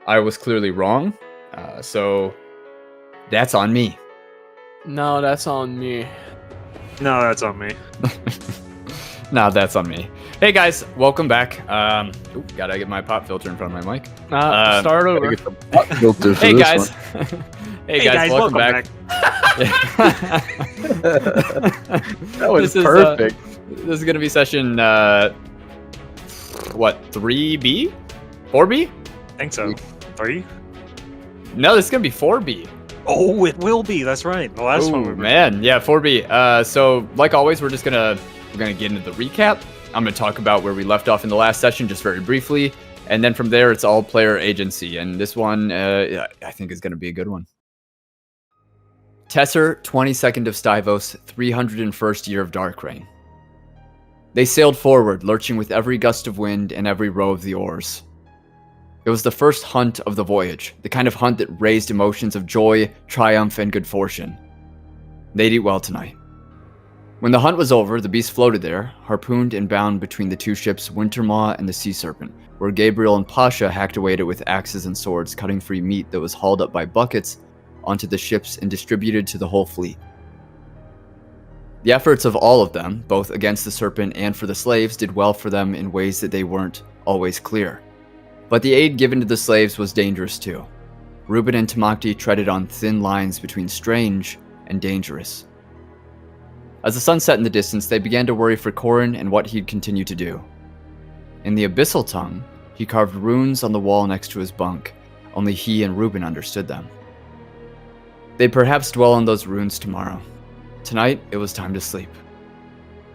I was clearly wrong. So that's on me. No, that's on me. No, that's on me. No, that's on me. Hey guys, welcome back. Gotta get my pop filter in front of my mic. Start over. Hey guys. Hey guys, welcome back. That was perfect. This is gonna be session 3B? 4B? I think so. 3? No, this is gonna be 4B. Oh, it will be. That's right. The last one. Oh man, yeah, 4B. So like always, we're gonna get into the recap. I'm gonna talk about where we left off in the last session, just very briefly, and then from there, it's all player agency. And this one, I think, is gonna be a good one. Tessur, 22nd of Stivos, 301st year of Darkreign. They sailed forward, lurching with every gust of wind and every row of the oars. It was the first hunt of the voyage, the kind of hunt that raised emotions of joy, triumph, and good fortune. They'd eat well tonight. When the hunt was over, the beast floated there, harpooned and bound between the two ships Wintermaw and the Sea Serpent, where Gabriel and Pasha hacked away at it with axes and swords, cutting free meat that was hauled up by buckets onto the ships and distributed to the whole fleet. The efforts of all of them, both against the Serpent and for the slaves, did well for them in ways that they weren't always clear. But the aid given to the slaves was dangerous too. Rubin and Tamacti treaded on thin lines between strange and dangerous. As the sun set in the distance, they began to worry for Corin and what he'd continue to do. In the Abyssal tongue, he carved runes on the wall next to his bunk. Only he and Rubin understood them. They'd perhaps dwell on those runes tomorrow. Tonight, it was time to sleep.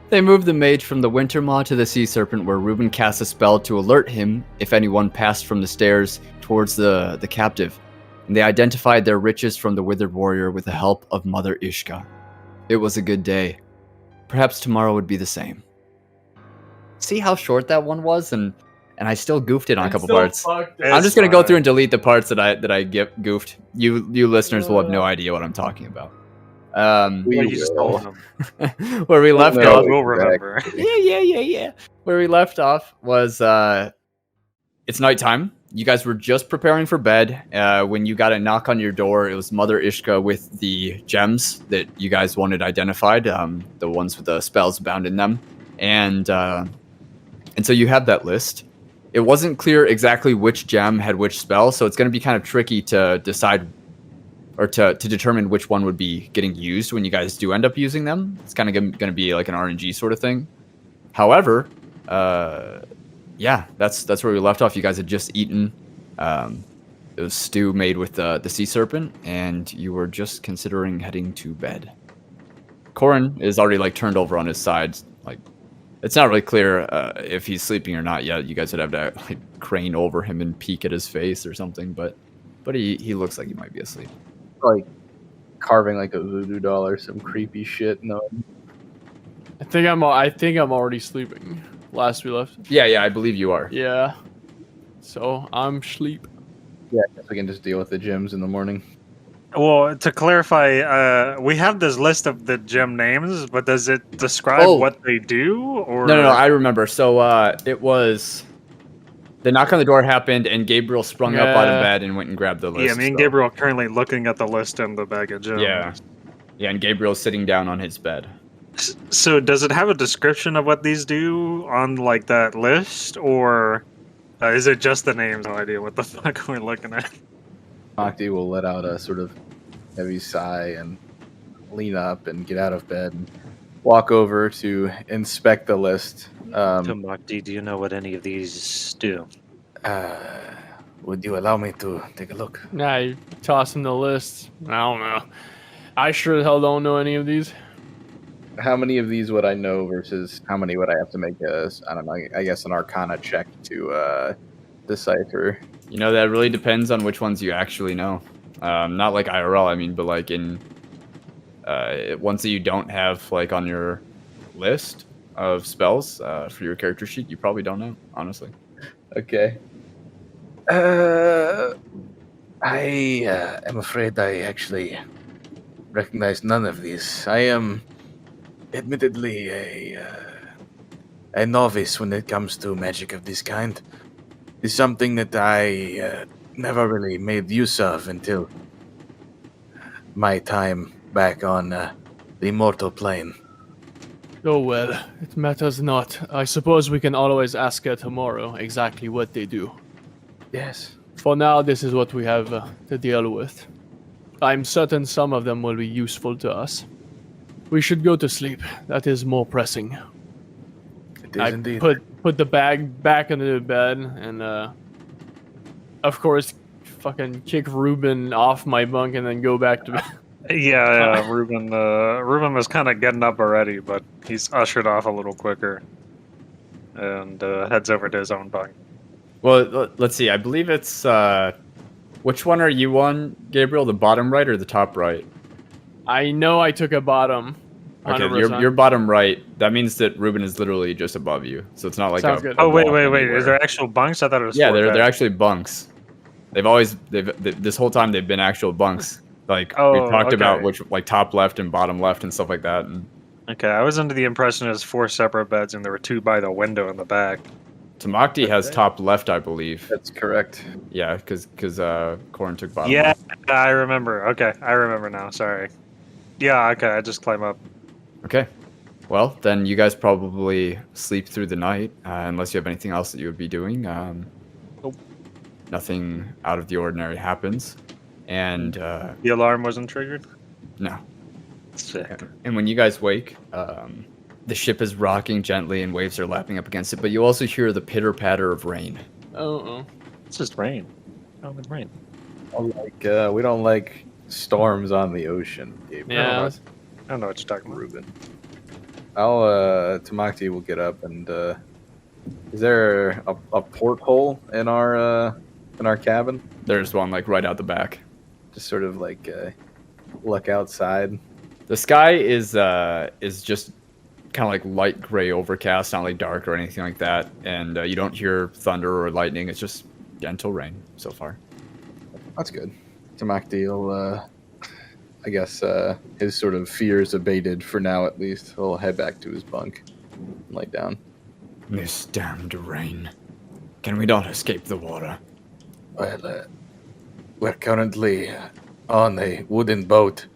They moved the mage from the Wintermaw to the Sea Serpent, where Rubin cast a spell to alert him if anyone passed from the stairs towards the captive, and they identified their riches from the Withered Warrior with the help of Mother Ishka. It was a good day. Perhaps tomorrow would be the same. See how short that one was, and I still goofed it on a couple parts. I'm just gonna go through and delete the parts that I goofed. You listeners will have no idea what I'm talking about. Where we left off. We'll remember. Yeah. Where we left off was it's nighttime. You guys were just preparing for bed when you got a knock on your door. It was Mother Ishka with the gems that you guys wanted identified, the ones with the spells bound in them, and so you have that list. It wasn't clear exactly which gem had which spell, so it's going to be kind of tricky to decide or to determine which one would be getting used when you guys do end up using them. It's kind of going to be like an RNG sort of thing. However, yeah, that's where we left off. You guys had just eaten it was stew made with the Sea Serpent, and you were just considering heading to bed. Corin is already like turned over on his side. Like, it's not really clear if he's sleeping or not yet. You guys would have to like crane over him and peek at his face or something, but he looks like he might be asleep. Like carving like a voodoo doll or some creepy shit. No, I think I'm already sleeping. Last we left. Yeah, I believe you are. Yeah. So I'm sleep. yeah, I guess we can just deal with the gems in the morning. Well, to clarify, we have this list of the gem names, but does it describe what they do? Or No, I remember. So it was the knock on the door happened, and Gabriel sprung up out of bed and went and grabbed the list. Yeah, me and Gabriel are currently looking at the list and the bag of gems. Yeah, and Gabriel's sitting down on his bed. So does it have a description of what these do on like that list, or is it just the names? No idea what the fuck we're looking at. Tamacti will let out a sort of heavy sigh and lean up and get out of bed and walk over to inspect the list. Tamacti, do you know what any of these do? Would you allow me to take a look? Nah, you toss him the list. I don't know. I sure as hell don't know any of these. How many of these would I know versus how many would I have to make I don't know, I guess an Arcana check to decipher? You know, that really depends on which ones you actually know. Not like IRL, I mean, but like in ones that you don't have like on your list of spells for your character sheet, you probably don't know, honestly. Okay. I am afraid I actually recognize none of these. I am admittedly a novice when it comes to magic of this kind. It's something that I never really made use of until my time back on the mortal plane. Oh well, it matters not. I suppose we can always ask her tomorrow exactly what they do. Yes. For now, this is what we have to deal with. I'm certain some of them will be useful to us. We should go to sleep. That is more pressing. It is I indeed. put the bag back into the bed and, of course, fucking kick Rubin off my bunk and then go back to bed. Yeah, Rubin was kind of getting up already, but he's ushered off a little quicker and heads over to his own bunk. Well, let's see. I believe it's which one are you on, Gabriel? The bottom right or the top right? I know I took a bottom. Okay, 100%. you're bottom right. That means that Reuben is literally just above you. So it's not like Sounds a, good. a Oh wait, block wait. anywhere. Is there actual bunks? I thought it was. Yeah, four they're beds. actually bunks. This whole time they've been actual bunks. Like Oh, we've talked about okay. which like top left and bottom left and stuff like that. And Okay, I was under the impression it was 4 separate beds, and there were 2 by the window in the back. Tamacti has top left, I believe. That's correct. Yeah, because Corin took bottom. Yeah, left. I remember. Okay, I remember now. Sorry. Yeah, okay, I just climb up. Okay. Well, then you guys probably sleep through the night, unless you have anything else that you would be doing. Nope. Nothing out of the ordinary happens, and The alarm wasn't triggered. no. Sick. And when you guys wake, the ship is rocking gently and waves are lapping up against it, but you also hear the pitter patter of rain. Uh-oh. It's just rain. Oh, with rain. We don't like storms on the ocean, Gabriel. Yeah. I don't know what you're talking about. Reuben. Tamacti will get up and is there a porthole in our cabin? There's one like right out the back. Just sort of like look outside. The sky is just kind of like light gray overcast, not like dark or anything like that, and you don't hear thunder or lightning. It's just gentle rain so far. That's good. Tamacti will, I guess, his sort of fears abated for now at least. He'll head back to his bunk and lay down. This damned rain. Can we not escape the water? Well, we're currently on a wooden boat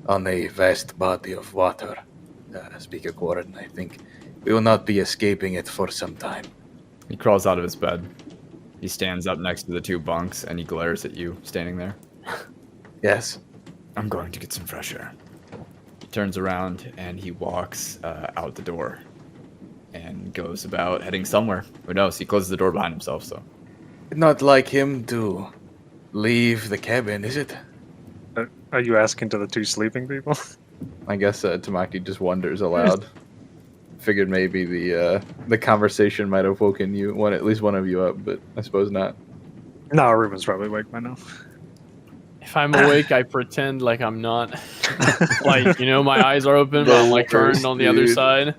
on a vast body of water. Speaker Quarren, I think we will not be escaping it for some time. He crawls out of his bed. He stands up next to the 2 bunks and he glares at you standing there. Yes. I'm going to get some fresh air. He turns around and he walks out the door and goes about heading somewhere. Who knows? He closes the door behind himself, so. Not like him to leave the cabin, is it? Are you asking to the 2 sleeping people? I guess Tamacti just wonders aloud. Figured maybe the conversation might have woken you, at least one of you up, but I suppose not. No, Ruben's probably awake by now. If I'm awake, I pretend like I'm not. Like, my eyes are open, but I'm like turned on the other Dude. side.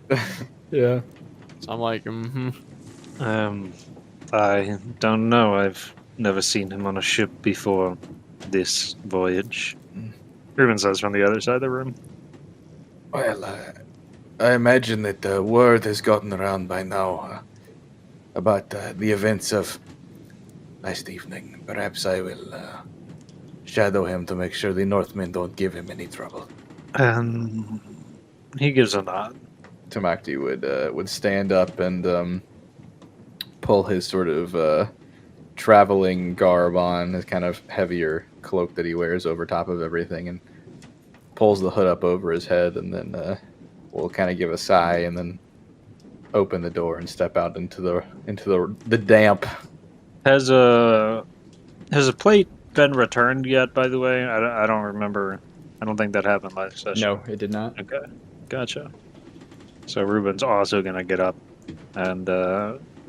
Yeah. So I'm like, I don't know. I've never seen him on a ship before this voyage. Ruben says from the other side of the room. Well, I imagine that the word has gotten around by now about the events of last evening. Perhaps I will shadow him to make sure the Northmen don't give him any trouble. He gives a nod. Tamacti would stand up and pull his sort of traveling garb on, his kind of heavier cloak that he wears over top of everything, and pulls the hood up over his head, and then will kind of give a sigh, and then open the door and step out into the damp. Has a plate been returned yet? By the way, I don't remember. I don't think that happened last session. No, it did not. Okay, gotcha. So Ruben's also gonna get up and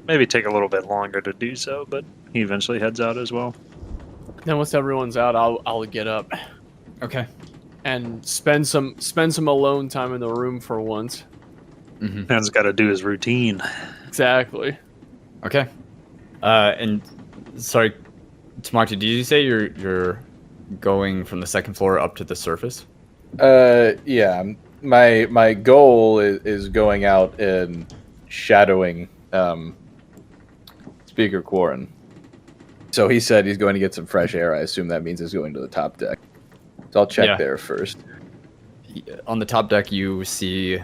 maybe take a little bit longer to do so, but he eventually heads out as well. then once everyone's out, I'll get up Okay. and spend some alone time in the room for once. Mm-hmm. Man's got to do his routine. Exactly. Okay. And sorry, Tamacti, did you say you're going from the 2nd floor up to the surface? Yeah. My goal is going out and shadowing Speaker Quarren. So he said he's going to get some fresh air. I assume that means he's going to the top deck. So I'll check there first. On the top deck, you see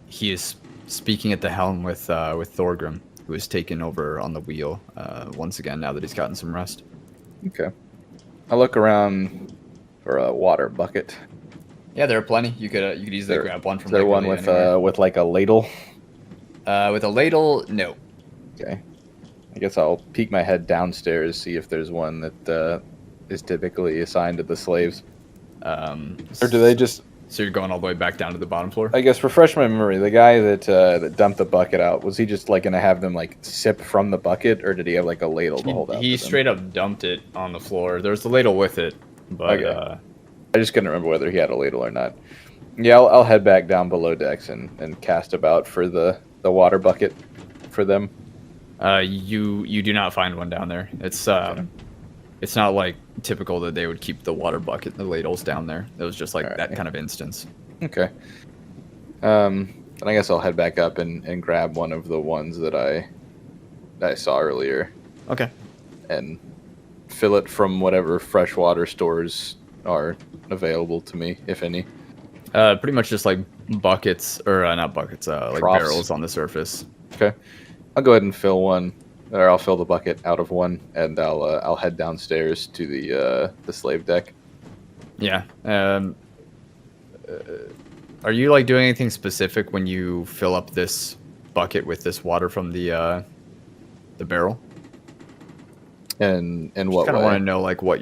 he is speaking at the helm with Thorgrim, who has taken over on the wheel once again now that he's gotten some rest. Okay. I look around for a water bucket. Yeah, there are plenty. You could easily grab one from. Is there one with like a ladle? With a ladle, no. Okay. I guess I'll peek my head downstairs, see if there's one that is typically assigned to the slaves. Or do they just... So you're going all the way back down to the bottom floor? I guess refresh my memory. The guy that dumped the bucket out, was he just like going to have them like sip from the bucket, or did he have like a ladle to hold out? He straight up dumped it on the floor. There's the ladle with it, but I just couldn't remember whether he had a ladle or not. Yeah, I'll head back down below decks and cast about for the water bucket for them. You do not find one down there. It's not like typical that they would keep the water bucket and the ladles down there. It was just like that kind of instance. Okay. Then I guess I'll head back up and grab one of the ones that I saw earlier. Okay. And fill it from whatever freshwater stores are available to me, if any. Pretty much just like buckets, or not buckets, like Troughs. barrels on the surface. Okay. I'll go ahead and fill one. Or I'll fill the bucket out of one, and I'll head downstairs to the slave deck. Yeah. Are you like doing anything specific when you fill up this bucket with this water from the barrel? And what? Kind of want to know like what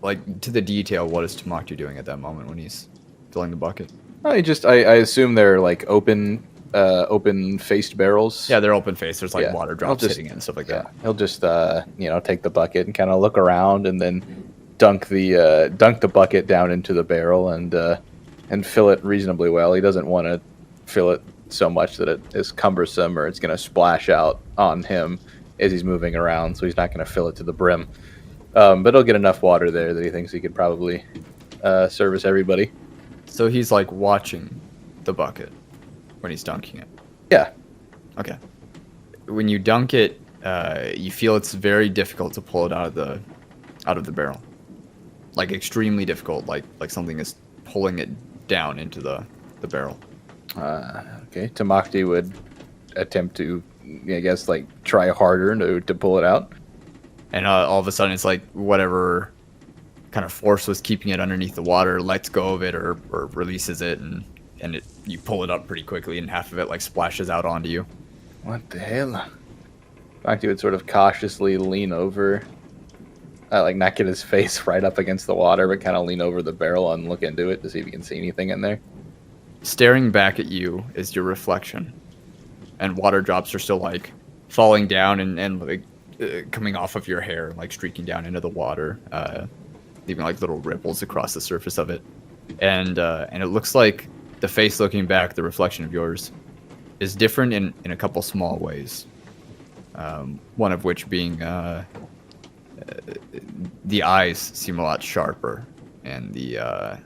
like to the detail. What is Tamacti doing at that moment when he's filling the bucket? I assume they're like open-faced barrels. Yeah, they're open-faced. There's like water drops hitting it and stuff like that. He'll just take the bucket and kind of look around, and then dunk the bucket down into the barrel and fill it reasonably well. He doesn't want to fill it so much that it is cumbersome or it's going to splash out on him as he's moving around. So he's not going to fill it to the brim. But he'll get enough water there that he thinks he could probably service everybody. So he's like watching the bucket when he's dunking it. Yeah. Okay. When you dunk it, you feel it's very difficult to pull it out of the barrel. Like extremely difficult. Like something is pulling it down into the barrel. Okay. Tamacti would attempt to, I guess, like try harder to pull it out. And all of a sudden, it's like whatever kind of force was keeping it underneath the water lets go of it or releases it, and you pull it up pretty quickly, and half of it like splashes out onto you. What the hell? Tamacti would sort of cautiously lean over, like not get his face right up against the water, but kind of lean over the barrel and look into it to see if he can see anything in there. Staring back at you is your reflection, and water drops are still like falling down and like coming off of your hair, like streaking down into the water, leaving like little ripples across the surface of it. And it looks like the face looking back, the reflection of yours, is different in a couple small ways. One of which being the eyes seem a lot sharper, and the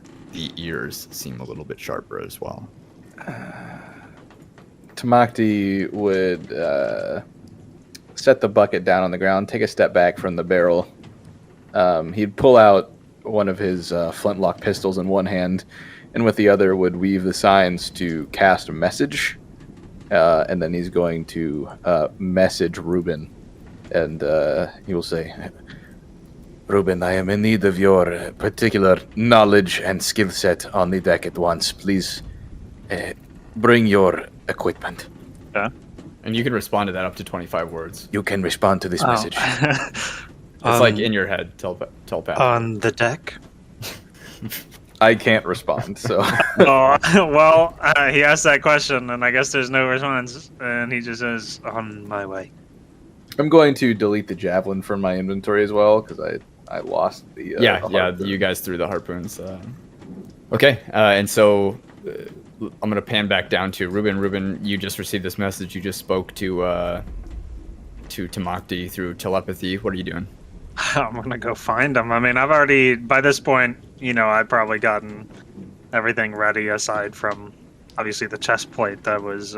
ears seem a little bit sharper as well. Tamacti would set the bucket down on the ground, take a step back from the barrel. He'd pull out one of his flintlock pistols in one hand, and with the other would weave the signs to cast a message. And then he's going to message Rubin. And he will say, Rubin, I am in need of your particular knowledge and skill set on the deck at once. Please bring your equipment. Yeah. And you can respond to that up to 25 words. You can respond to this message. It's like in your head, telepathic. On the deck? I can't respond, so... Well, he asked that question, and I guess there's no response, and he just says, on my way. I'm going to delete the javelin from my inventory as well, because I lost the harpoon. You guys threw the harpoons. Okay, and so I'm going to pan back down to Rubin. Rubin, you just received this message. You just spoke to Tamacti through telepathy. What are you doing? I'm gonna go find him. I mean, I've already, by this point, I've probably gotten everything ready aside from, obviously, the chest plate that was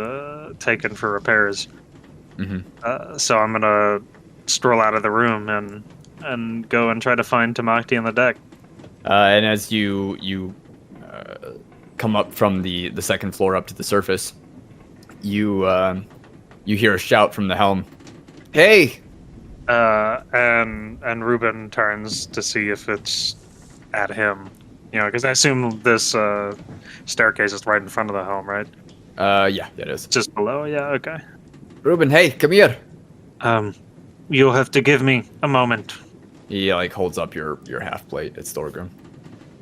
taken for repairs. Mm-hmm. So I'm gonna stroll out of the room and go and try to find Tamacti on the deck. And as you come up from the second floor up to the surface, you hear a shout from the helm. Hey! And Rubin turns to see if it's at him. You know, because I assume this staircase is right in front of the helm, right? Yeah, it is. Just below? Yeah, okay. Rubin, hey, come here. You'll have to give me a moment. He like holds up your half plate. It's Thorgrim.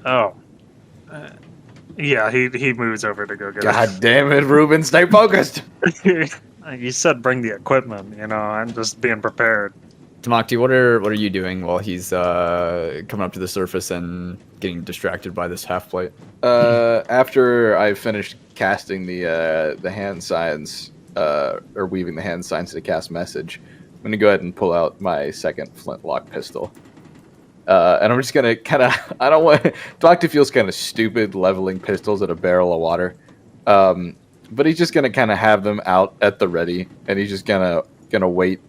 Oh. Yeah, he moves over to go get God damn it, Rubin, stay focused. it. You said bring the equipment, you know, I'm just being prepared. Tamacti, what are you doing while he's coming up to the surface and getting distracted by this half plate? After I finished casting the hand signs, or weaving the hand signs to cast message, I'm gonna go ahead and pull out my second flintlock pistol. And I'm just gonna kind of, I don't want, Tamacti feels kind of stupid leveling pistols at a barrel of water. But he's just gonna kind of have them out at the ready, and he's just gonna wait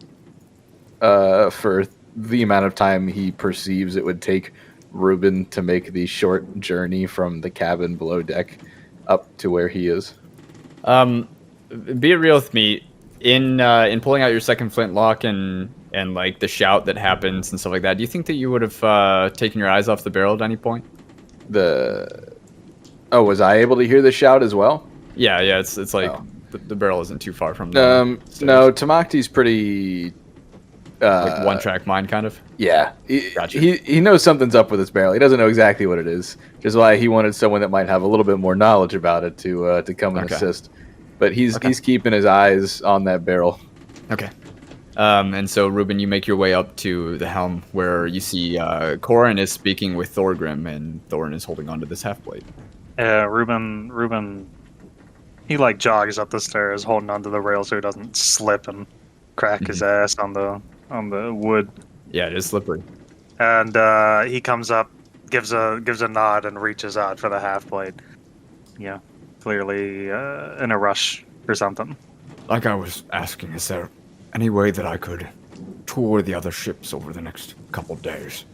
for the amount of time he perceives it would take Rubin to make the short journey from the cabin below deck up to where he is. Be it real with me, in pulling out your second flintlock and like the shout that happens and stuff like that, do you think that you would have taken your eyes off the barrel at any point? Was I able to hear the shout as well? Yeah, it's like the barrel isn't too far from the no, Tamacti's pretty like one track mind kind of. Yeah, Gotcha. he knows something's up with his barrel. He doesn't know exactly what it is, which is why he wanted someone that might have a little bit more knowledge about it to come and assist. But he's keeping his eyes on that barrel. Okay. And so Rubin, you make your way up to the helm where you see Corin is speaking with Thorgrim, and Thorin is holding onto this half plate. Rubin, he like jogs up the stairs, holding onto the rail so he doesn't slip and crack his ass on the wood. Yeah, it is slippery. And he comes up, gives a nod, and reaches out for the half plate. Yeah, clearly in a rush or something. Like I was asking, is there any way that I could tour the other ships over the next couple days?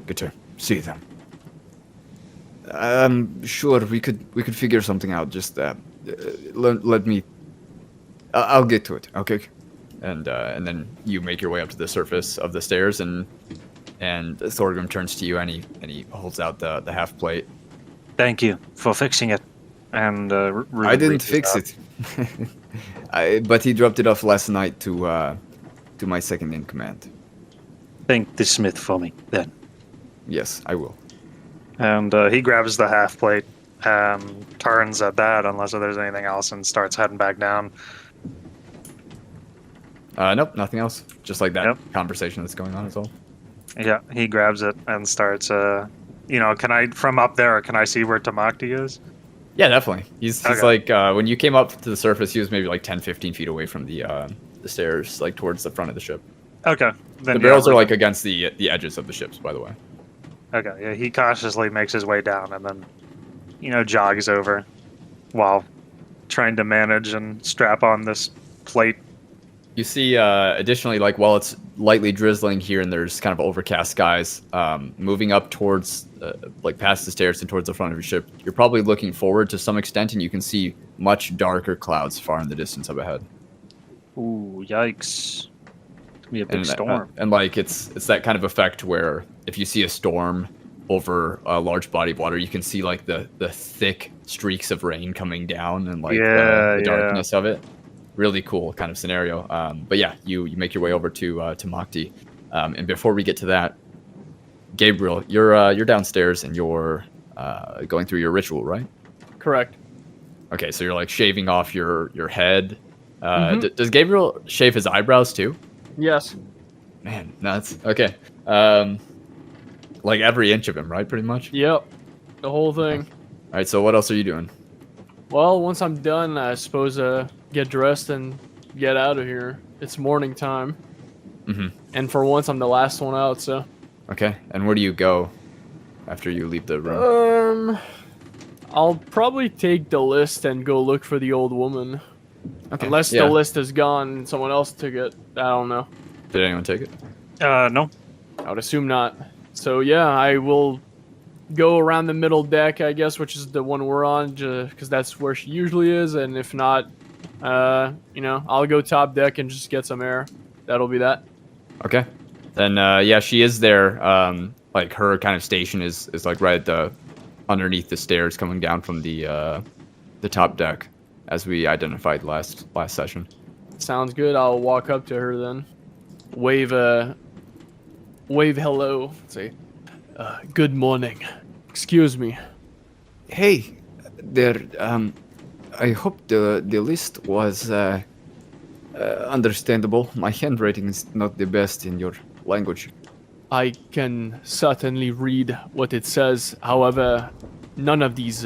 Get to see them. Sure, we could figure something out. Just let me. I'll get to it. Okay. And then you make your way up to the surface of the stairs, and Thorgrim turns to you, and he holds out the half plate. Thank you for fixing it. And Rubin I didn't fix it. But he dropped it off last night to my second in command. Thank the smith for me, then. Yes, I will. And he grabs the half plate, turns at that, unless there's anything else, and starts heading back down. Nope, nothing else. Just like that conversation that's going on is all. Yeah, he grabs it and starts, can I, from up there, can I see where Tamacti is? Yeah, definitely. He's like, when you came up to the surface, he was maybe like 10, 15 feet away from the stairs, like towards the front of the ship. Okay. Then the barrels are like against the edges of the ships, by the way. Okay, yeah, he cautiously makes his way down and then, jogs over while trying to manage and strap on this plate. You see, additionally, like while it's lightly drizzling here and there's kind of overcast skies, moving up towards, like past the stairs and towards the front of your ship, you're probably looking forward to some extent, and you can see much darker clouds far in the distance up ahead. Ooh, yikes. It's gonna be a big storm. And like it's that kind of effect where if you see a storm over a large body of water, you can see like the thick streaks of rain coming down and like the darkness of it. Really cool kind of scenario. But yeah, you make your way over to Tamacti. And before we get to that, Gabriel, you're downstairs and you're going through your ritual, right? Correct. Okay, so you're like shaving off your head. Does Gabriel shave his eyebrows too? Yes. Man, nuts. Okay. Like every inch of him, right? Pretty much? Yep. The whole thing. All right, so what else are you doing? Well, once I'm done, I suppose get dressed and get out of here. It's morning time. And for once, I'm the last one out, so. Okay, and where do you go after you leave the room? I'll probably take the list and go look for the old woman. Okay. Unless the list is gone and someone else took it. I don't know. Did anyone take it? No. I would assume not. So yeah, I will go around the middle deck, I guess, which is the one we're on, because that's where she usually is. And if not, I'll go top deck and just get some air. That'll be that. Okay. Then yeah, she is there. Like her kind of station is like right at the underneath the stairs coming down from the top deck, as we identified last session. Sounds good. I'll walk up to her then. Wave hello. Say, good morning. Excuse me. Hey, there. I hope the list was understandable. My handwriting is not the best in your language. I can certainly read what it says. However, none of these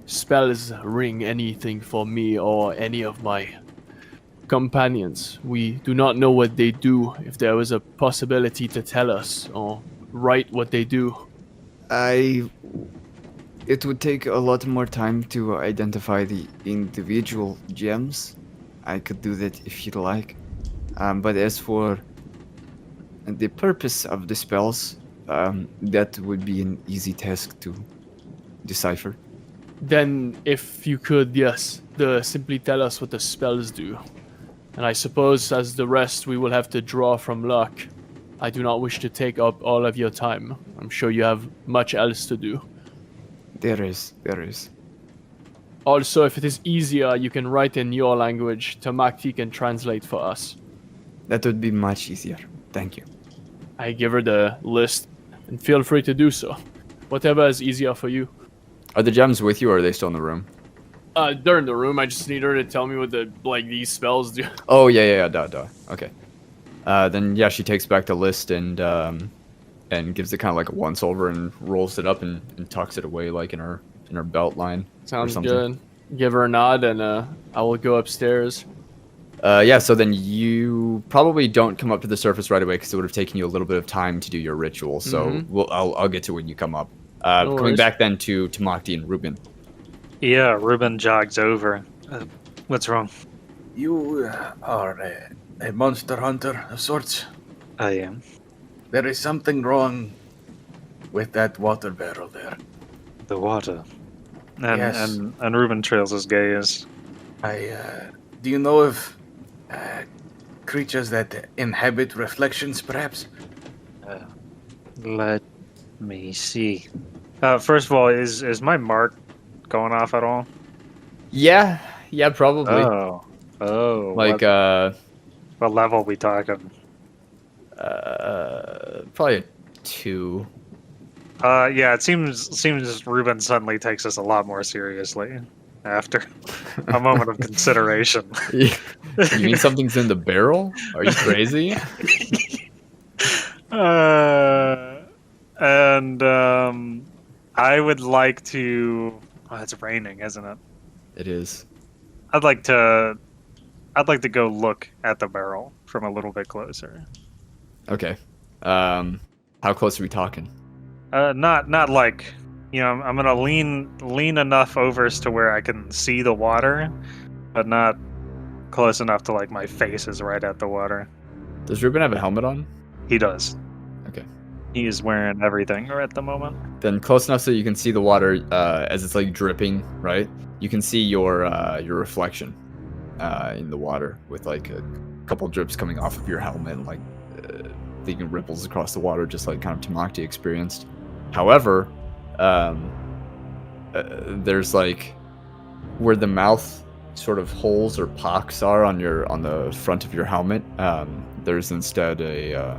spells ring anything for me or any of my companions. We do not know what they do. If there was a possibility to tell us or write what they do. It would take a lot more time to identify the individual gems. I could do that if you'd like. But as for the purpose of the spells, that would be an easy task to decipher. Then, if you could, yes, simply tell us what the spells do. And I suppose, as the rest, we will have to draw from luck. I do not wish to take up all of your time. I'm sure you have much else to do. There is. Also, if it is easier, you can write in your language. Tamacti can translate for us. That would be much easier. Thank you. I give her the list, and feel free to do so. Whatever is easier for you. Are the gems with you, or are they still in the room? They're in the room. I just need her to tell me what these spells do. Oh yeah, duh. Okay. Then yeah, she takes back the list and gives it kind of like a once over and rolls it up and tucks it away like in her belt line. Sounds good. Give her a nod and I will go upstairs. Yeah, so then you probably don't come up to the surface right away because it would have taken you a little bit of time to do your ritual. So I'll get to when you come up. No coming worries. back then to Tamacti and Rubin. Yeah, Rubin jogs over. What's wrong? You are a monster hunter of sorts. I am. There is something wrong with that water barrel there. The water. And, Yes. and Rubin trails his gaze. Do you know of creatures that inhabit reflections, perhaps? Let me see. First of all, is my mark going off at all? Yeah, probably. Oh. Like what level we talking? probably a 2. Yeah, it seems Rubin suddenly takes this a lot more seriously after a moment of consideration. You mean something's in the barrel? Are you crazy? I would like to. Oh, it's raining, isn't it? It is. I'd like to go look at the barrel from a little bit closer. Okay. How close are we talking? Not like, I'm gonna lean enough over to where I can see the water, but not close enough to like my face is right at the water. Does Rubin have a helmet on? He does. Okay. He is wearing everything at the moment. Then close enough so you can see the water as it's like dripping, right? You can see your reflection in the water with like a couple drips coming off of your helmet, and like leaving ripples across the water, just like kind of Tamacti experienced. However, there's like where the mouth sort of holes or pocks are on the front of your helmet. There's instead a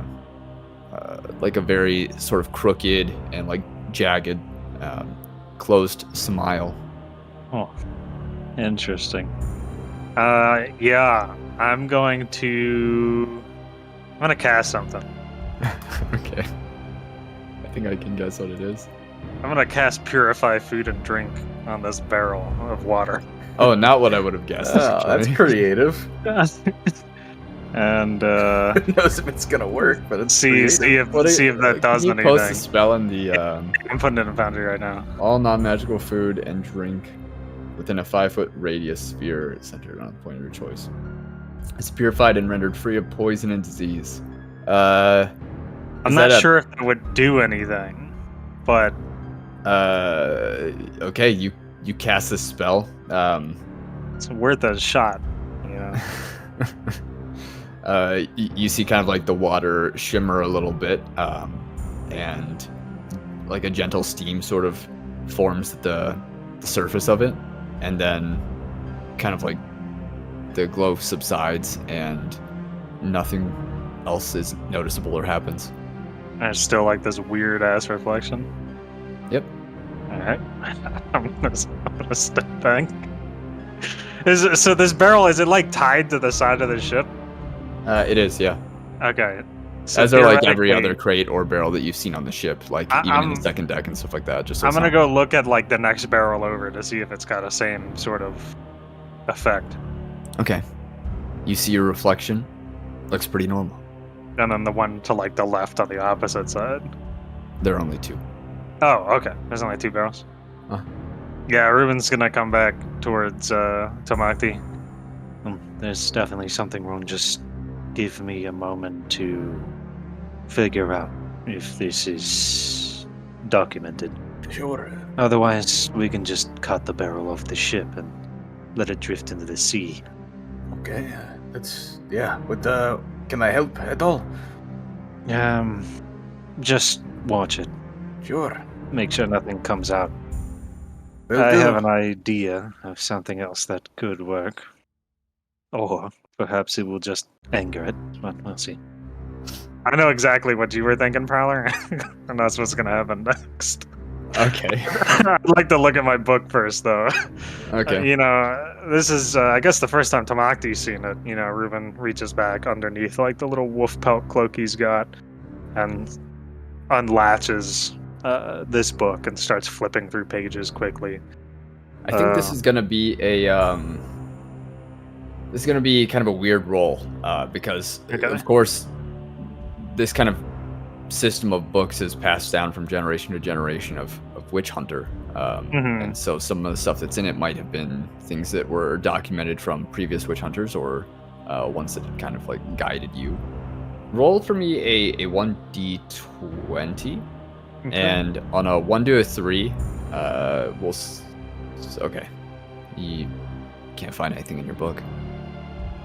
like a very sort of crooked and like jagged closed smile. Oh, interesting. Yeah, I'm gonna cast something. Okay. I think I can guess what it is. I'm gonna cast Purify Food and Drink on this barrel of water. Oh, not what I would have guessed. Oh, that's actually. creative. And Who knows if it's gonna work, but it's see creative. if that does Can you post the anything. spell in the I'm putting it in Foundry right now. all non-magical food and drink within a 5-foot radius sphere centered on a point of your choice. It's purified and rendered free of poison and disease. I'm not sure if it would do anything, but okay, you cast this spell. it's worth a shot. You know. You see kind of like the water shimmer a little bit, and like a gentle steam sort of forms at the surface of it, and then kind of like the glow subsides and nothing else is noticeable or happens. And it's still like this weird ass reflection. Yep. All right, I'm gonna step back. So this barrel, is it like tied to the side of the ship? It is, yeah. Okay. So As are like every theoretically, other crate or barrel that you've seen on the ship, like even in the second deck and stuff like that. Just so I'm it's gonna not- go look at like the next barrel over to see if it's got the same sort of effect. Okay. You see your reflection. Looks pretty normal. And then the one to like the left on the opposite side. There are only two. Oh, okay. There's only two barrels. Huh. Yeah, Ruben's gonna come back towards Tamacti. There's definitely something wrong. Just give me a moment to figure out if this is documented. Sure. Otherwise, we can just cut the barrel off the ship and let it drift into the sea. Okay. That's yeah. But can I help at all? Just watch it. Sure. Make sure nothing comes out. Will I do. have an idea of something else that could work. Or perhaps it will just anger it, but we'll see. I know exactly what you were thinking, Prowler, and that's what's gonna happen next. Okay. I'd like to look at my book first, though. Okay. You know, this is, I guess, the first time Tamacti's seen it. You know, Rubin reaches back underneath, like, the little wolf pelt cloak he's got, and unlatches this book and starts flipping through pages quickly. I think this is gonna be a this is gonna be kind of a weird roll, because Okay. of course this kind of system of books is passed down from generation to generation of witch hunter, Mhm. and so some of the stuff that's in it might have been things that were documented from previous witch hunters or ones that kind of like guided you. Roll for me a 1d20. Okay. And on a 1 to a 3, okay. You can't find anything in your book.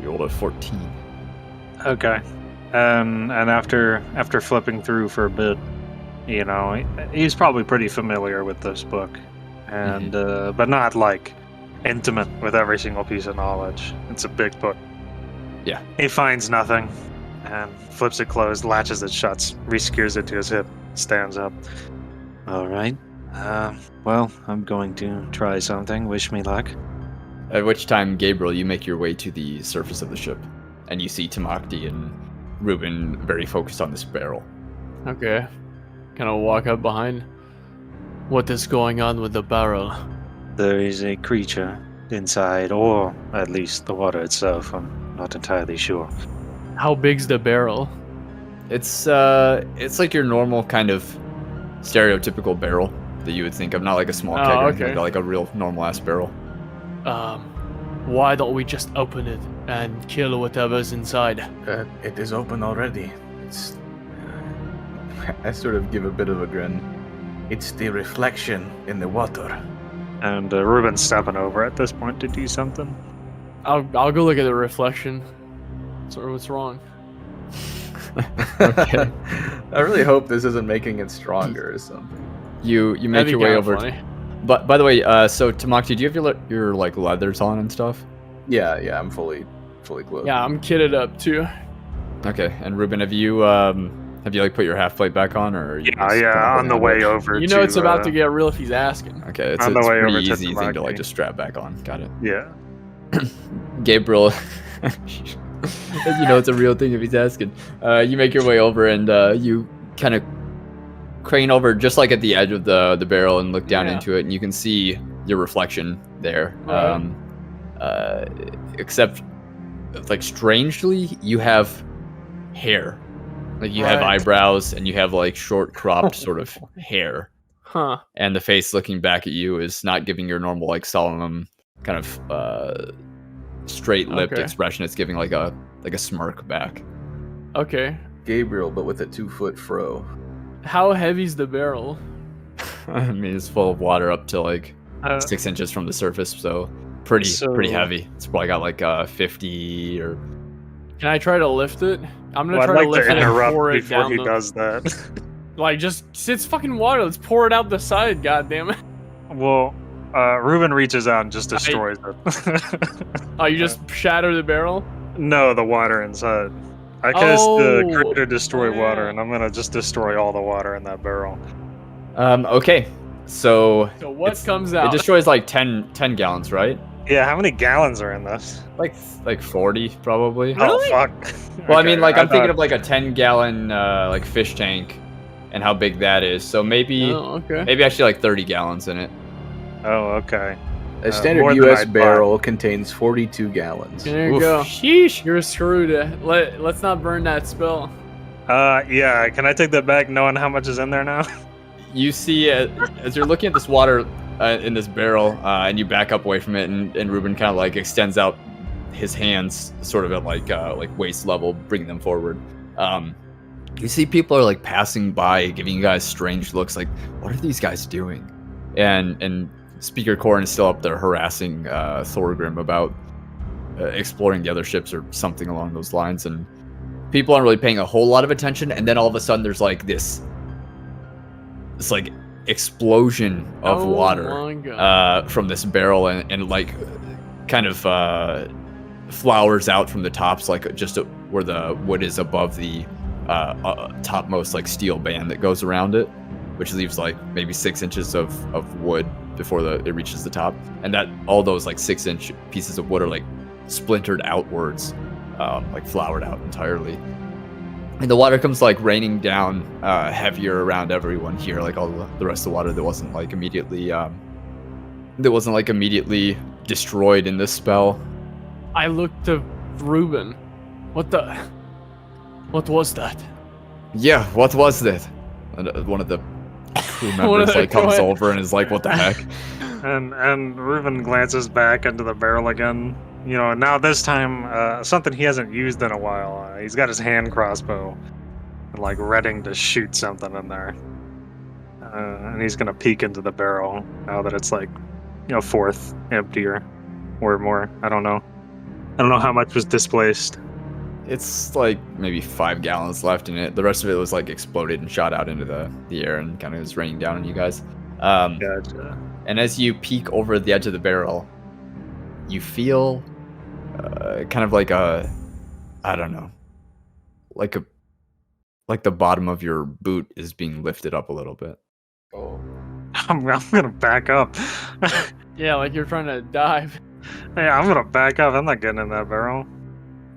You rolled a 14. Okay. And after flipping through for a bit, you know, he's probably pretty familiar with this book, and but not like intimate with every single piece of knowledge. It's a big book. Yeah. He finds nothing, and flips it closed, latches it shut, re-skewers it to his hip, stands up. All right. Well, I'm going to try something. Wish me luck. At which time, Gabriel, you make your way to the surface of the ship, and you see Tamacti and Rubin very focused on this barrel. Okay. Kind of walk up behind. What is going on with the barrel? There is a creature inside, or at least the water itself. I'm not entirely sure. How big's the barrel? It's like your normal kind of stereotypical barrel that you would think of, not like a small keg or anything, okay. but like a real normal ass barrel. Why don't we just open it and kill whatever's inside? It is open already. It's I sort of give a bit of a grin. it's the reflection in the water. And Rubin's stepping over at this point to do something. I'll go look at the reflection. Sorry, what's wrong? Okay. I really hope this isn't making it stronger or something. You make That'd be your way kinda over. funny. But by the way, so Tamacti, do you have your like leathers on and stuff? Yeah, I'm fully clothed. Yeah, I'm kitted up too. Okay, and Rubin, have you like put your half plate back on, or are you just kinda Yeah, on holding the it? way over. You know to, it's about to get real if he's asking. Okay, it's on a the way pretty over to easy thing to like Tamacti. just strap back on. Got it. Yeah. Gabriel, you know it's a real thing if he's asking. You make your way over and you kind of crane over just like at the edge of the barrel and look down Yeah. into it, and you can see your reflection there. Right. Except, like strangely, you have hair. Like you have Right. eyebrows and you have like short cropped sort of hair. Huh. And the face looking back at you is not giving your normal like solemn kind of straight lipped Okay. expression. It's giving like a smirk back. Okay. Gabriel, but with a 2-foot fro. How heavy's the barrel? I mean, it's full of water up to like Uh, 6 inches from the surface, so pretty So- heavy. It's probably got like 50 or. Can I try to lift it? I'm gonna well, try I'd to like lift to it and interrupt pour it before down he the... does that. Like, just it's fucking water. Let's pour it out the side. God damn it! Well, Reuben reaches out and just destroys it. Oh, you just shatter the barrel? No, the water inside. I cast the Oh. creator destroy water, Yeah. and I'm gonna just destroy all the water in that barrel. Okay, so So what It's- comes it out? destroys like 10 gallons, right? Yeah, how many gallons are in this? Like 40 probably. Oh fuck. Well, I mean, like I'm thinking thought- of like a 10-gallon like fish tank, and how big that is. So maybe Oh, okay. maybe actually like 30 gallons in it. Oh, okay. A standard more than U.S. I'd barrel contains 42 gallons. There you Oof, go. Sheesh. You're screwed. Let's not burn that spell. Yeah. Can I take that back, knowing how much is in there now? You see, as you're looking at this water in this barrel, and you back up away from it, and Reuben kind of like extends out his hands, sort of at like waist level, bringing them forward. You see people are like passing by, giving you guys strange looks, like, what are these guys doing? And Speaker Corrin is still up there harassing Thorgrim about exploring the other ships or something along those lines, and people aren't really paying a whole lot of attention. And then all of a sudden, there's like this like explosion of Oh water my God. from this barrel, and like kind of flowers out from the tops, like just where the wood is above the topmost like steel band that goes around it, which leaves like maybe 6 inches of wood before it reaches the top, and that all those like 6-inch pieces of wood are like splintered outwards, like flowered out entirely. And the water comes like raining down heavier around everyone here, like all the rest of the water that wasn't like immediately destroyed in this spell. I looked to Reuben. What was that? Yeah, what was that? And, one of the crew One of members the- like go comes ahead. over and is like, "What the heck?" And Reuben glances back into the barrel again. You know, now this time, something he hasn't used in a while. He's got his hand crossbow, like readying to shoot something in there. And he's gonna peek into the barrel now that it's like, you know, fourth emptier or more. I don't know how much was displaced. It's like maybe 5 gallons left in it. The rest of it was like exploded and shot out into the air and kind of was raining down on you guys. Gotcha. And as you peek over the edge of the barrel, you feel kind of like I don't know, like the bottom of your boot is being lifted up a little bit. Oh. I'm gonna back up. Yeah, like you're trying to dive. Hey, I'm gonna back up. I'm not getting in that barrel.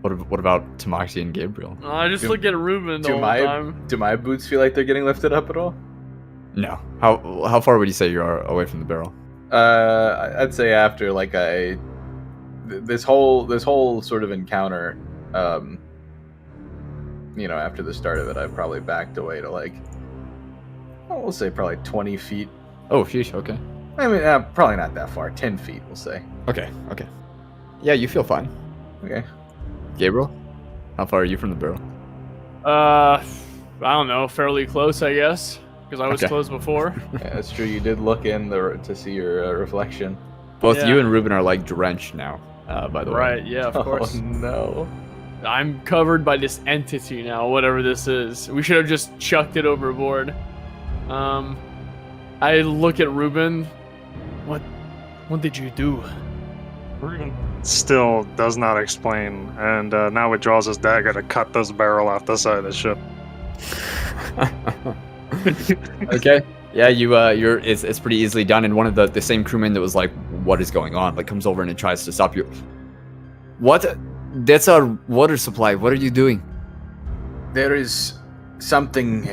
What about Tamacti and Gabriel? I just Do- look at Reuben the Do whole my time. do my boots feel like they're getting lifted up at all? No. How far would you say you are away from the barrel? I'd say after like this whole sort of encounter, you know, after the start of it, I probably backed away to like, we'll say probably 20 feet. Oh, sheesh. Okay. I mean, probably not that far. 10 feet, we'll say. Okay. Yeah, you feel fine. Okay. Gabriel, how far are you from the barrel? I don't know, fairly close, I guess, because I was Okay. close before. Yeah, that's true. You did look in to see your reflection. Both Yeah. you and Reuben are like drenched now. By the way. Right? Yeah, of course. Oh no. I'm covered by this entity now, whatever this is. We should have just chucked it overboard. I look at Reuben. What did you do? Reuben still does not explain, and now withdraws his dagger to cut this barrel off the side of the ship. Okay. Yeah, it's pretty easily done. And one of the same crewmen that was like, "What is going on?" like comes over and it tries to stop you. What? That's our water supply. What are you doing? There is something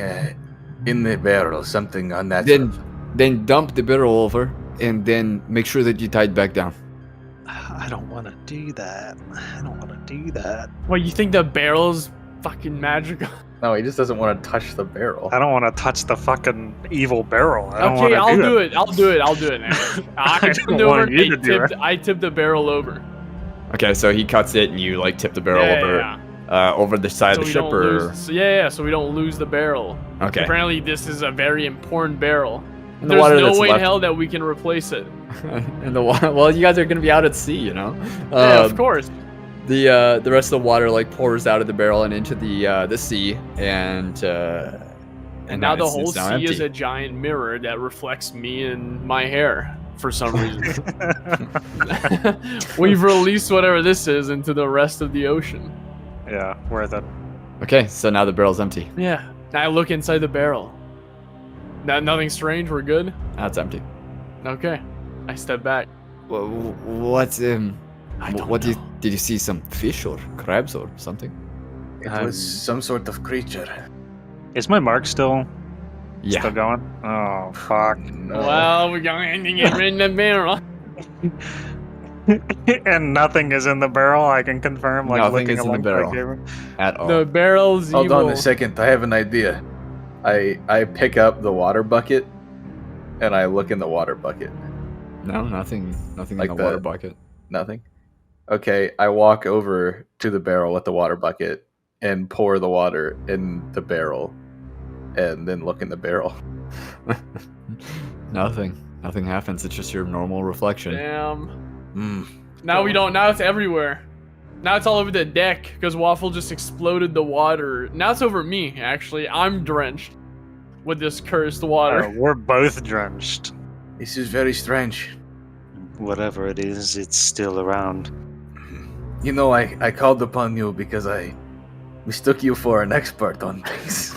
in the barrel, something on that. Then dump the barrel over and then make sure that you tie it back down. I don't want to do that. I don't want to do that. What, you think the barrel's fucking magical? No, he just doesn't want to touch the barrel. I don't want to touch the fucking evil barrel. I don't Okay, wanna I'll do it. it. I'll do it now. I I tipped don't over. want you to do it. I tipped the barrel over. Okay, so he cuts it and you like tip the barrel Yeah, over. yeah. over the side So of the we ship, don't or lose. So yeah, so we don't lose the barrel. okay? Apparently, this is a very important barrel. And the There's water no that's way in left- hell that we can replace it. And well, you guys are gonna be out at sea, you know. Yeah, of course. The rest of the water like pours out of the barrel and into the sea, and Now the whole it's now sea is empty. a giant mirror that reflects me and my hair for some reason. We've released whatever this is into the rest of the ocean. Yeah, worth it. Okay, so now the barrel's empty. Yeah. Now I look inside the barrel. Nothing strange. We're good. That's empty. Okay. I step back. What I don't what know. did you see? Some fish or crabs or something? It was some sort of creature. Is my mark still Yeah. going? Oh fuck! No. Well, we're going to get rid of the barrel. And nothing is in the barrel. I can confirm. Like Nothing looking is in the alongside barrel. Gabriel. At all. The barrel's Hold evil. on a second. I have an idea. I pick up the water bucket, and I look in the water bucket. No, nothing Like in the water that. bucket. Nothing. Okay, I walk over to the barrel with the water bucket and pour the water in the barrel, and then look in the barrel. Nothing happens. It's just your normal reflection. Damn. Hmm. Now we don't. Now it's everywhere. Now it's all over the deck because Waffle just exploded the water. Now it's over me, actually. I'm drenched with this cursed water. We're both drenched. This is very strange. Whatever it is, it's still around. You know, I called upon you because I mistook you for an expert on things.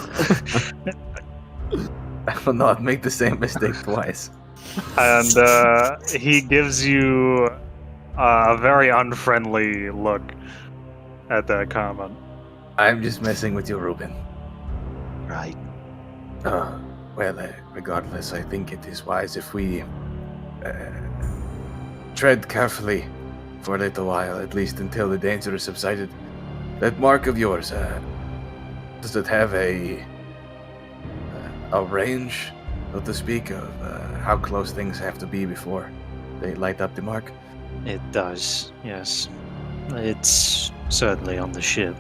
I will not make the same mistake twice. And he gives you a very unfriendly look at that comment. I'm just messing with you, Rubin. Right. Regardless, I think it is wise if we tread carefully for a little while, at least until the danger is subsided. That mark of yours, does it have a range, so to speak, of how close things have to be before they light up the mark? It does, yes. It's certainly on the ship.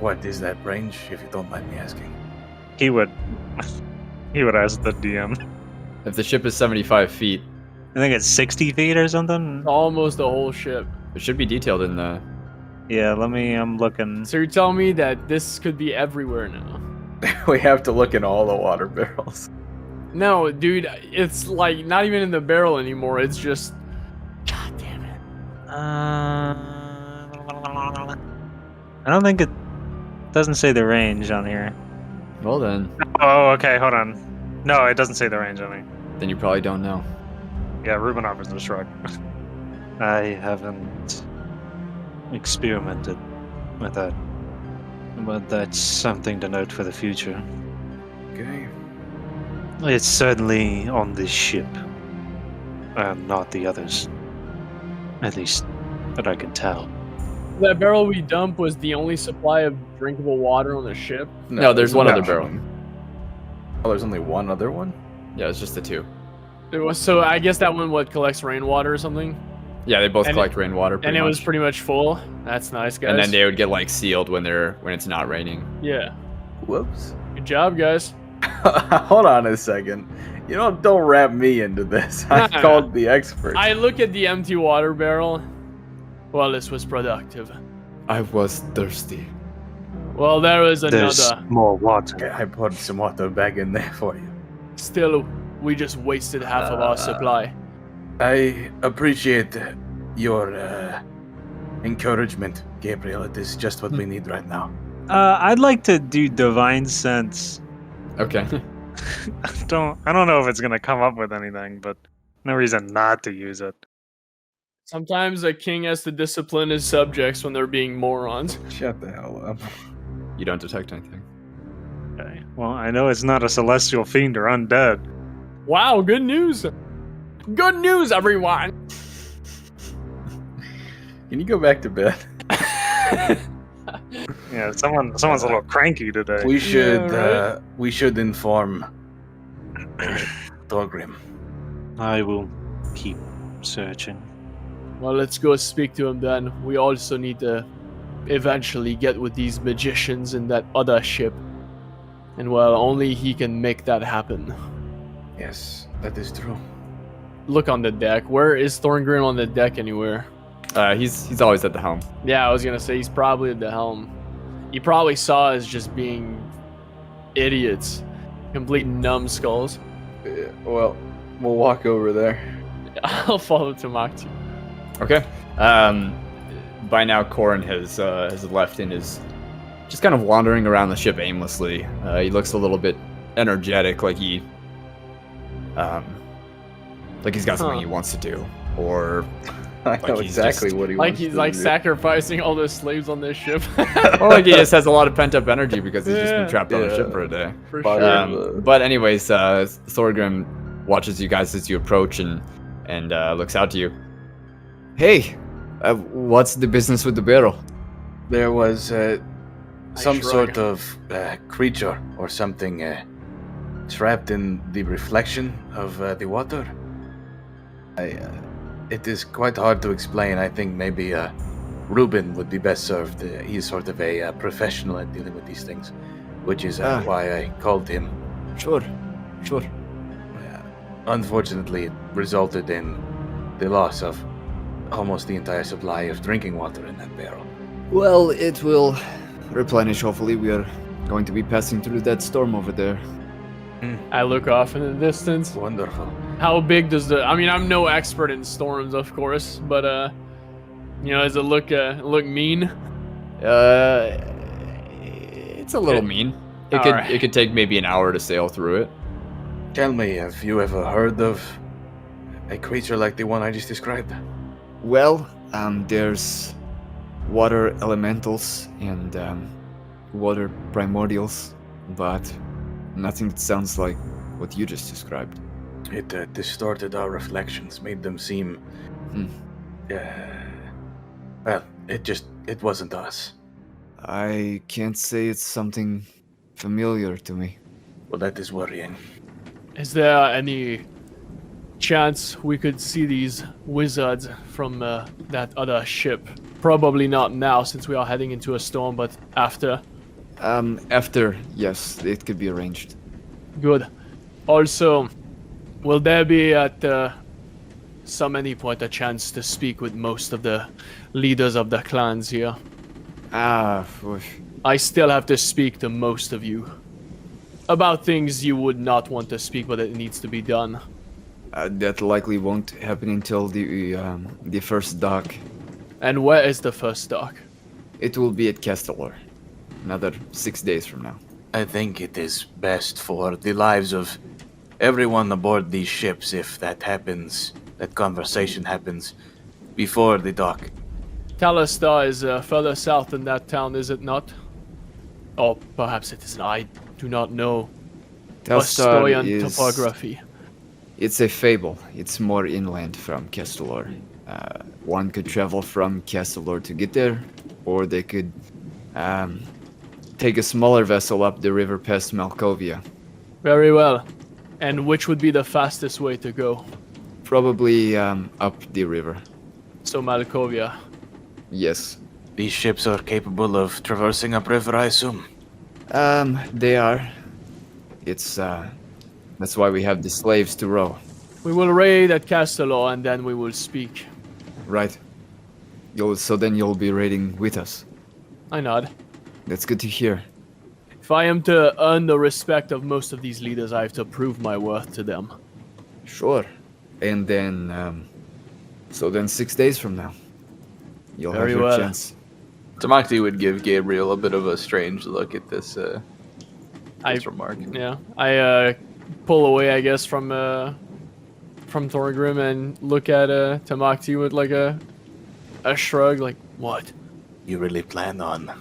What is that range, if you don't mind me asking? He would ask the DM. If the ship is 75 feet, I think it's 60 feet or something. Almost the whole ship. it should be detailed in the. Yeah, I'm looking. So you're telling me that this could be everywhere now? We have to look in all the water barrels. No, dude, it's like not even in the barrel anymore. It's just. God damn it. I don't think it doesn't say the range on here. Well then, Oh, okay, hold on. No, it doesn't say the range on me. then you probably don't know. Yeah, Rubin offers a shrug. I haven't experimented with that. But that's something to note for the future. Okay. It's certainly on this ship. Not the others. At least that I can tell. That barrel we dumped was the only supply of drinkable water on the ship. No, there's one other barrel. Oh, there's only one other one? Yeah, it's just the two. It was so. I guess that one collects rainwater or something. Yeah, they both And collect rainwater. And it was pretty much full. That's nice, guys. And then they would get like sealed when it's not raining. Yeah. Whoops. Good job, guys. Hold on a second. You don't wrap me into this. I Nah. called the expert. I look at the empty water barrel. Well, this was productive. I was thirsty. Well, there was There's another. more water. Okay, I put some water back in there for you. Still, we just wasted half of our supply. I appreciate your encouragement, Gabriel. It is just what we need right now. I'd like to do divine sense. Okay. I don't know if it's gonna come up with anything, but no reason not to use it. Sometimes a king has to discipline his subjects when they're being morons. Shut the hell up. You don't detect anything. Okay. Well, I know it's not a celestial fiend or undead. Wow, good news! Good news, everyone! Can you go back to bed? Yeah, someone's a little cranky today. We should right. we should inform Thorgrim. I will keep searching. Well, let's go speak to him then. We also need to eventually get with these magicians in that other ship. And well, only he can make that happen. Yes, that is true. Look on the deck. Where is Thorngrim on the deck anywhere? He's always at the helm. Yeah, I was gonna say he's probably at the helm. He probably saw us just being idiots. Complete numbskulls. Yeah, well, we'll walk over there. I'll follow Tamacti. Okay. By now, Corin has left and is just kind of wandering around the ship aimlessly. He looks a little bit energetic, like he's got something he wants to do, or I like know he's exactly just- what he Like wants he's to like do. sacrificing all the slaves on this ship. or like he just has a lot of pent up energy because he's just Yeah. been trapped on a Yeah. ship for a day. For Father sure. of the- But anyways, Thorgrim watches you guys as you approach and looks out to you. Hey, what's the business with the barrel? There was some shrug. sort of creature or something trapped in the reflection of the water. It is quite hard to explain. I think maybe Rubin would be best served. He's sort of a professional at dealing with these things, which is why I called him. Sure. Unfortunately, it resulted in the loss of almost the entire supply of drinking water in that barrel. Well, it will replenish. Hopefully, we are going to be passing through that storm over there. I look off in the distance. Wonderful. How big does the? I mean, I'm no expert in storms, of course, but does it look mean? It's a little mean. Alright. It could take maybe an hour to sail through it. Tell me, have you ever heard of a creature like the one I just described? Well, there's water elementals and water primordials, but nothing that sounds like what you just described. It distorted our reflections, made them seem. Well, it wasn't us. I can't say it's something familiar to me. Well, that is worrying. Is there any chance we could see these wizards from that other ship? Probably not now, since we are heading into a storm, but after. After, yes, it could be arranged. Good. Also, will there be at any point a chance to speak with most of the leaders of the clans here? I still have to speak to most of you. About things you would not want to speak, but it needs to be done. That likely won't happen until the first dock. And where is the first dock? It will be at Castellar. Another 6 days from now. I think it is best for the lives of everyone aboard these ships if that happens, that conversation happens before the dock. Talistar is further south than that town, is it not? Or perhaps it isn't. I do not know Telstar Asturian is... topography. It's a fable. It's more inland from Castellar. One could travel from Castellar to get there, or they could take a smaller vessel up the river past Malkovia. Very well. And which would be the fastest way to go? Probably up the river. So Malkovia. Yes. These ships are capable of traversing upriver, I assume. They are. It's that's why we have the slaves to row. We will raid at Castellar and then we will speak. Right. So then you'll be raiding with us. I nod. That's good to hear. If I am to earn the respect of most of these leaders, I have to prove my worth to them. Sure. And then, so then 6 days from now, you'll Very have your well. chance. Tamacti would give Gabriel a bit of a strange look at this, this remark. Yeah, I pull away, I guess, from Thorgrim and look at Tamacti with like a shrug, like, what? You really plan on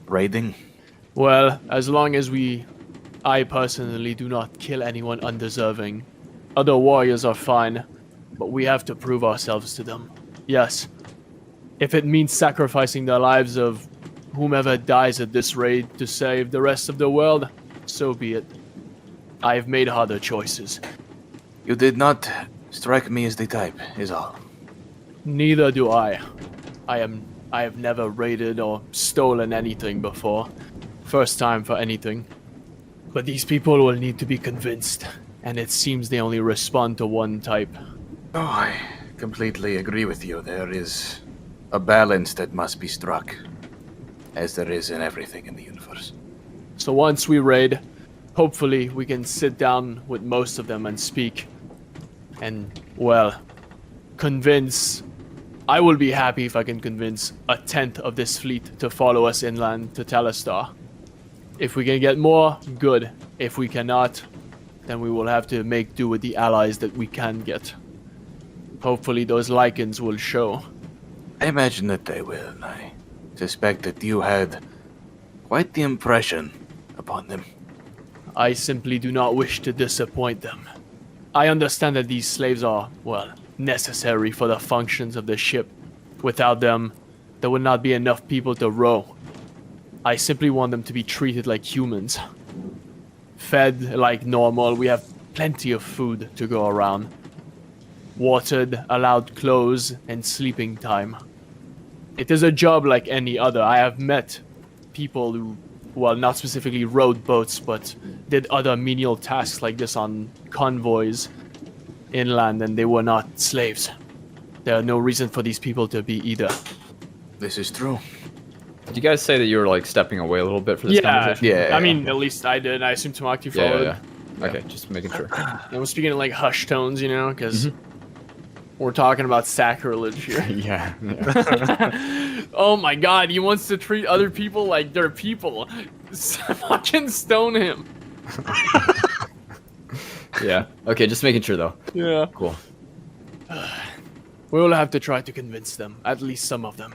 raiding? Well, as long as I personally do not kill anyone undeserving. Other warriors are fine, but we have to prove ourselves to them. Yes. If it means sacrificing the lives of whomever dies at this raid to save the rest of the world, so be it. I have made harder choices. You did not strike me as the type, is all. Neither do I. I am I have never raided or stolen anything before. First time for anything. But these people will need to be convinced, and it seems they only respond to one type. Oh, I completely agree with you. There is a balance that must be struck, as there is in everything in the universe. So once we raid, hopefully we can sit down with most of them and speak. And, well, convince... I will be happy if I can convince a tenth of this fleet to follow us inland to Telestar. If we can get more, good. If we cannot, then we will have to make do with the allies that we can get. Hopefully those lichens will show. I imagine that they will. I suspect that you had quite the impression upon them. I simply do not wish to disappoint them. I understand that these slaves are, well, necessary for the functions of the ship. Without them, there would not be enough people to row. I simply want them to be treated like humans. Fed like normal, we have plenty of food to go around. Watered, allowed clothes, and sleeping time. It is a job like any other. I have met people who, well, not specifically rowed boats, but did other menial tasks like this on convoys inland, and they were not slaves. There are no reason for these people to be either. This is true. Did you guys say that you were like stepping away a little bit for this conversation? Yeah. I mean, at least I did. I assume Tamacti Yeah, followed. yeah. Okay, just making sure. And we're speaking in like hushed tones, you know, because we're talking about sacrilege here. yeah. Oh my god, he wants to treat other people like they're people. Fucking stone him. Yeah. Okay, just making sure though. Yeah. Cool. We will have to try to convince them, at least some of them.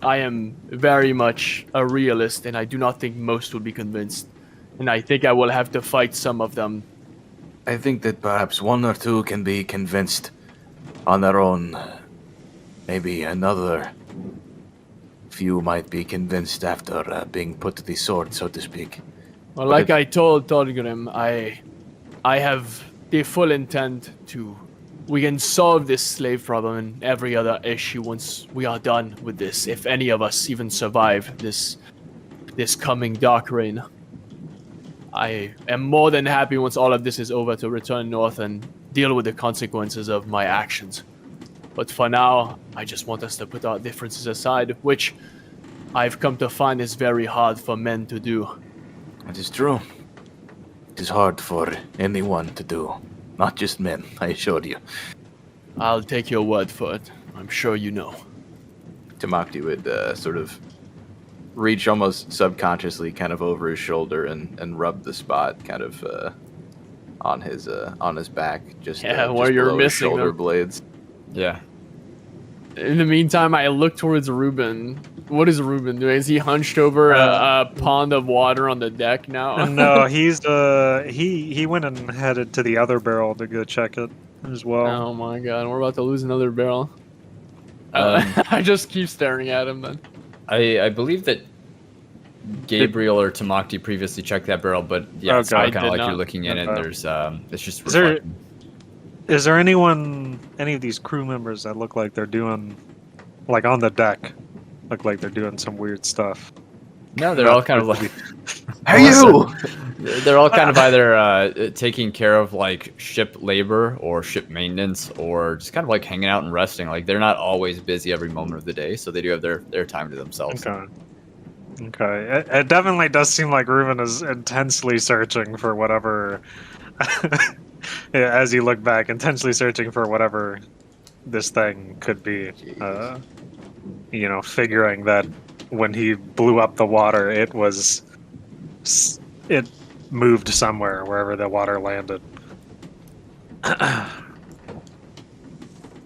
I am very much a realist, and I do not think most will be convinced. And I think I will have to fight some of them. I think that perhaps one or two can be convinced on their own. Maybe another few might be convinced after being put to the sword, so to speak. Well, like I told Thorgrim, I have the full intent to... We can solve this slave problem and every other issue once we are done with this, if any of us even survive this coming dark reign. I am more than happy once all of this is over to return north and deal with the consequences of my actions. But for now, I just want us to put our differences aside, which I've come to find is very hard for men to do. It is true. It is hard for anyone to do. Not just men, I assure you. I'll take your word for it. I'm sure you know. Tamacti would sort of reach almost subconsciously kind of over his shoulder and rub the spot kind of on his back, just Yeah, just where you're below his missing shoulder them. blades. Yeah. In the meantime, I look towards Rubin. What is Rubin doing? Is he hunched over a pond of water on the deck now? No, he's he went and headed to the other barrel to go check it as well. Oh my god, we're about to lose another barrel. Um, I just keep staring at him then. I believe that Gabriel or Tamacti previously checked that barrel, but yeah, it's Okay. kind I of did like not. you're looking in it. Okay. There's it's just Is there- reflecting. Is there any of these crew members that look like they're doing, like on the deck, look like they're doing some weird stuff? No, they're all kind of like Hey you! they're all kind of either taking care of like ship labor or ship maintenance, or just kind of like hanging out and resting. Like they're not always busy every moment of the day, so they do have their time to themselves. Okay. It definitely does seem like Rubin is intensely searching for whatever. Yeah, as you look back, intensely searching for whatever this thing could be. Figuring that when he blew up the water, it moved somewhere, wherever the water landed.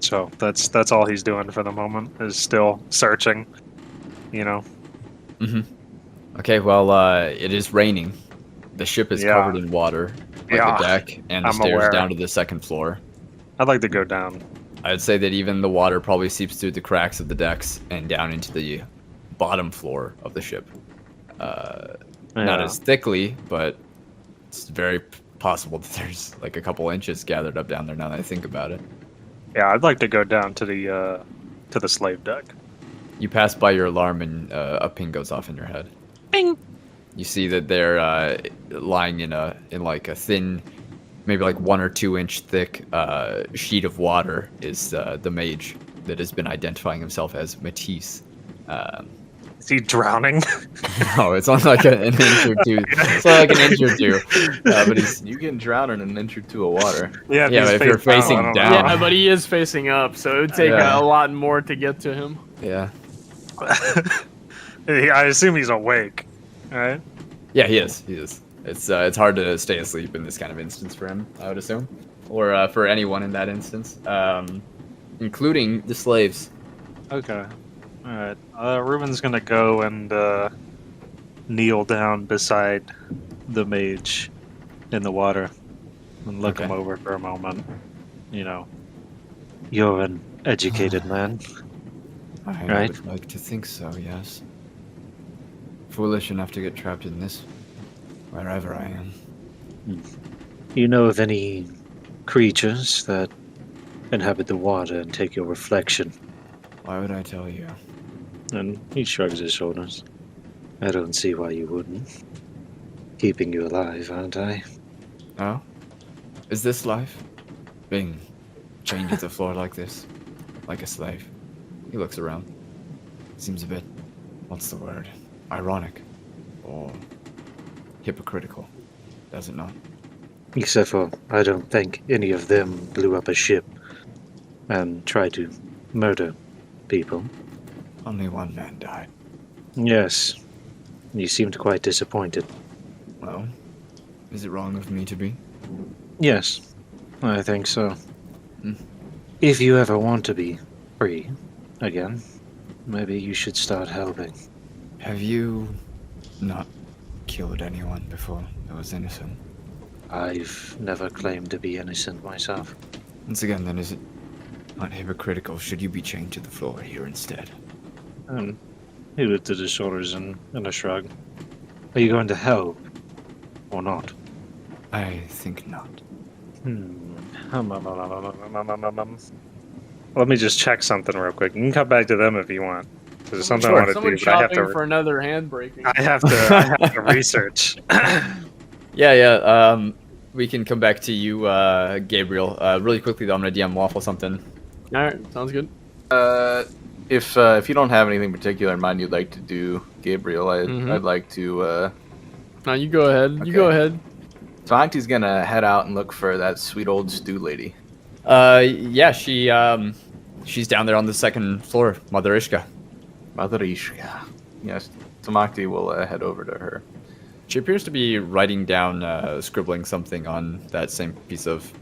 So that's all he's doing for the moment, is still searching. Mm-hmm. Okay, well, it is raining. The ship is Yeah. covered in water, like Yeah, the deck and the I'm stairs aware. down to the second floor. I'd like to go down. I'd say that even the water probably seeps through the cracks of the decks and down into the bottom floor of the ship. Not Yeah. as thickly, but it's very possible that there's like a couple inches gathered up down there now that I think about it. Yeah, I'd like to go down to the slave deck. You pass by your alarm and a ping goes off in your head. Bing. You see that they're lying in like a thin, maybe like 1 or 2 inch thick sheet of water is the mage that has been identifying himself as Matisse. Is he drowning? No, it's on like an inch or two. It's only like an inch or two. But he's You can drown in an inch or two of water. Yeah, Yeah, he's but if you're face facing I don't know. down- Yeah, but he is facing up, so it would take Yeah. a lot more to get to him. yeah. I assume he's awake, right? Yeah, he is. He is. It's hard to stay asleep in this kind of instance for him, I would assume, or for anyone in that instance, including the slaves. Okay. All right. Rubin's gonna go and kneel down beside the mage in the water and look him Okay. over for a moment. You know, you're an educated man. I Right. would like to think so, yes. Foolish enough to get trapped in this, wherever I am. You know of any creatures that inhabit the water and take your reflection? Why would I tell you? And he shrugs his shoulders. I don't see why you wouldn't. Keeping you alive, aren't I? Oh? Is this life? Being chained to the floor like this? Like a slave? He looks around. Seems a bit, what's the word? Ironic. Or hypocritical. Does it not? Except for, I don't think any of them blew up a ship and tried to murder people. Only one man died. Yes. You seemed quite disappointed. Well, is it wrong of me to be? Yes, I think so. Hmm. If you ever want to be free again, maybe you should start helping. Have you not killed anyone before that was innocent? I've never claimed to be innocent myself. Once again, then, is it not hypocritical? Should you be chained to the floor here instead? He lifted his shoulders in a shrug. Are you going to help? Or not? I think not. Let me just check something real quick. You can come back to them if you want. There's something Sure. I want to Someone do, but I have shopping to. for another hand breaking. I have to research. Yeah. We can come back to you, Gabriel. Really quickly, though, I'm gonna DM Waffle something. All right, sounds good. If you don't have anything particular in mind you'd like to do, Gabriel, I'd like to. Now you go ahead. You go Okay. ahead. Tamacti's gonna head out and look for that sweet old stew lady. Yeah, she's down there on the second floor, Mother Ishka. Mother Ishka. Yes, Tamacti will head over to her. She appears to be writing down, scribbling something on that same piece of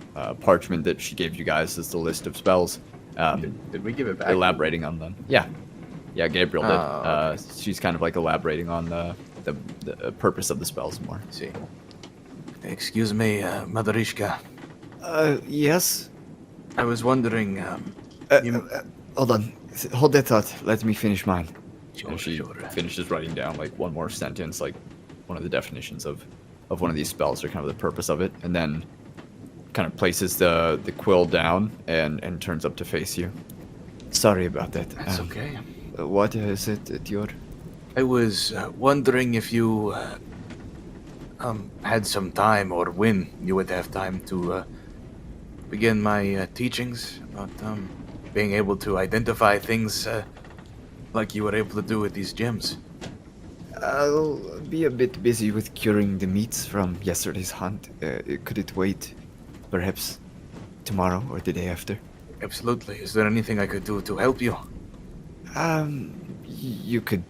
parchment that she gave you guys as the list of spells. Did we give it back? Elaborating on them. Yeah, Gabriel did. Oh, okay. She's kind of like elaborating on the purpose of the spells more. Let's see. Excuse me, Mother Ishka. Yes? I was wondering. Hold on. Hold that thought. Let me finish mine. And she finishes writing down like one more sentence, like one of the definitions of one of these spells or kind of the purpose of it, and then kind of places the quill down and turns up to face you. Sorry about that. That's okay. What is it that you're... I was wondering if you had some time, or when you would have time to begin my teachings about being able to identify things like you were able to do with these gems. I'll be a bit busy with curing the meats from yesterday's hunt. Could it wait perhaps tomorrow or the day after? Absolutely. Is there anything I could do to help you? You could...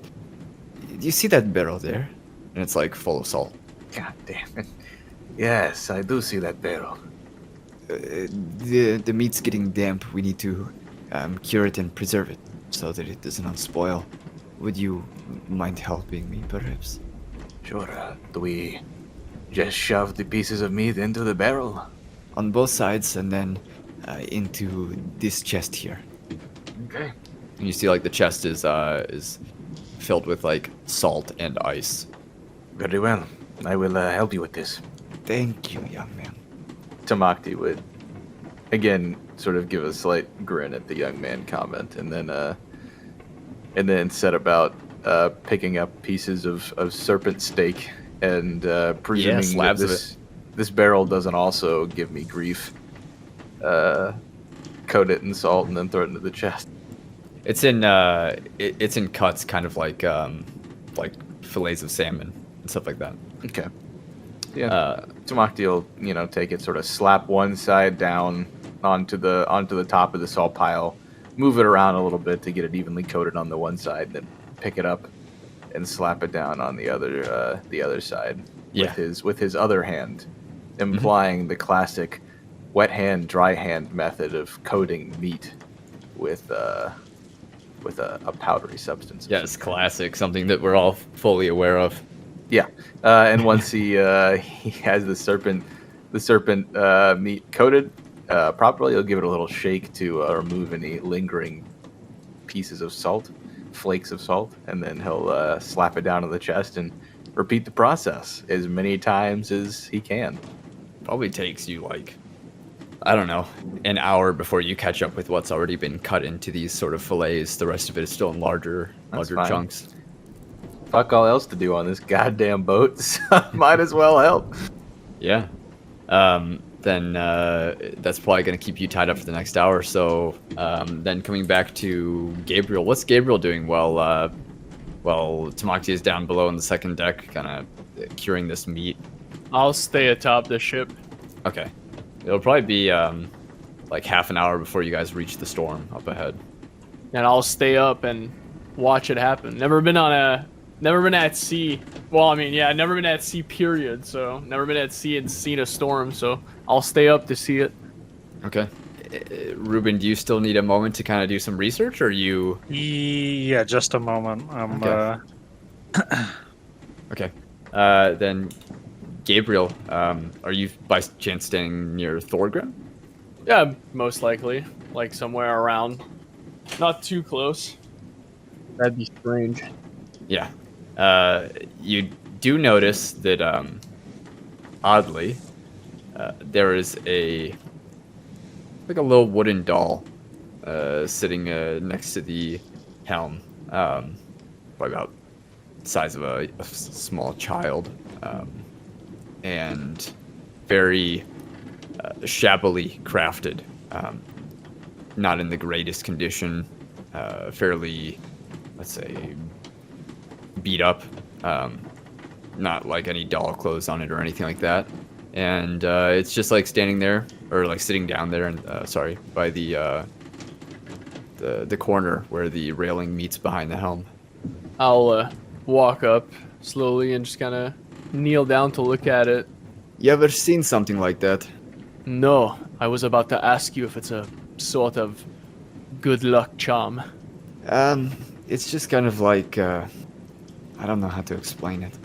You see that barrel there? And it's like full of salt. God damn it. Yes, I do see that barrel. The meat's getting damp. We need to cure it and preserve it so that it does not spoil. Would you mind helping me, perhaps? Sure. Do we just shove the pieces of meat into the barrel? On both sides, and then into this chest here. Okay. And you see like the chest is filled with like salt and ice. Very well. I will help you with this. Thank you, young man. Tamacti would, again, sort of give a slight grin at the young man comment, and then and then set about picking up pieces of serpent steak and presuming that slabs of it. this barrel doesn't also give me grief. Coat it in salt and then throw it into the chest. It's in it's in cuts, kind of like fillets of salmon and stuff like that. Okay. Yeah. Tamacti will, take it, sort of slap one side down onto the top of the salt pile, move it around a little bit to get it evenly coated on the one side, then pick it up and slap it down on the other side with his other hand, implying the classic wet hand, dry hand method of coating meat with a powdery substance. Yeah, it's classic, something that we're all fully aware of. Yeah, and once he has the serpent meat coated properly, he'll give it a little shake to remove any lingering pieces of salt, flakes of salt, and then he'll slap it down on the chest and repeat the process as many times as he can. Probably takes you I don't know, an hour before you catch up with what's already been cut into these sort of fillets. The rest of it is still in larger fine. chunks. Fuck all else to do on this goddamn boat, so might as well help. Yeah. Then that's probably going to keep you tied up for the next hour. So then coming back to Gabriel, what's Gabriel doing while Tamacti is down below on the second deck, kind of curing this meat? I'll stay atop the ship. Okay. It'll probably be half an hour before you guys reach the storm up ahead. And I'll stay up and watch it happen. Never been at sea. Well, I mean, yeah, never been at sea, period. So, never been at sea and seen a storm. So, I'll stay up to see it. Okay. Rubin, do you still need a moment to kind of do some research, or you? Yeah, just a moment. Okay. Then, Gabriel, are you by chance staying near Thorgrim? Yeah, most likely. Like somewhere around. Not too close. That'd be strange. Yeah. You do notice that, oddly, there is a little wooden doll sitting next to the helm, probably about the size of a small child, and very shabbily crafted, not in the greatest condition, fairly, let's say, beat up, not like any doll clothes on it or anything like that, and it's just standing there, or sitting down there, and by the corner where the railing meets behind the helm. I'll walk up slowly and just kind of kneel down to look at it. You ever seen something like that? No, I was about to ask you if it's a sort of good luck charm. It's just kind of I don't know how to explain it.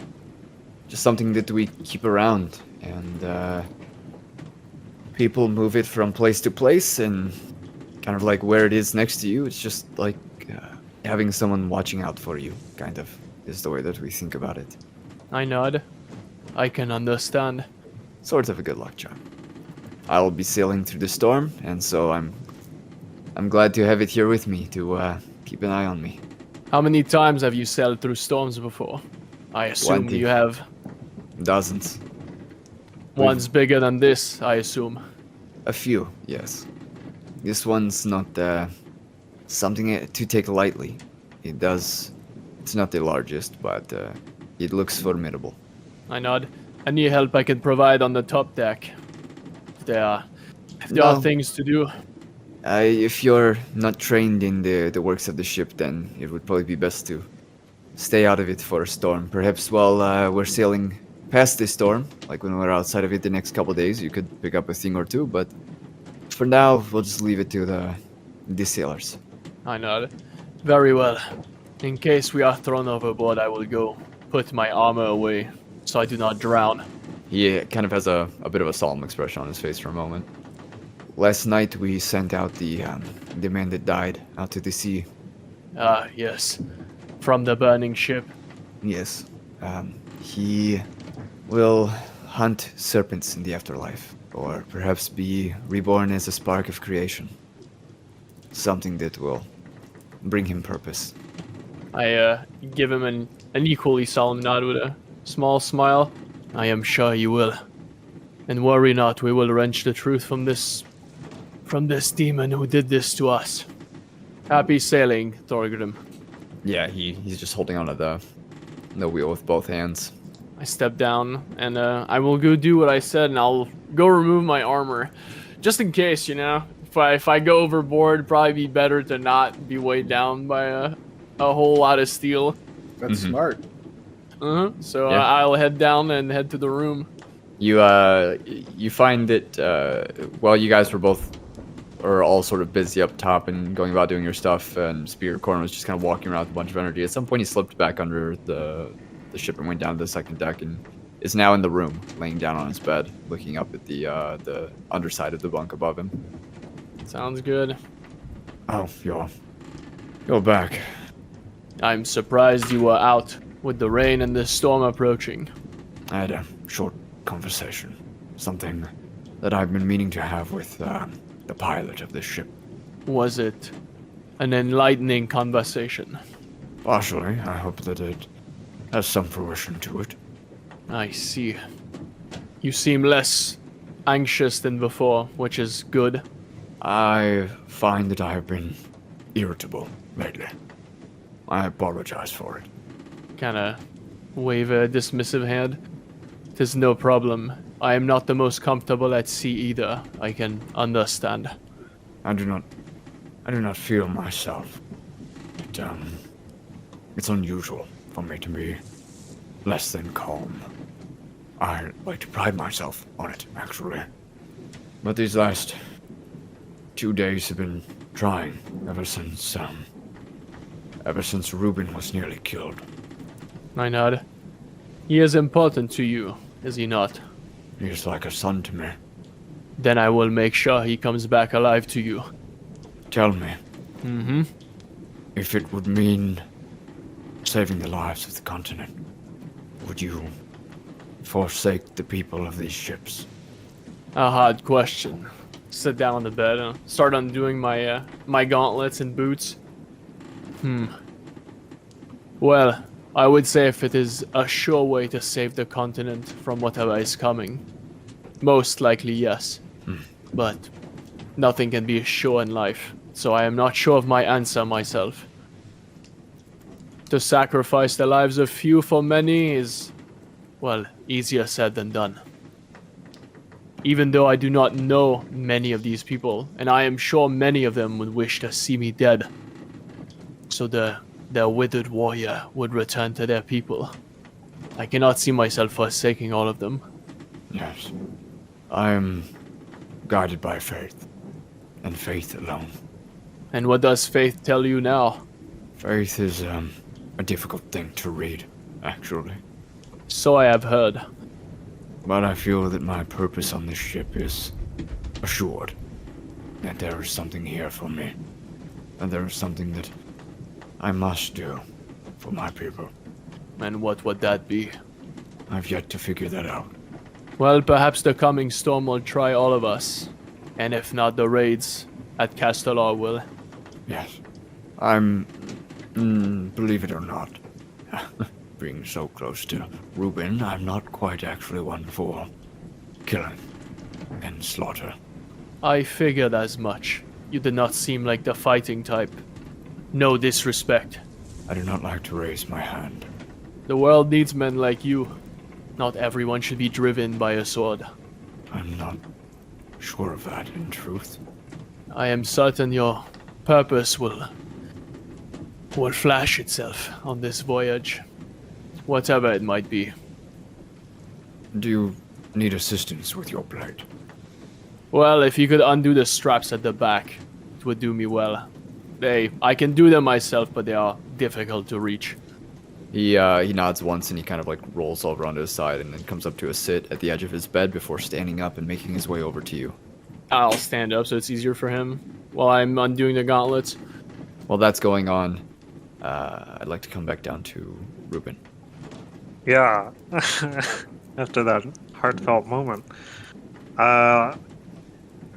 Just something that we keep around, and people move it from place to place, and kind of where it is next to you, it's just having someone watching out for you, kind of, is the way that we think about it. I nod. I can understand. Sort of a good luck charm. I'll be sailing through the storm, and so I'm glad to have it here with me to keep an eye on me. How many times have you sailed through storms before? I assume 20. you have. Dozens. One's bigger than this, I assume. A few, yes. This one's not something to take lightly. It's not the largest, but it looks formidable. I nod. Any help I can provide on the top deck? If there are No. things to do. If you're not trained in the works of the ship, then it would probably be best to stay out of it for a storm. Perhaps while we're sailing past this storm, when we're outside of it the next couple days, you could pick up a thing or two, but for now, we'll just leave it to the sailors. I nod. Very well. In case we are thrown overboard, I will go put my armor away so I do not drown. He kind of has a bit of a solemn expression on his face for a moment. Last night, we sent out the man that died out to the sea. Ah, yes. From the burning ship. Yes. He will hunt serpents in the afterlife, or perhaps be reborn as a spark of creation. Something that will bring him purpose. I give him an equally solemn nod with a small smile. I am sure you will. And worry not, we will wrench the truth from this demon who did this to us. Happy sailing, Thorgrim. Yeah, he's just holding onto the wheel with both hands. I step down, and I will go do what I said, and I'll go remove my armor. Just in case, you know? If I go overboard, probably be better to not be weighed down by a whole lot of steel. That's smart. So Yeah. I'll head down and head to the room. You find that while you guys were all sort of busy up top and going about doing your stuff, and Spirit Corn was just kind of walking around with a bunch of energy. At some point, he slipped back under the ship and went down to the second deck, and is now in the room, laying down on his bed, looking up at the underside of the bunk above him. Sounds good. Oh, you're back. I'm surprised you were out with the rain and the storm approaching. I had a short conversation. Something that I've been meaning to have with the pilot of this ship. Was it an enlightening conversation? Partially, I hope that it has some fruition to it. I see. You seem less anxious than before, which is good. I find that I have been irritable lately. I apologize for it. Kinda wave a dismissive hand. 'Tis no problem. I am not the most comfortable at sea either. I can understand. I do not feel myself. It's unusual for me to be less than calm. I like to pride myself on it, actually. But these last 2 days have been trying ever since Rubin was nearly killed. I nod. He is important to you, is he not? He is like a son to me. Then I will make sure he comes back alive to you. Tell me, Mm-hmm. if it would mean saving the lives of the continent, would you forsake the people of these ships? A hard question. Sit down on the bed and start undoing my my gauntlets and boots. Well, I would say if it is a sure way to save the continent from whatever is coming, most likely yes. But nothing can be sure in life, so I am not sure of my answer myself. To sacrifice the lives of few for many is, well, easier said than done. Even though I do not know many of these people, and I am sure many of them would wish to see me dead, so their withered warrior would return to their people. I cannot see myself forsaking all of them. Yes. I am guided by faith, and faith alone. And what does faith tell you now? Faith is a difficult thing to read, actually. So I have heard. But I feel that my purpose on this ship is assured. That there is something here for me. And there is something that I must do for my people. And what would that be? I've yet to figure that out. Well, perhaps the coming storm will try all of us. And if not, the raids at Castellar will. Yes. Believe it or not, being so close to Rubin, I'm not quite actually one for killing and slaughter. I figured as much. You did not seem like the fighting type. No disrespect. I do not like to raise my hand. The world needs men like you. Not everyone should be driven by a sword. I'm not sure of that, in truth. I am certain your purpose will flash itself on this voyage. Whatever it might be. Do you need assistance with your plate? Well, if you could undo the straps at the back, it would do me well. I can do them myself, but they are difficult to reach. He nods once and he kind of like rolls over onto his side and then comes up to a sit at the edge of his bed before standing up and making his way over to you. I'll stand up so it's easier for him while I'm undoing the gauntlets. While that's going on, I'd like to come back down to Rubin. Yeah. After that heartfelt moment,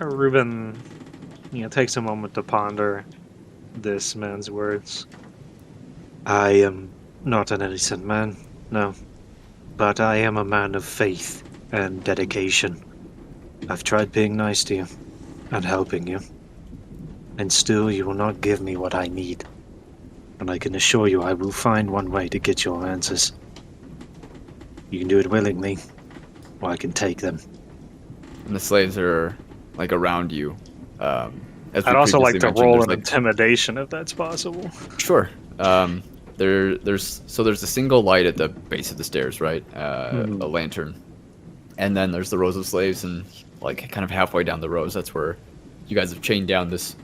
Rubin, takes a moment to ponder this man's words. I am not an innocent man, no. But I am a man of faith and dedication. I've tried being nice to you and helping you. And still you will not give me what I need. And I can assure you I will find one way to get your answers. You can do it willingly, or I can take them. And the slaves are like around you. As we I'd also like previously to mentioned, roll there's, an like, intimidation if that's possible. Sure. There's a single light at the base of the stairs, right? A lantern, and then there's the rows of slaves, and like kind of halfway down the rows, that's where you guys have chained down this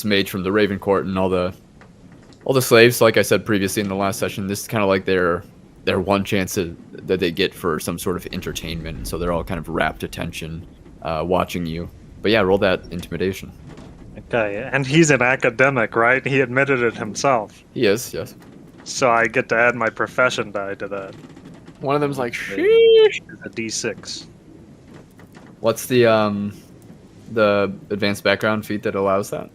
mage from the Raven Court and all the slaves. Like I said previously in the last session, this is kind of like their one chance that they get for some sort of entertainment. So they're all kind of rapt attention, watching you. But yeah, roll that intimidation. Okay, and he's an academic, right? He admitted it himself. He is, yes. So I get to add my profession die to that. One of them's like, It's a D6. What's the advanced background feat that allows that?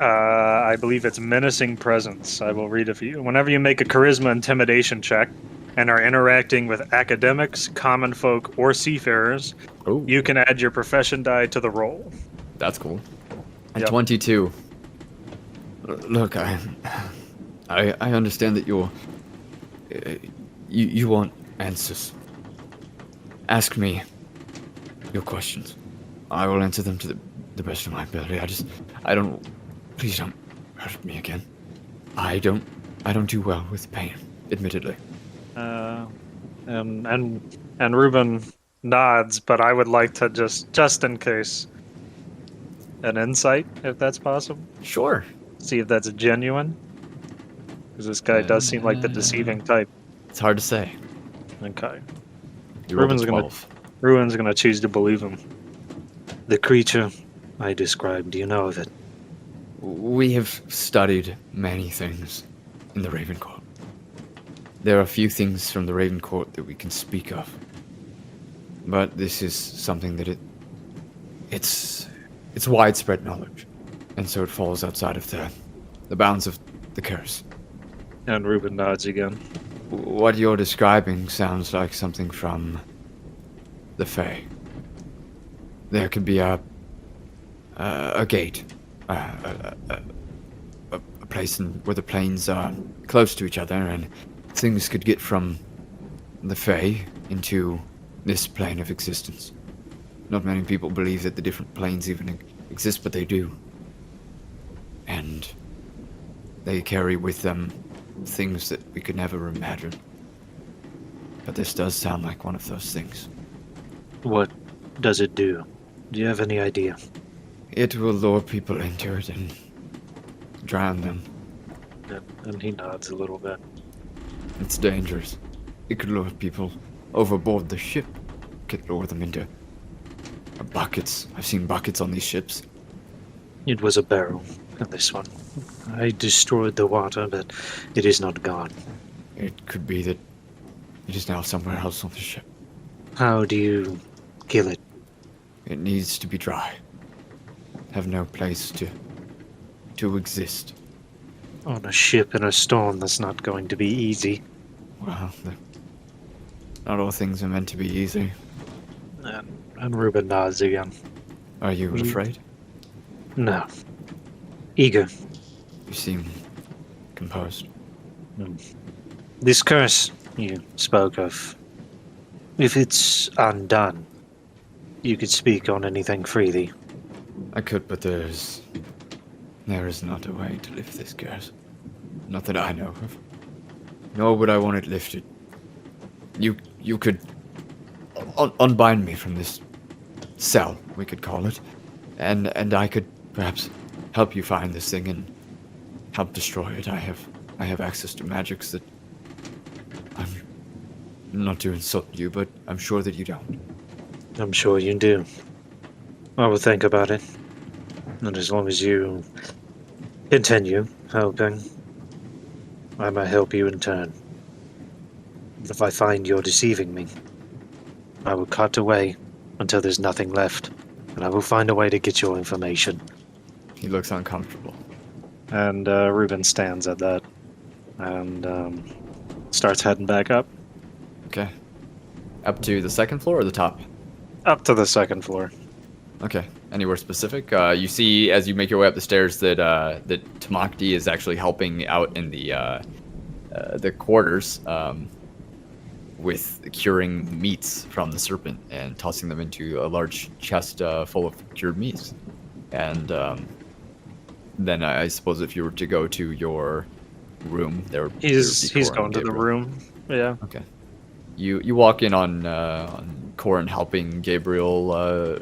I believe it's menacing presence. I will read it for you. Whenever you make a charisma intimidation check and are interacting with academics, common folk, or seafarers, Oh, you can add your profession die to the roll. that's cool. And Yep. 22. Look, I understand that you want answers. Ask me your questions. I will answer them to the best of my ability. Please don't hurt me again. I don't do well with pain, admittedly. And Rubin nods, but I would like to just in case, an insight, if that's possible. Sure. See if that's genuine. Because this guy does seem like the deceiving type. It's hard to say. Okay. You rolled a Ruben's gonna- 12. Ruin's gonna choose to believe him. The creature I described, do you know of it? We have studied many things in the Raven Court. There are few things from the Raven Court that we can speak of. But this is something that it's widespread knowledge. And so it falls outside of the bounds of the curse. And Rubin nods again. What you're describing sounds like something from the Fae. There could be a gate, a place where the planes are close to each other, and things could get from the Fae into this plane of existence. Not many people believe that the different planes even exist, but they do. And they carry with them things that we could never imagine. But this does sound like one of those things. What does it do? Do you have any idea? It will lure people into it and drown them. And he nods a little bit. It's dangerous. It could lure people overboard the ship. It could lure them into buckets. I've seen buckets on these ships. It was a barrel, and this one. I destroyed the water, but it is not gone. It could be that it is now somewhere else on the ship. How do you kill it? It needs to be dry. Have no place to exist. On a ship in a storm, that's not going to be easy. Well, not all things are meant to be easy. And Rubin nods again. Are you afraid? No. Eager. You seem composed. This curse you spoke of, if it's undone, you could speak on anything freely. I could, but there is not a way to lift this curse. Not that I know of. Nor would I want it lifted. You could unbind me from this cell, we could call it, and I could perhaps help you find this thing and help destroy it. I have access to magics that I'm not to insult you, but I'm sure that you don't. I'm sure you do. I will think about it. And as long as you continue helping, I might help you in turn. If I find you're deceiving me, I will cut away until there's nothing left, and I will find a way to get your information. He looks uncomfortable. And Rubin stands at that. and starts heading back up. Okay. Up to the second floor or the top? Up to the second floor. Okay. Anywhere specific? You see as you make your way up the stairs that that Tamacti is actually helping out in the quarters with curing meats from the serpent and tossing them into a large chest full of cured meats. And then I suppose if you were to go to your room, He's going to the room. Yeah. Okay. You walk in on Corin helping Gabriel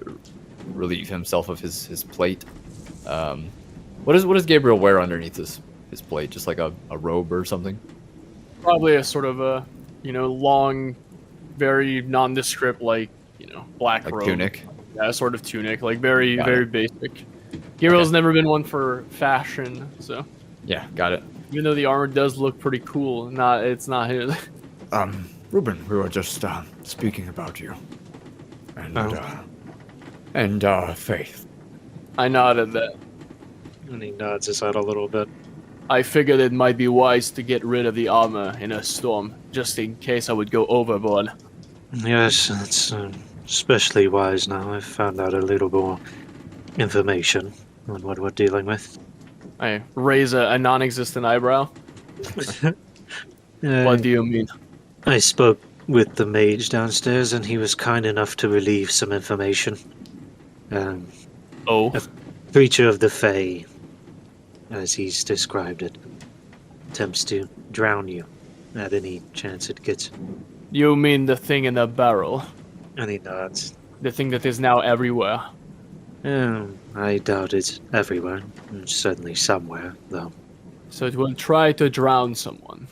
relieve himself of his plate. What does Gabriel wear underneath his plate? Just like a robe or something? Probably a sort of a, long, very nondescript, black Like robe. tunic? Yeah, sort of tunic, very, Got very it. basic. Gabriel's never been one for fashion, so Yeah, got it. even though the armor does look pretty cool, it's not his. Rubin, we were just speaking about you. And Faith. I nodded that. And he nods his head a little bit. I figured it might be wise to get rid of the armor in a storm, just in case I would go overboard. Yes, it's especially wise now. I've found out a little more information on what we're dealing with. I raise a non-existent eyebrow. What do you mean? I spoke with the mage downstairs, and he was kind enough to relieve some information. Oh, Creature of the Fae, as he's described it, attempts to drown you at any chance it gets. you mean the thing in the barrel? And he nods. The thing that is now everywhere? I doubt it's everywhere. It's certainly somewhere, though. So it will try to drown someone.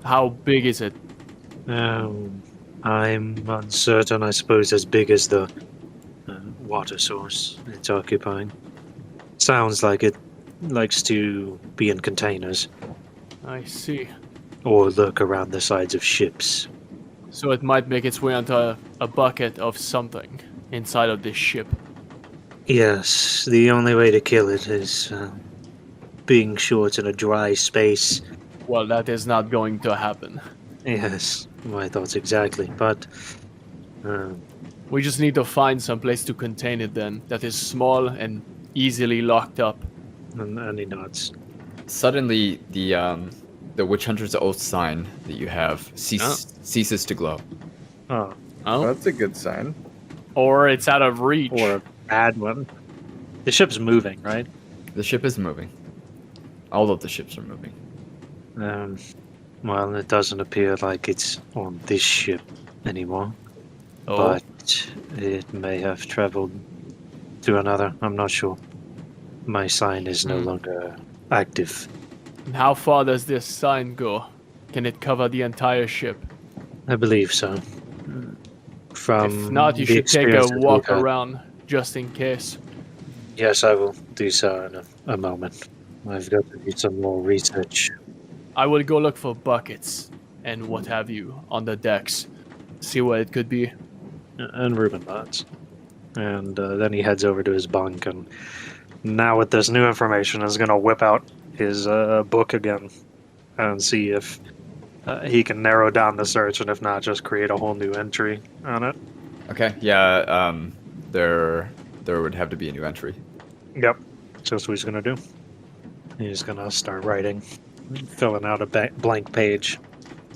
How big is it? I'm uncertain. I suppose as big as the water source it's occupying. Sounds like it likes to be in containers I see. or lurk around the sides of ships. So it might make its way onto a bucket of something inside of this ship. Yes, the only way to kill it is being short in a dry space. Well, that is not going to happen. Yes, my thoughts exactly. But We just need to find some place to contain it then, that is small and easily locked up. and he nods. Suddenly, the Witch Hunter's Oath sign that you have ceases to glow. Oh, Oh? That's a good sign. Or it's out of reach. or a bad one. The ship's moving, right? The ship is moving. All of the ships are moving. Well, it doesn't appear like it's on this ship anymore. Oh. But it may have traveled to another. I'm not sure. My sign is no longer active. And how far does this sign go? Can it cover the entire ship? I believe so. From If not, you the should take a experience that walk we've had. around, just in case. Yes, I will do so in a moment. I've got to do some more research. I will go look for buckets and what have you on the decks. See what it could be. And Rubin nods. And then he heads over to his bunk, and now with this new information is going to whip out his book again and see if he can narrow down the search, and if not, just create a whole new entry on it. Okay, yeah, there would have to be a new entry. Yep. So that's what he's going to do. He's going to start writing, filling out a blank page.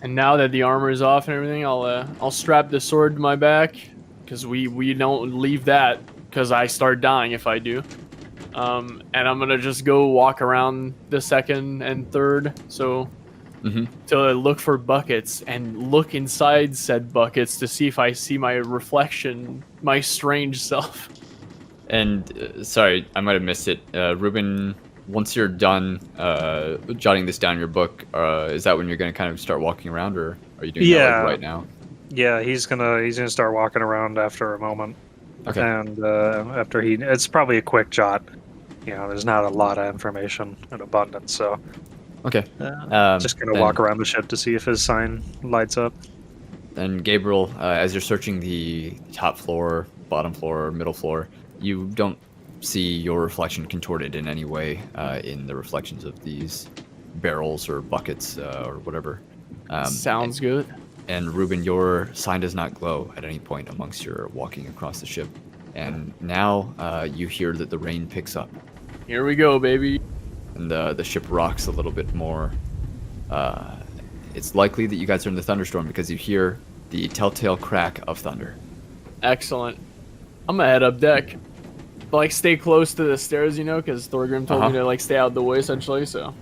And now that the armor is off and everything, I'll strap the sword to my back, because we don't leave that, because I start dying if I do. And I'm gonna just go walk around the second and third, so to look for buckets and look inside said buckets to see if I see my reflection, my strange self. And sorry, I might have missed it. Rubin, once you're done jotting this down in your book, is that when you're going to kind of start walking around, or are you doing that like right now? Yeah, he's gonna start walking around after a moment. Okay. And after it's probably a quick jot. You know, there's not a lot of information in abundance, so Okay. just gonna walk around the ship to see if his sign lights up. And Gabriel, as you're searching the top floor, bottom floor, middle floor, you don't see your reflection contorted in any way in the reflections of these barrels or buckets or whatever. Sounds good. And Rubin, your sign does not glow at any point amongst your walking across the ship. And now you hear that the rain picks up. Here we go, baby. And the ship rocks a little bit more. It's likely that you guys are in the thunderstorm because you hear the telltale crack of thunder. Excellent. I'm gonna head up deck. Like, stay close to the stairs, you know, because Thorgrim told me to like stay out the way essentially. So,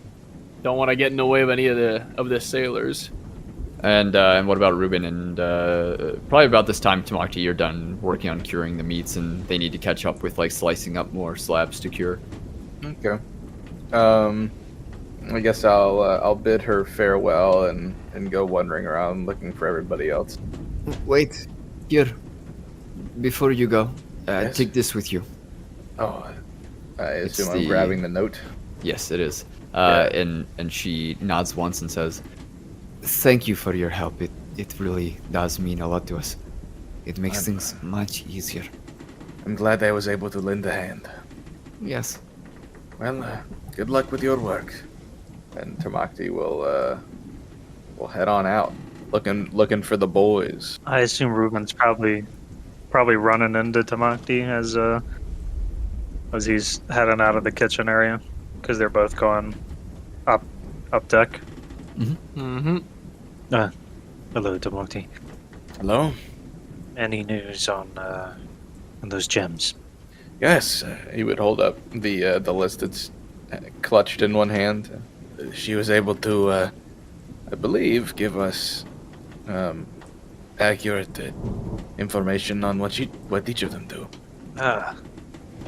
don't want to get in the way of any of the sailors. And what about Rubin? And probably about this time, Tamacti, you're done working on curing the meats, and they need to catch up with like slicing up more slabs to cure. Okay. I guess I'll bid her farewell and go wandering around looking for everybody else. Wait, here. Before you go, Yes? take this with you. Oh, I It's assume I'm the- grabbing the note. Yes, it is. Yeah. And she nods once and says, Thank you for your help. It really does mean a lot to us. It makes things much easier. I'm glad I was able to lend a hand. Yes. Well, good luck with your work. And Tamacti will head on out, looking for the boys. I assume Rubin's probably running into Tamacti as he's heading out of the kitchen area, because they're both going up deck. Mm-hmm. Hello, Tamacti. Hello? Any news on those gems? Yes, he would hold up the list that's clutched in one hand. She was able to, I believe, give us accurate information on what each of them do.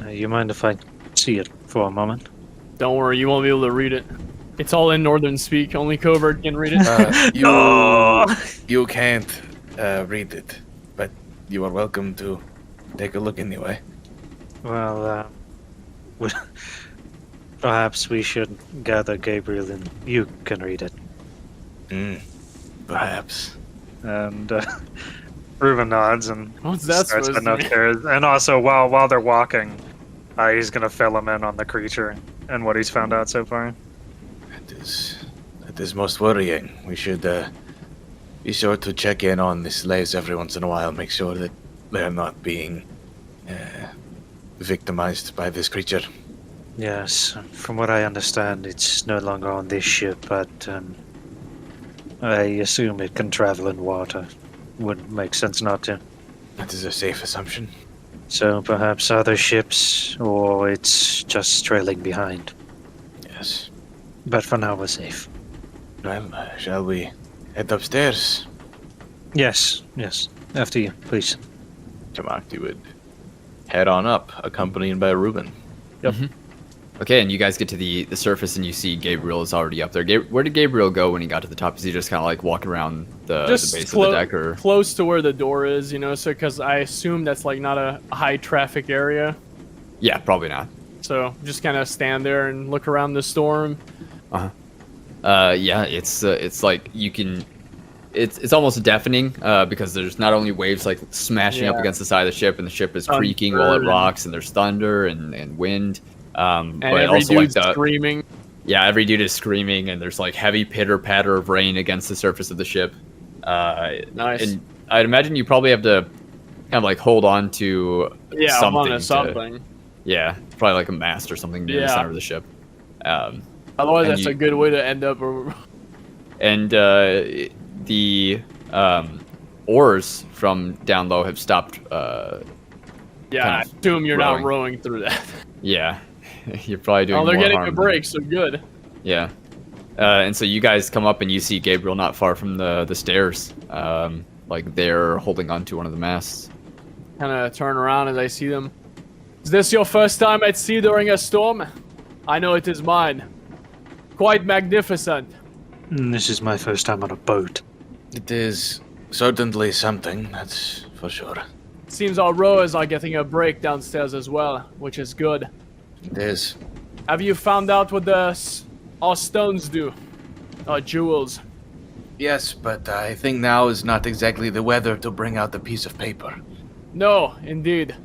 You mind if I see it for a moment? Don't worry, you won't be able to read it. It's all in Northern speak. Only Covert can read it. You can't read it, but you are welcome to take a look anyway. Well, perhaps we should gather Gabriel and you can read it. Perhaps. And Reuben nods and What's that starts supposed heading to mean? upstairs. And also, while they're walking, he's gonna fill him in on the creature and what he's found out so far. That is most worrying. We should be sure to check in on the slaves every once in a while, make sure that they're not being victimized by this creature. Yes, from what I understand, it's no longer on this ship, but I assume it can travel in water. Wouldn't make sense not to. That is a safe assumption. So perhaps other ships, or it's just trailing behind. Yes. But for now, we're safe. Well, shall we head upstairs? Yes. After you, please. Tamacti would head on up, accompanied by Reuben. okay, and you guys get to the surface and you see Gabriel is already up there. Where did Gabriel go when he got to the top? Is he just kind of like walking around the base of the deck? Or? Close to where the door is, you know, so because I assume that's like not a high traffic area. Yeah, probably not. So just kind of stand there and look around the storm. Yeah, it's like you can, it's almost deafening because there's not only waves like smashing up against the side of the ship, and the ship is creaking while it rocks, and there's thunder and wind. And but every also like dude's screaming. Yeah, every dude is screaming, and there's like heavy pitter patter of rain against the surface of the ship. Nice. And I'd imagine you probably have to kind of like hold on to I'm on something. something. Yeah, probably like a mast or something near the center of the ship. Otherwise, and that's a good way to end up. And the oars from down low have stopped. I kind of assume you're rowing. not rowing through that. Yeah, you're probably doing. Oh, they're more getting harm a than- break, so good. Yeah, and so you guys come up and you see Gabriel not far from the stairs. Like they're holding onto one of the masts. Kind of turn around as I see them. Is this your first time at sea during a storm? I know it is mine. Quite magnificent. This is my first time on a boat. It is certainly something, that's for sure. Seems our rowers are getting a break downstairs as well, which is good. It is. Have you found out what our stones do? Our jewels. Yes, but I think now is not exactly the weather to bring out the piece of paper. No, indeed.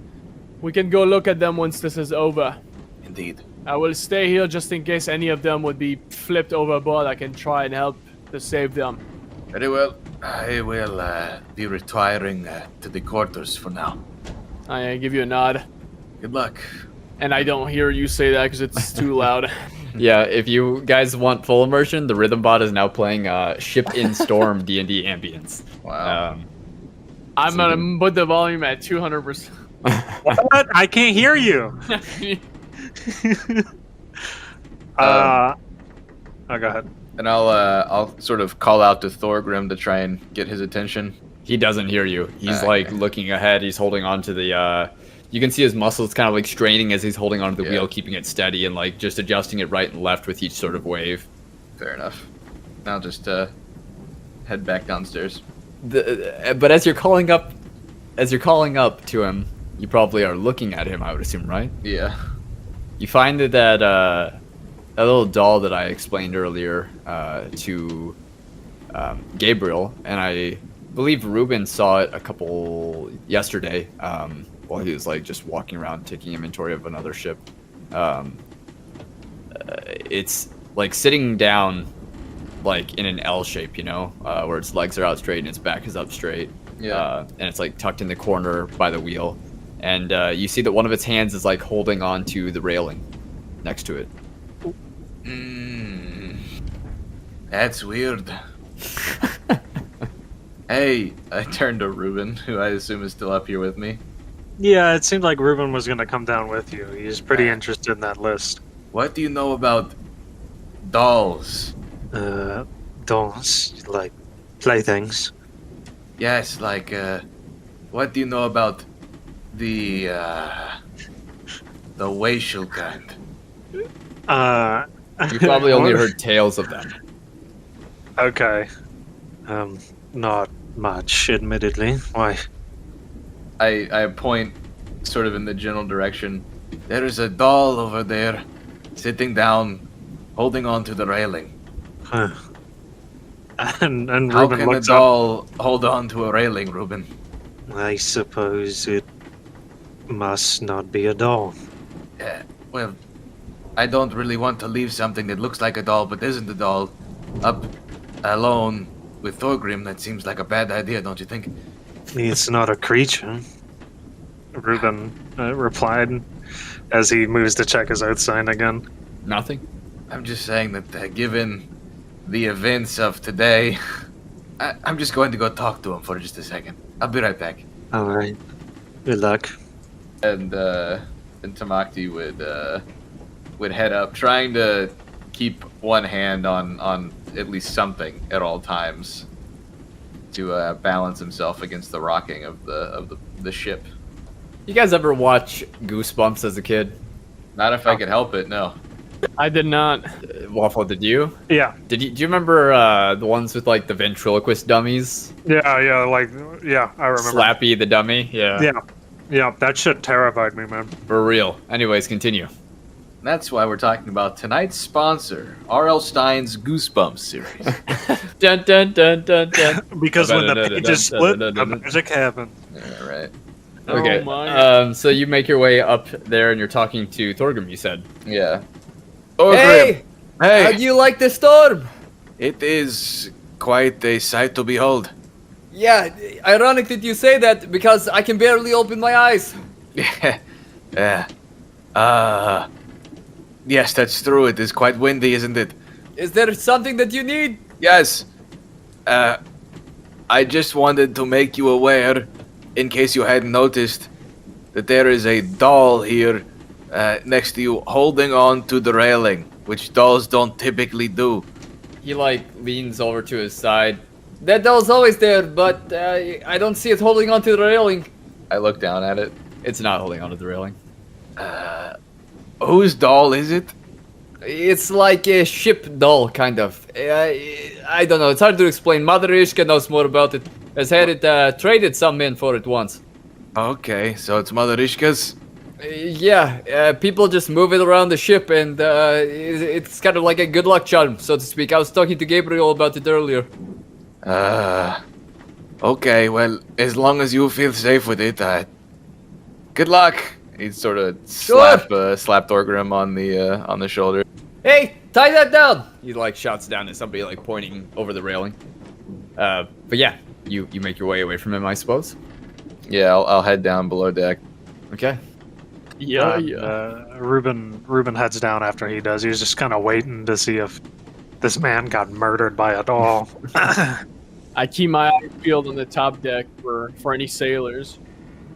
We can go look at them once this is over. Indeed. I will stay here just in case any of them would be flipped overboard. I can try and help to save them. Very well. I will be retiring to the quarters for now. I give you a nod. Good luck. And I don't hear you say that because it's too loud. Yeah, if you guys want full immersion, the Rhythm Bot is now playing Ship in Storm D&D ambience. Wow. I'm gonna put the volume at 200%. What? I can't hear you. Oh, go ahead. And I'll sort of call out to Thorgrim to try and get his attention. He doesn't hear you. He's Okay. like looking ahead. He's holding on to the. You can see his muscles kind of like straining as he's holding onto the wheel, keeping it steady and like just adjusting it right and left with each sort of wave. Fair enough. I'll just head back downstairs. But as you're calling up to him, you probably are looking at him. I would assume, right? Yeah. You find that little doll that I explained earlier to Gabriel, and I believe Rubin saw it yesterday while he was like just walking around taking inventory of another ship. It's like sitting down like in an L shape, where its legs are out straight and its back is up straight. Yeah. And it's like tucked in the corner by the wheel. And you see that one of its hands is like holding on to the railing next to it. That's weird. Hey, I turned to Rubin, who I assume is still up here with me. Yeah, it seemed like Rubin was going to come down with you. He's pretty interested in that list. What do you know about dolls? Dolls, like playthings. Yes, like, what do you know about the racial kind? You probably only heard tales of them. Okay. Not much, admittedly. Why? I point sort of in the general direction. There is a doll over there, sitting down, holding on to the railing. Huh. And How Rubin can a looks up. doll hold on to a railing, Reuben? I suppose it must not be a doll. Well, I don't really want to leave something that looks like a doll but isn't a doll up alone with Thorgrim. That seems like a bad idea, don't you think? It's not a creature. Rubin replied as he moves to check his oath sign again. Nothing? I'm just saying that given the events of today, I'm just going to go talk to him for just a second. I'll be right back. Alright. Good luck. And Tamacti would head up, trying to keep one hand on at least something at all times to balance himself against the rocking of the ship. You guys ever watch Goosebumps as a kid? Not if I could help it, no. I did not. Waffle, did you? Yeah. Do you remember the ones with like the ventriloquist dummies? Yeah, I remember. Slappy the dummy? Yeah, that shit terrified me, man. For real. Anyways, continue. That's why we're talking about tonight's sponsor, R.L. Stein's Goosebumps series. Dun dun dun dun dun. Because when the pages split, the magic happened. Yeah, right. Okay. Oh my. So you make your way up there and you're talking to Thorgrim, you said. Yeah. Hey! How Hey, do you like the storm? it is quite a sight to behold. Yeah, ironic that you say that because I can barely open my eyes. Yeah. Yes, that's true. It is quite windy, isn't it? Is there something that you need? Yes. I just wanted to make you aware, in case you hadn't noticed, that there is a doll here next to you holding on to the railing, which dolls don't typically do. He like leans over to his side. That doll's always there, but I don't see it holding onto the railing. I look down at it. It's not holding onto the railing. Whose doll is it? It's like a ship doll, kind of. I don't know. It's hard to explain. Mother Ishka knows more about it. Has had it traded some men for it once. Okay, so it's Mother Ishka's? Yeah, people just move it around the ship, and it's kind of like a good luck charm, so to speak. I was talking to Gabriel about it earlier. Okay, well, as long as you feel safe with it, good luck, He'd sort of slap Thorgrim on the shoulder. Hey, tie that down! He like shouts down at somebody like pointing over the railing. But yeah, you make your way away from him, I suppose. Yeah, I'll head down below deck. Okay. Rubin heads down after he does. He's just kind of waiting to see if this man got murdered by a doll. I keep my eye peeled on the top deck for any sailors.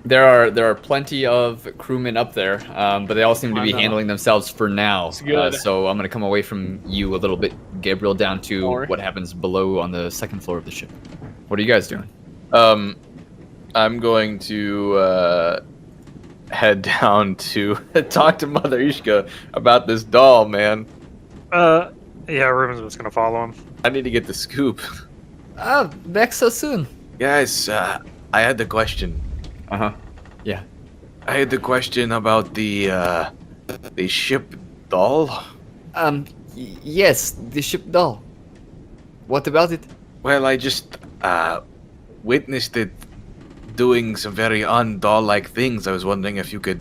There are plenty of crewmen up there, but they all seem to be handling themselves for now. It's good. So I'm gonna come away from you a little bit, Gabriel, down to Alright. what happens below on the second floor of the ship. What are you guys doing? I'm going to head down to talk to Mother Ishka about this doll, man. Yeah, Rubin's just gonna follow him. I need to get the scoop. Back so soon. Guys, I had the question. Yeah. I had the question about the ship doll. Yes, the ship doll. What about it? Well, I just witnessed it doing some very un-doll-like things. I was wondering if you could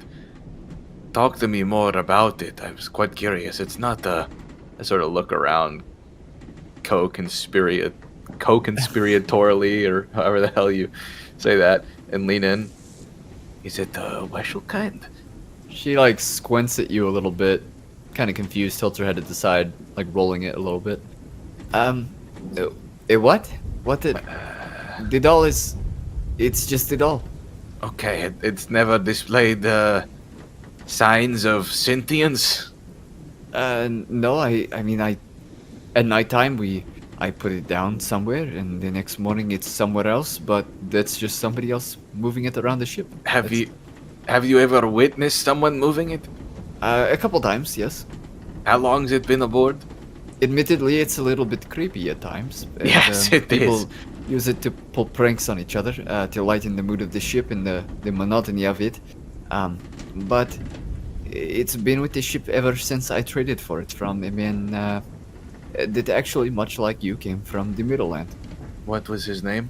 talk to me more about it. I was quite curious. It's not I sort of look around, co-conspiratorially, or however the hell you say that, and lean in. Is it the special kind? She like squints at you a little bit, kind of confused, tilts her head to the side, like rolling it a little bit. What? What the doll is? It's just a doll. Okay, it's never displayed signs of sentience. No, I mean, at nighttime I put it down somewhere, and the next morning it's somewhere else. But that's just somebody else moving it around the ship. Have you ever witnessed someone moving it? A couple times, yes. How long's it been aboard? Admittedly, it's a little bit creepy at times. and, Yes, it people is. use it to pull pranks on each other to lighten the mood of the ship and the monotony of it. But it's been with the ship ever since I traded for it from a man that actually, much like you, came from the Middle Land. What was his name?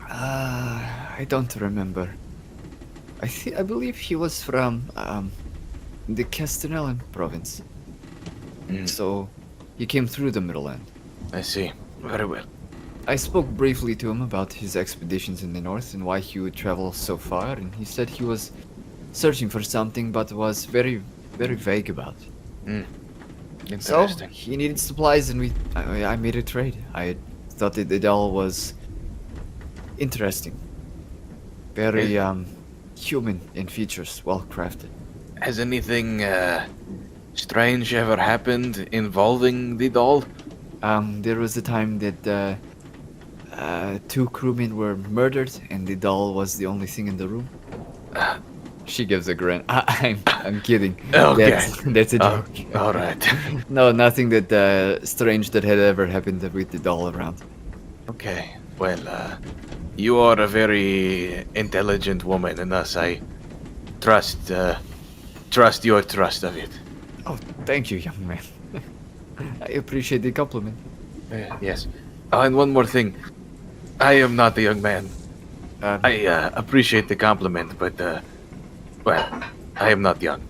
I don't remember. I believe he was from the Castellan province. So he came through the Middle Land. I see. Very well. I spoke briefly to him about his expeditions in the north and why he would travel so far, and he said he was searching for something but was very, very vague about it. So Interesting. he needed supplies, and I made a trade. I thought that the doll was interesting, very human in features, well crafted. Has anything strange ever happened involving the doll? There was a time that 2 crewmen were murdered, and the doll was the only thing in the room. She gives a grin. I'm kidding. Okay. That's a joke. All right. No, nothing that strange that had ever happened with the doll around. Okay. Well, you are a very intelligent woman, and thus I trust your trust of it. Oh, thank you, young man. I appreciate the compliment. Yes. And one more thing. I am not a young man. I appreciate the compliment, but well, I am not young.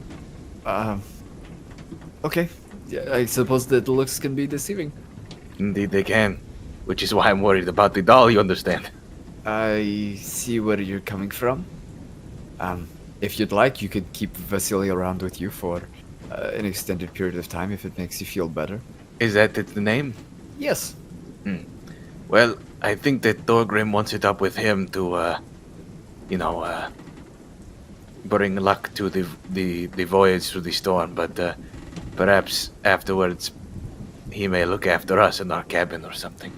Okay. Yeah, I suppose that looks can be deceiving. Indeed, they can. Which is why I'm worried about the doll. You understand? I see where you're coming from. If you'd like, you could keep Vasily around with you for an extended period of time if it makes you feel better. Is that the name? Yes. Well, I think that Thorgrim wants it up with him to, bring luck to the voyage through the storm. But perhaps afterwards, he may look after us in our cabin or something.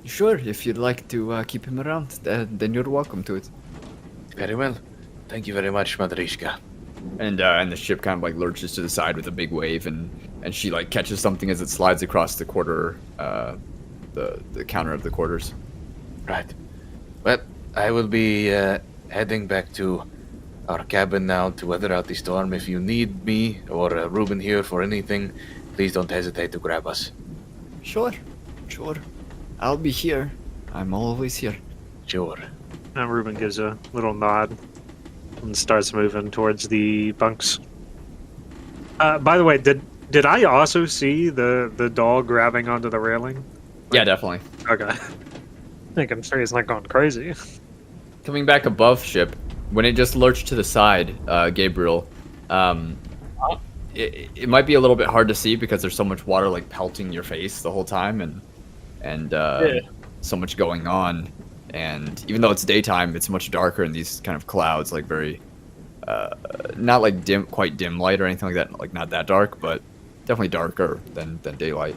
Sure, if you'd like to keep him around, then you're welcome to it. Very well. Thank you very much, Madrishka. And the ship kind of like lurches to the side with a big wave, and she like catches something as it slides across the quarter, the counter of the quarters. Right. Well, I will be heading back to our cabin now to weather out the storm. If you need me or Rubin here for anything, please don't hesitate to grab us. Sure. I'll be here. I'm always here. Sure. And Rubin gives a little nod. and starts moving towards the bunks. By the way, did I also see the dog grabbing onto the railing? Yeah, definitely. Okay. Thinking sure he's not going crazy. Coming back above ship, when it just lurched to the side, Gabriel, it might be a little bit hard to see because there's so much water like pelting your face the whole time, and so much going on. And even though it's daytime, it's much darker in these kind of clouds, like very, not like quite dim light or anything like that, like not that dark, but definitely darker than daylight.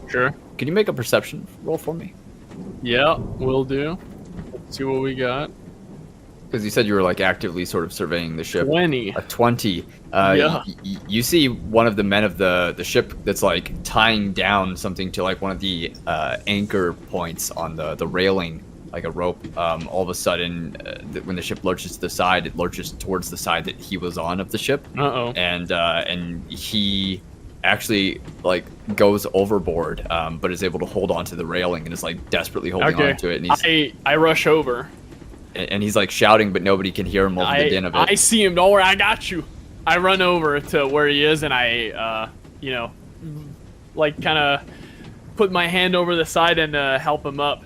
Sure. Can you make a perception roll for me? Yeah, will do. Let's see what we got. Because you said you were like actively sort of surveying the ship. 20. A 20. Yeah. You see one of the men of the ship that's like tying down something to like one of the anchor points on the railing, like a rope. All of a sudden, when the ship lurches to the side, it lurches towards the side that he was on of the ship. Uh-oh. And he actually like goes overboard, but is able to hold onto the railing and is like desperately holding onto it. And I rush over. And he's like shouting, but nobody can hear him over the din of it. I see him. Don't worry, I got you. I run over to where he is, and I, like kind of put my hand over the side and help him up.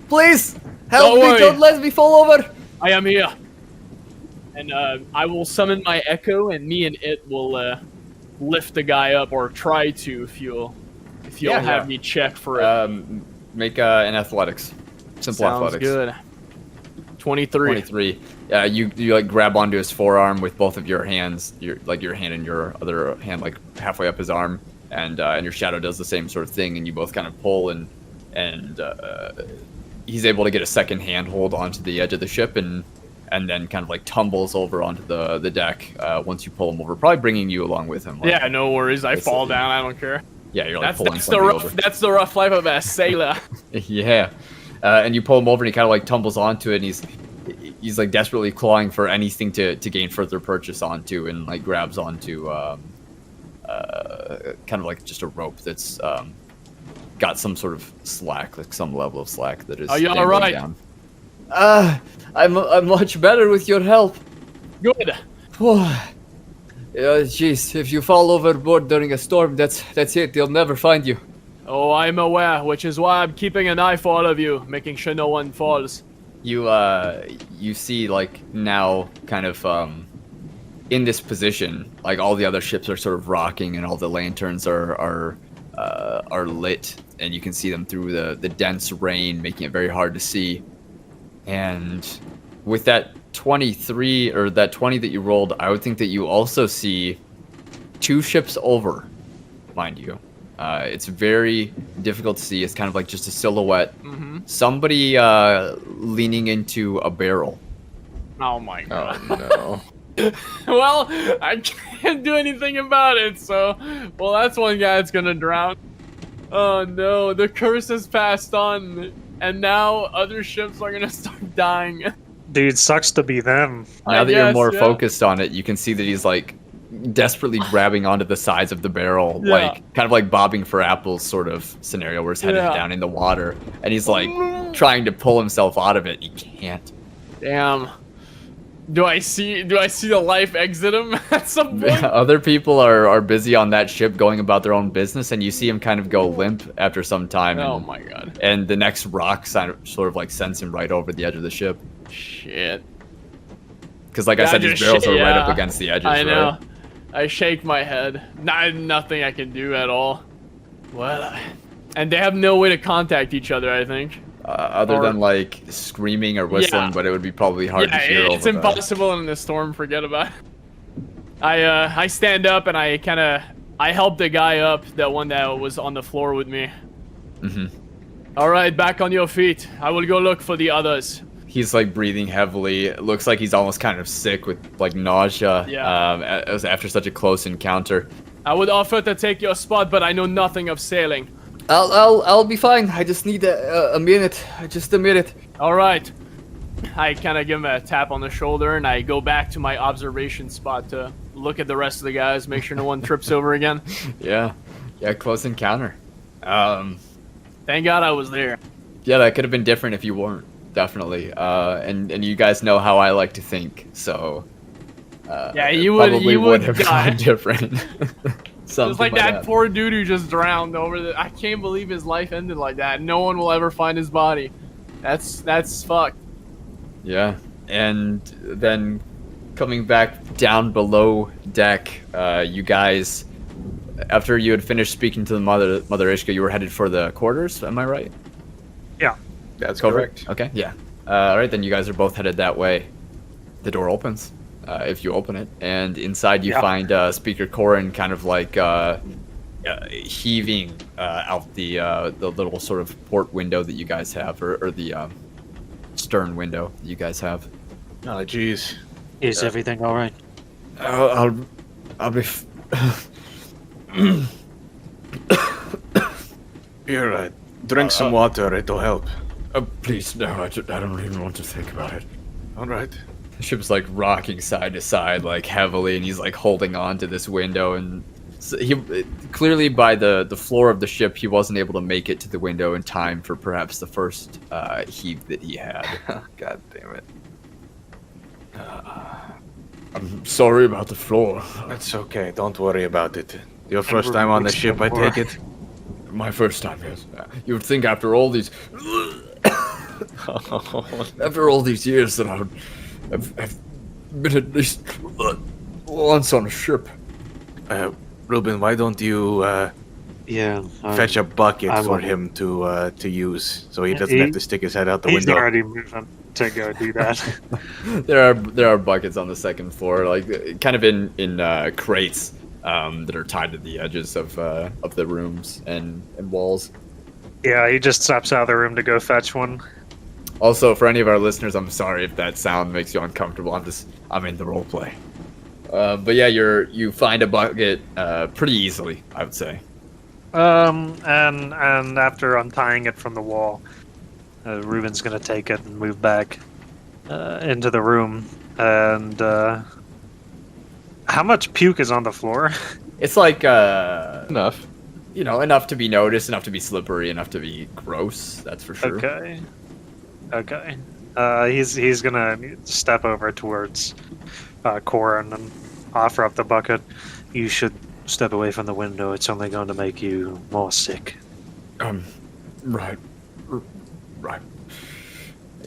Please help me! worry. Don't let me fall over. I am here. And I will summon my echo, and me and it will lift the guy up, or try to, if you'll have me check for it. Make an athletics. Simple Sounds athletics. good. 23. 23. You like grab onto his forearm with both of your hands, your hand and your other hand like halfway up his arm, and your shadow does the same sort of thing, and you both kind of pull, and he's able to get a second handhold onto the edge of the ship, and then kind of like tumbles over onto the deck once you pull him over, probably bringing you along with him. Like, Yeah, no worries. I fall down. I don't care. yeah, you're like pulling That's somebody the rough. over. That's the rough life of a sailor. Yeah, and you pull him over, and he kind of like tumbles onto it, and he's like desperately clawing for anything to gain further purchase onto, and like grabs onto kind of like just a rope that's got some sort of slack, like some level of slack that is. Are you all dangling right? down. I'm much better with your help. Good. Jeez, if you fall overboard during a storm, that's it. They'll never find you. Oh, I'm aware, which is why I'm keeping an eye for all of you, making sure no one falls. You see like now kind of in this position, like all the other ships are sort of rocking, and all the lanterns are lit, and you can see them through the dense rain, making it very hard to see. And with that 23 or that 20 that you rolled, I would think that you also see two ships over, mind you. It's very difficult to see. It's kind of like just a silhouette. Mm-hmm. Somebody leaning into a barrel. Oh my god. Oh no. Well, I can't do anything about it, so... Well, that's one guy that's gonna drown. Oh no, the curse has passed on, and now other ships are gonna start dying. Dude, sucks to be them. Now that you're guess, more yeah. focused on it, you can see that he's like desperately grabbing onto the sides of the barrel, Yeah. like kind of like bobbing for apples sort of scenario where his head Yeah. is down in the water, and he's like trying to pull himself out of it. He can't. Damn. Do I see the life exit him at some point? Other people are busy on that ship going about their own business, and you see him kind of go limp after some time. Oh and, my god. And the next rock sort of like sends him right over the edge of the ship. Shit. Because like I said, these barrels are right up against the edges, I know. right? I shake my head. Nothing I can do at all. Well, and they have no way to contact each other, I think. Other than like screaming or whistling, Yeah. but it would be probably hard to hear it's over that. impossible in the storm. Forget about it. I stand up and I help the guy up, that one that was on the floor with me. Mm-hmm. All right, back on your feet. I will go look for the others. He's like breathing heavily. It looks like he's almost kind of sick with like nausea. Yeah. After such a close encounter. I would offer to take your spot, but I know nothing of sailing. I'll be fine. I just need a minute. Just a minute. All right. I kind of give him a tap on the shoulder, and I go back to my observation spot to look at the rest of the guys, make sure no one trips over again. Yeah, close encounter. Thank God I was there. Yeah, that could have been different if you weren't. Definitely. And you guys know how I like to think, so Yeah, you would- probably you would have die. gone different. Something Just like might that happen. poor dude who just drowned over the. I can't believe his life ended like that. No one will ever find his body. That's fucked. Yeah, and then coming back down below deck, you guys, after you had finished speaking to the Mother Ishka, you were headed for the quarters. Am I right? Yeah. That's Cover? correct. Okay, yeah. All right, then you guys are both headed that way. The door opens, if you open it, and inside you Yeah. find Speaker Corin kind of like heaving out the little sort of port window that you guys have, or the stern window that you guys have. Oh, jeez. Is everything all right? I'll be. Here, drink some water. It'll help. Please, no, I don't even want to think about it. All right. The ship's like rocking side to side, like heavily, and he's like holding on to this window. And so he clearly, by the floor of the ship, he wasn't able to make it to the window in time for perhaps the first heave that he had. God damn it. I'm sorry about the floor. That's okay. Don't worry about it. Your first time on the ship, I take it. My first time, yes. You would think after all these, after all these years that I would have been at least once on a ship. Rubin, why don't you Yeah. fetch a bucket I'm for on it. him to use, so he doesn't He- have to stick his head out the He's window? already moving to go do that. There are buckets on the second floor, like kind of in crates that are tied to the edges of the rooms and walls. Yeah, he just steps out of the room to go fetch one. Also, for any of our listeners, I'm sorry if that sound makes you uncomfortable. I'm in the role play. But yeah, you find a bucket pretty easily, I would say. And after untying it from the wall, Rubin's gonna take it and move back into the room. And how much puke is on the floor? It's like Enough. enough to be noticed, enough to be slippery, enough to be gross. That's for sure. Okay. Okay. He's gonna step over towards Corin and offer up the bucket. You should step away from the window. It's only going to make you more sick. Right. Right.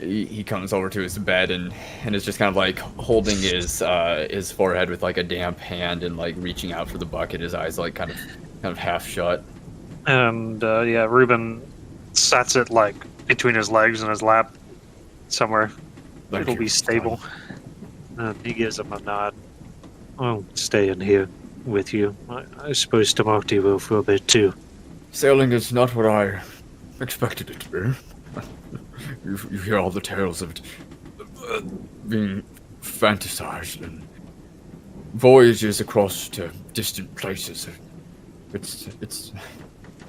He comes over to his bed and is just kind of like holding his forehead with like a damp hand and like reaching out for the bucket. His eyes like kind of half shut. And yeah, Rubin sets it like between his legs and his lap, somewhere. Thank It'll you. be stable. And he gives him a nod. I'll stay in here with you. I suppose Tamacti will for a bit too. Sailing is not what I expected it to be. You hear all the tales of it being fantasized and voyages across to distant places. It's.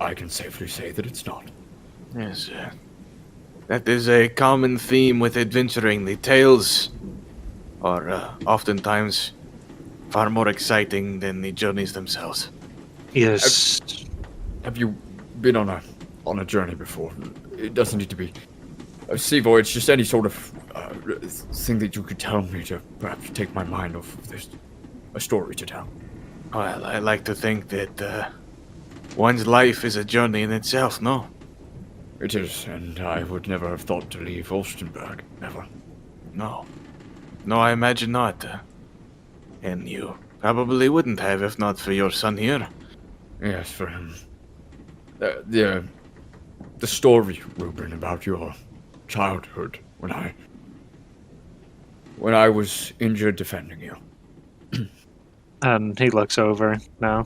I can safely say that it's not. Yes, that is a common theme with adventuring. The tales are oftentimes far more exciting than the journeys themselves. Yes. Have you been on a journey before? It doesn't need to be a sea voyage, just any sort of thing that you could tell me to perhaps take my mind off of this, a story to tell. Well, I like to think that one's life is a journey in itself, no? It is, and I would never have thought to leave Olstenburg, never. No. No, I imagine not. And you probably wouldn't have if not for your son here. Yes, for him. The story, Rubin, about your childhood when I was injured defending you. And he looks over now.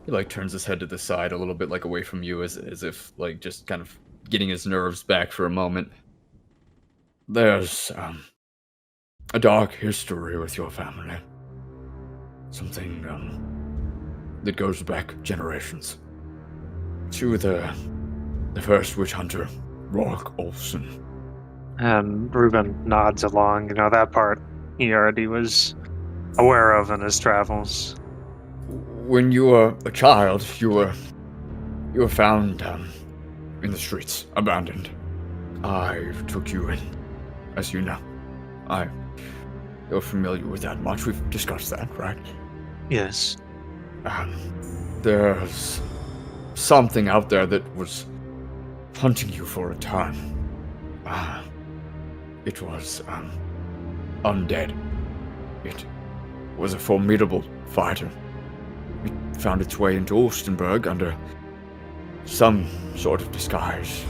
He like turns his head to the side a little bit, like away from you, as if like just kind of getting his nerves back for a moment. There's a dark history with your family. Something that goes back generations. To the first witch hunter, Rourke Olsen. And Reuben nods along. You know, that part he already was aware of in his travels. When you were a child, you were found in the streets, abandoned. I took you in, as you know. I You're familiar with that much. We've discussed that, right? Yes. There's something out there that was hunting you for a time. It was undead. It was a formidable fighter. It found its way into Olstenburg under some sort of disguise.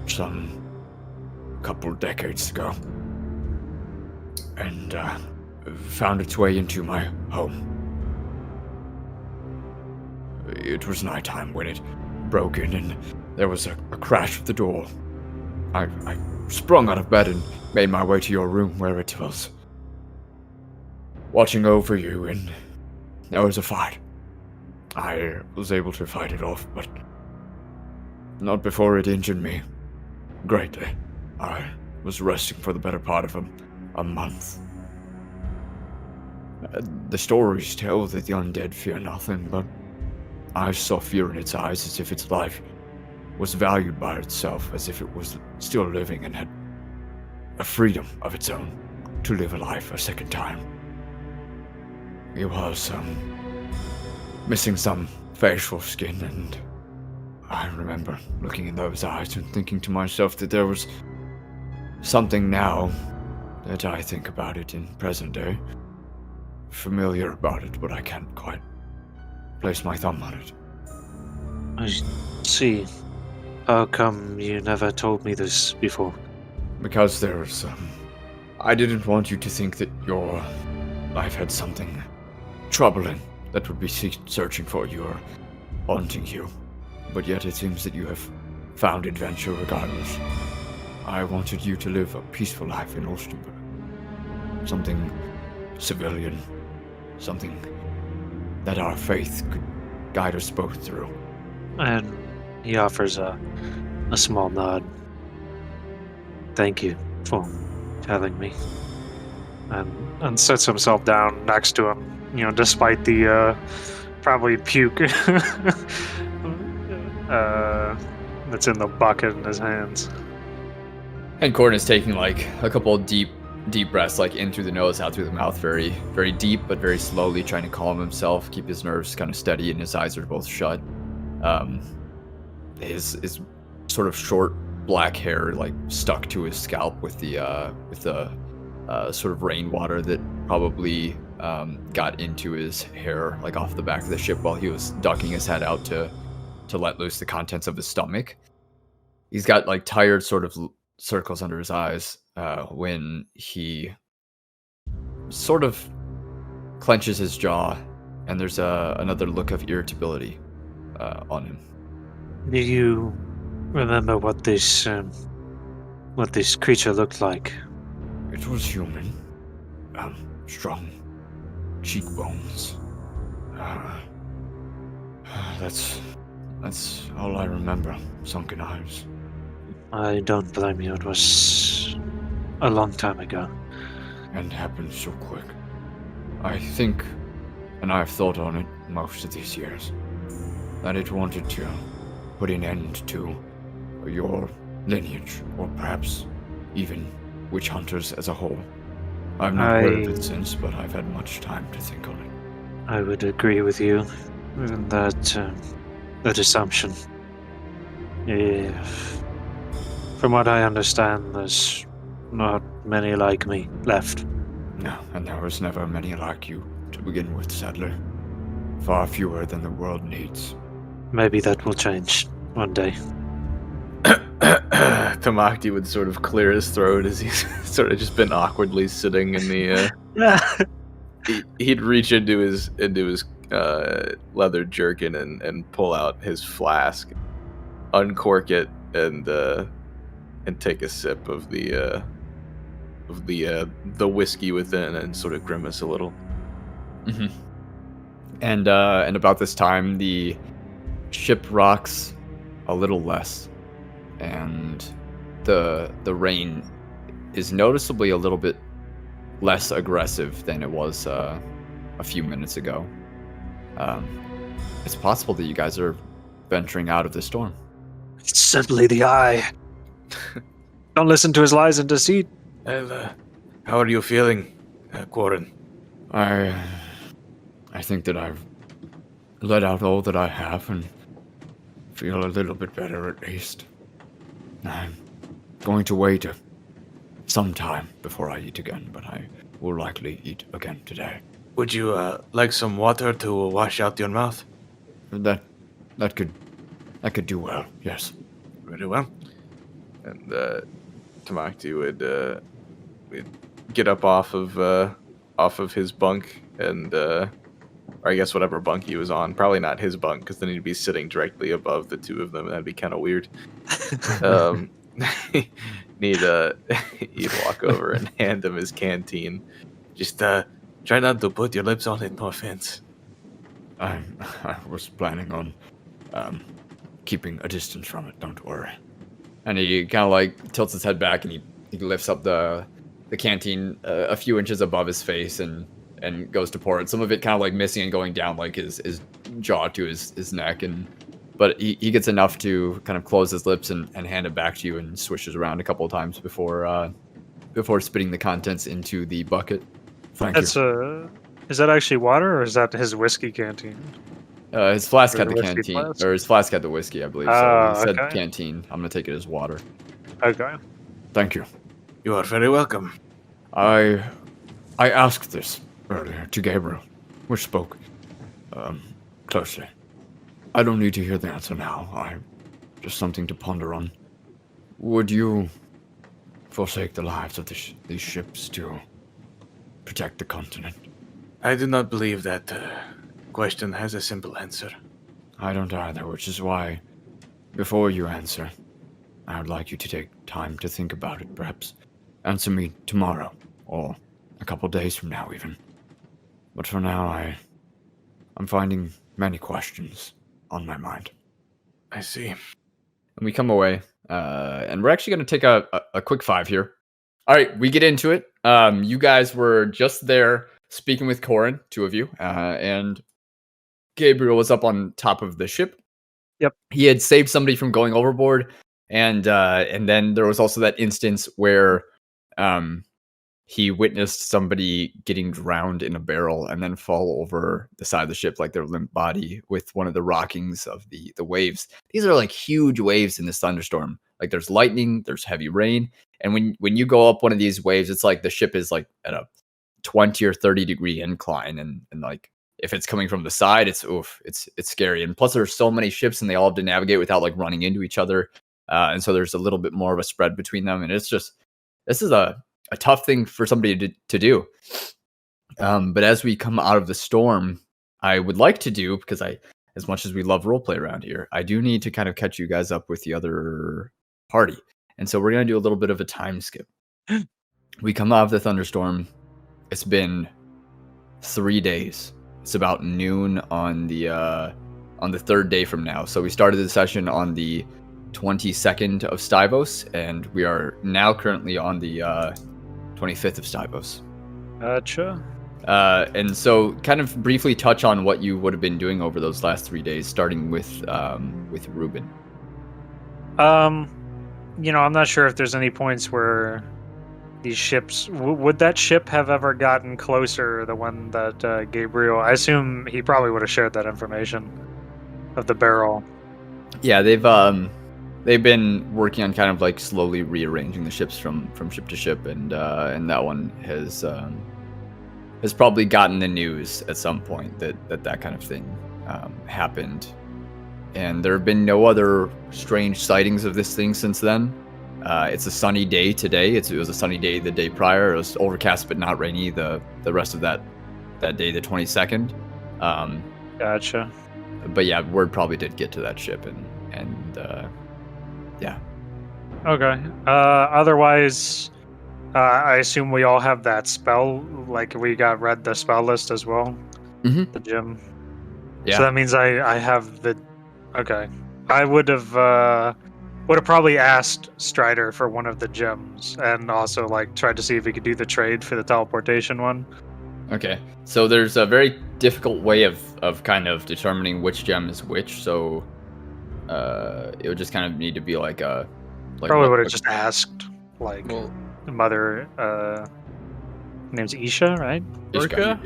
Some couple decades ago. And found its way into my home. It was nighttime when it broke in, and there was a crash at the door. I sprung out of bed and made my way to your room where it was watching over you, and there was a fight. I was able to fight it off, but not before it injured me greatly. I was resting for the better part of a month. The stories tell that the undead fear nothing, but I saw fear in its eyes, as if its life was valued by itself, as if it was still living and had a freedom of its own to live a life a second time. It was missing some facial skin, and I remember looking in those eyes and thinking to myself that there was something now that I think about it in present day. Familiar about it, but I can't quite place my thumb on it. I see. How come you never told me this before? Because there's, I didn't want you to think that your life had something troubling that would be searching for you or haunting you. But yet it seems that you have found adventure regardless. I wanted you to live a peaceful life in Olstenburg. Something civilian. Something that our faith could guide us both through. And he offers a small nod. Thank you for telling me. And sits himself down next to him, you know, despite the probably puke that's in the bucket in his hands. And Gordon is taking like a couple of deep breaths, like in through the nose, out through the mouth, very, very deep, but very slowly, trying to calm himself, keep his nerves kind of steady, and his eyes are both shut. His sort of short black hair like stuck to his scalp with the sort of rainwater that probably got into his hair, like off the back of the ship while he was ducking his head out to let loose the contents of his stomach. He's got like tired sort of circles under his eyes when he sort of clenches his jaw, and there's another look of irritability on him. Do you remember what this creature looked like? It was human. Strong cheekbones. That's all I remember. Sunken eyes. I don't blame you. It was a long time ago. And happened so quick. I think, and I've thought on it most of these years, that it wanted to put an end to your lineage, or perhaps even witch hunters as a whole. I've not heard of it since, but I've had much time to think on it. I would agree with you in that assumption. From what I understand, there's not many like me left. No, and there was never many like you to begin with, sadly. Far fewer than the world needs. Maybe that will change one day. Tamacti would sort of clear his throat as he's sort of just been awkwardly sitting in the. He'd reach into his leather jerkin and pull out his flask, uncork it, and take a sip of the whiskey within, and sort of grimace a little. Mm-hmm. And about this time, the ship rocks a little less, and the rain is noticeably a little bit less aggressive than it was a few minutes ago. It's possible that you guys are venturing out of the storm. It's simply the eye. Don't listen to his lies and deceit. Well, how are you feeling? Quarren? I think that I've let out all that I have and feel a little bit better at least. I'm going to wait some time before I eat again, but I will likely eat again today. Would you like some water to wash out your mouth? That could do well, yes. Very well. And Tamacti would get up off of his bunk and or I guess whatever bunk he was on. Probably not his bunk, because then he'd be sitting directly above the two of them, and that'd be kind of weird. He'd walk over and hand him his canteen. Just try not to put your lips on it, no offense. I was planning on keeping a distance from it, don't worry. And he kind of like tilts his head back and he lifts up the canteen a few inches above his face and goes to pour it. Some of it kind of like missing and going down like his jaw to his neck, but he gets enough to kind of close his lips and hand it back to you and swishes around a couple of times before spitting the contents into the bucket. Thank you. Is that actually water, or is that his whiskey canteen? His flask Or had the the whiskey canteen, flask? or his flask had the whiskey, I believe. So Oh, he said okay. canteen. I'm gonna take it as water. Okay. Thank you. You are very welcome. I asked this earlier to Gabriel. We spoke closely. I don't need to hear the answer now. Just something to ponder on. Would you forsake the lives of these ships to protect the continent? I do not believe that question has a simple answer. I don't either, which is why, before you answer, I would like you to take time to think about it. Perhaps answer me tomorrow, or a couple days from now even. But for now, I'm finding many questions on my mind. I see. And we come away, and we're actually going to take a quick 5 here. All right, we get into it. You guys were just there speaking with Corin, 2 of you, and Gabriel was up on top of the ship. Yep. He had saved somebody from going overboard, and then there was also that instance where he witnessed somebody getting drowned in a barrel and then fall over the side of the ship like their limp body with one of the rockings of the waves. These are like huge waves in this thunderstorm. Like there's lightning, there's heavy rain, and when you go up one of these waves, it's like the ship is like at a 20 or 30 degree incline, and like if it's coming from the side, it's scary. And plus there's so many ships and they all have to navigate without like running into each other, and so there's a little bit more of a spread between them, and this is a tough thing for somebody to do. But as we come out of the storm, I would like to do, because as much as we love roleplay around here, I do need to kind of catch you guys up with the other party. And so we're going to do a little bit of a time skip. We come out of the thunderstorm. It's been 3 days. It's about noon on the 3rd day from now. So we started the session on the 22nd of Stivos, and we are now currently on the 25th of Stivos. Gotcha. And so kind of briefly touch on what you would have been doing over those last 3 days, starting with Rubin. I'm not sure if there's any points where these ships would that ship have ever gotten closer, the one that Gabriel, I assume he probably would have shared that information of the barrel. Yeah, they've been working on kind of like slowly rearranging the ships from ship to ship, and that one has probably gotten the news at some point that kind of thing happened, and there have been no other strange sightings of this thing since then. It's a sunny day today. It was a sunny day the day prior. It was overcast but not rainy the rest of that day, the 22nd. Gotcha. But yeah, word probably did get to that ship, and yeah. Okay. Otherwise, I assume we all have that spell. Like we got read the spell list as well. Mhm. The gym. Yeah. So that means I have the. Okay. I would have probably asked Strider for one of the gems, and also like tried to see if he could do the trade for the teleportation one. Okay, so there's a very difficult way of kind of determining which gem is which. So it would just kind of need to be like Probably would have just asked like Well, Mother name's Isha, right? Ishka?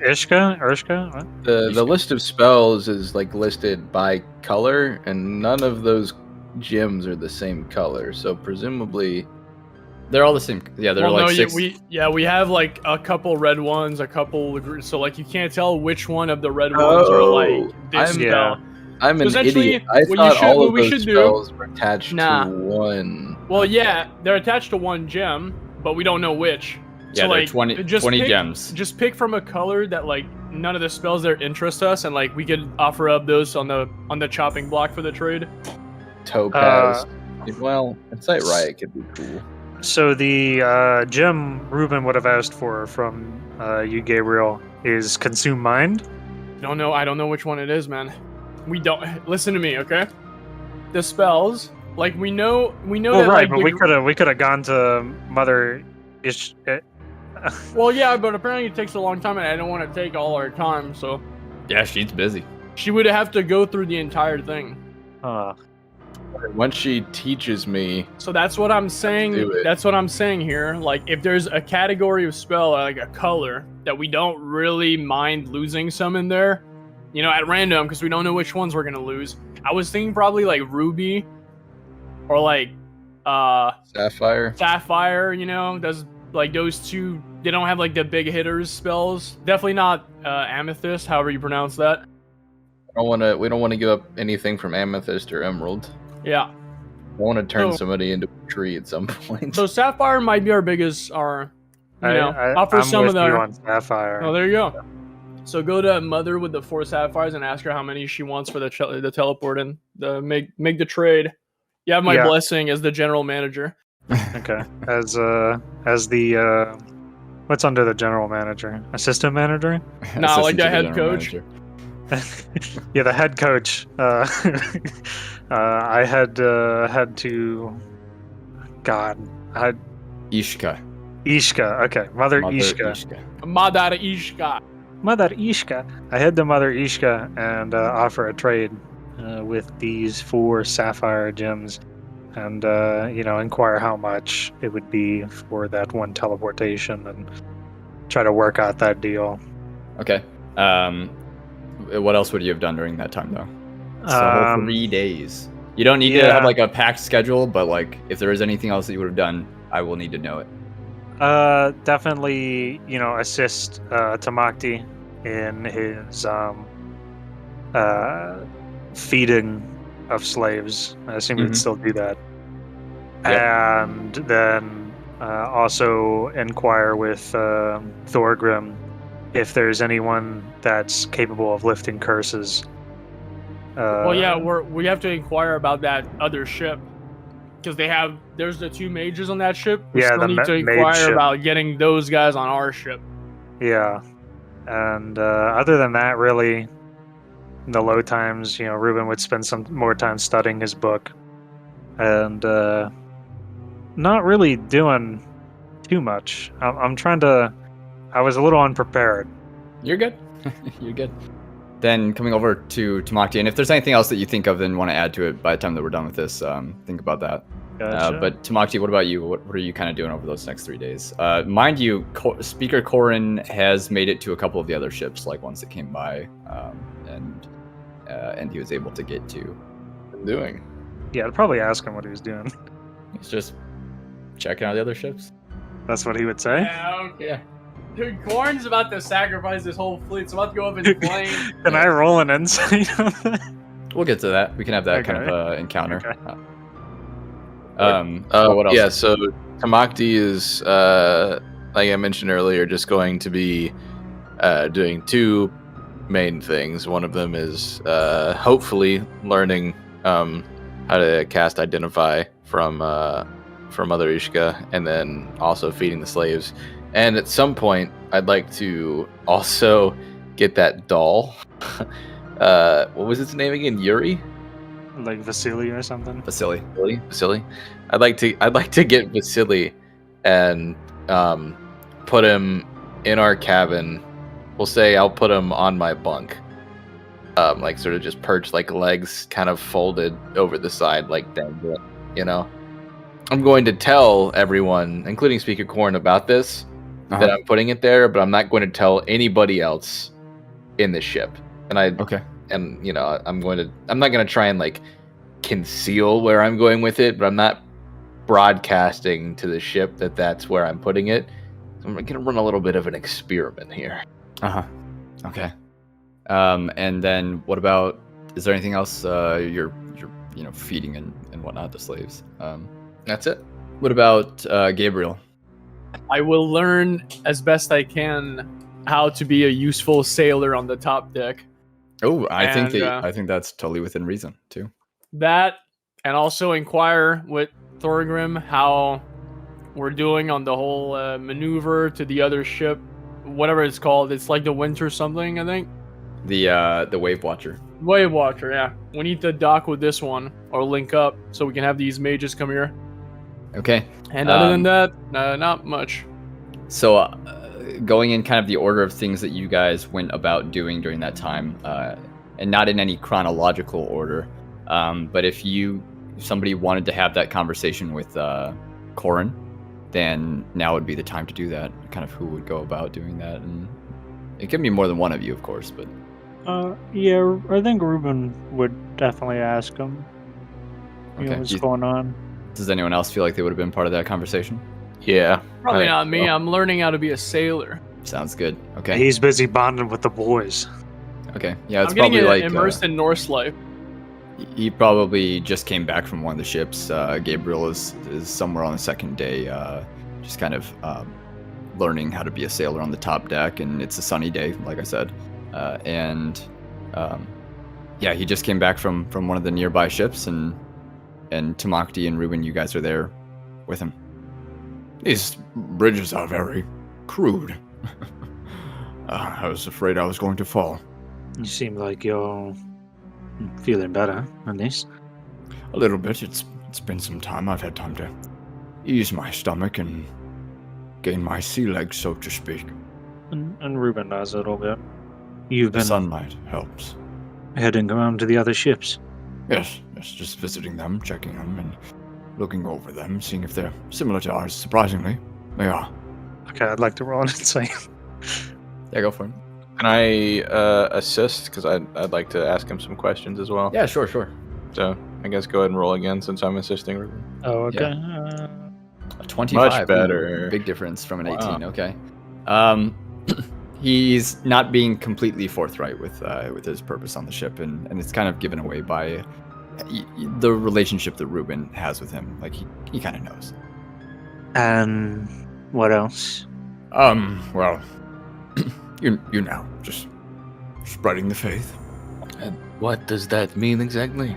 Ishka? What? The list of spells is like listed by color, and none of those gems are the same color. So presumably, They're all the same. Yeah, they're like six. we have like a couple red ones, a couple. So like you can't tell which one of the red ones are like this spell. I'm an essentially, idiot. I what thought all what of we those should spells were attached Nah. to one. Well, yeah, they're attached to one gem, but we don't know which. Yeah, so, they're like, 20 pick, gems. Just pick from a color that like none of the spells there interest us, and like we could offer up those on the chopping block for the trade. Topaz. Well, Insight Riot could be cool. So the gem Rubin would have asked for from you, Gabriel, is Consume Mind. I don't know which one it is, man. We don't listen to me, okay? The spells, like we know Oh, that, right, like, but we could have gone to Mother Ish. Well, yeah, but apparently it takes a long time, and I don't want to take all our time, so Yeah, she's busy. she would have to go through the entire thing. Once she teaches me, So that's what I'm saying. Do it. That's what I'm saying here. Like, if there's a category of spell, like a color, that we don't really mind losing some in there, at random, because we don't know which ones we're gonna lose. I was thinking probably like Ruby, or like Sapphire. Sapphire. Does like those two? They don't have like the big hitters spells. Definitely not Amethyst. However you pronounce that. We don't want to give up anything from Amethyst or Emerald. Yeah. I want to turn So- somebody into a tree at some point. So Sapphire might be our biggest. Offer I'm some with of you the. on Sapphire. Oh, there you go. So go to Mother with the 4 sapphires and ask her how many she wants for the teleport and make the trade. You have my Yeah. blessing as the general manager. Okay. As the what's under the general manager? Assistant manager? Nah, like Assistant the to head general coach. manager. Yeah, the head coach. I had to. God, I had Ishka. Ishka. Okay, Mother Ishka. Madara Ishka. Mother Ishka. I had the Mother Ishka and offer a trade with these 4 sapphire gems, and inquire how much it would be for that one teleportation, and try to work out that deal. Okay. What else would you have done during that time, though? It's the whole 3 days. You don't need to have like a packed schedule, but like if there is anything else that you would have done, I will need to know it. Definitely, assist Tamacti in his feeding of slaves. I assume he'd still do that. And then also inquire with Thorgrim if there's anyone that's capable of lifting curses. Well, yeah, we have to inquire about that other ship because there's the 2 mages on that ship. We Yeah, still the need to mage inquire ship. about getting those guys on our ship. Yeah. And other than that, really, in the low times, Rubin would spend some more time studying his book. And not really doing too much. I was a little unprepared. You're good. You're good. Then coming over to Tamacti, and if there's anything else that you think of and want to add to it by the time that we're done with this, think about that. Gotcha. But Tamacti, what about you? What are you kind of doing over those next 3 days? Mind you, Speaker Corin has made it to a couple of the other ships, like ones that came by, and he was able to get to. I'm doing. Yeah, I'd probably ask him what he was doing. He's just checking out the other ships. That's what he would say. Yeah, okay. Dude, Corn's about to sacrifice his whole fleet. It's about to go up in flames. Can I roll an insight on that? We'll get to that. We can have that kind Okay. of encounter. Okay. What else? Yeah, so Tamacti is, like I mentioned earlier, just going to be doing 2 main things. One of them is hopefully learning how to cast Identify from Mother Ishka, and then also feeding the slaves. And at some point, I'd like to also get that doll. What was its name again? Yuri? Like Vasily or something? Vasily. Vasily. I'd like to get Vasily and put him in our cabin. We'll say I'll put him on my bunk. Like sort of just perched, like legs kind of folded over the side, like dangling, I'm going to tell everyone, including Speaker Corn, about this, that I'm putting it there, but I'm not going to tell anybody else in the ship. And Okay. and I'm not going to try and like conceal where I'm going with it, but I'm not broadcasting to the ship that that's where I'm putting it. So I'm going to run a little bit of an experiment here. Okay. And then what about? Is there anything else you're feeding and whatnot the slaves? That's it. What about Gabriel? I will learn as best I can how to be a useful sailor on the top deck. Oh, I think that's totally within reason too. That, and also inquire with Thorgrim how we're doing on the whole maneuver to the other ship, whatever it's called. It's like the Winter something, I think. The Wave Watcher. Wave Watcher, yeah. We need to dock with this one or link up so we can have these mages come here. Okay. And other than that, not much. So, going in kind of the order of things that you guys went about doing during that time, and not in any chronological order, but if somebody wanted to have that conversation with Corin, then now would be the time to do that. Kind of who would go about doing that, and it can be more than one of you, of course, but. Yeah, I think Rubin would definitely ask him. Okay. What's going on? Does anyone else feel like they would have been part of that conversation? Yeah. Probably not me. I'm learning how to be a sailor. Sounds good. Okay. He's busy bonding with the boys. Okay. Yeah, it's I'm getting probably like immersed in Norse life. he probably just came back from one of the ships. Gabriel is somewhere on the second day, just kind of learning how to be a sailor on the top deck, and it's a sunny day, like I said. Yeah, he just came back from one of the nearby ships, and Tamacti and Rubin, you guys are there with him. These bridges are very crude. I was afraid I was going to fall. You seem like you're feeling better, at least. A little bit. It's been some time. I've had time to ease my stomach and gain my sea legs, so to speak. And Rubin does a little bit. You've The been sunlight helps. heading around to the other ships. Yes, just visiting them, checking them, and looking over them, seeing if they're similar to ours. Surprisingly, they are. Okay, I'd like to roll an insight. Yeah, go for it. Can I assist? Because I'd like to ask him some questions as well. Yeah, sure. So I guess go ahead and roll again since I'm assisting Rubin. Oh, okay. A 25. Much better. Ooh, big difference from an 18. Wow. Okay. He's not being completely forthright with his purpose on the ship, and it's kind of given away by the relationship that Rubin has with him. Like he kind of knows. And what else? Well, you know, just spreading the faith. And what does that mean exactly?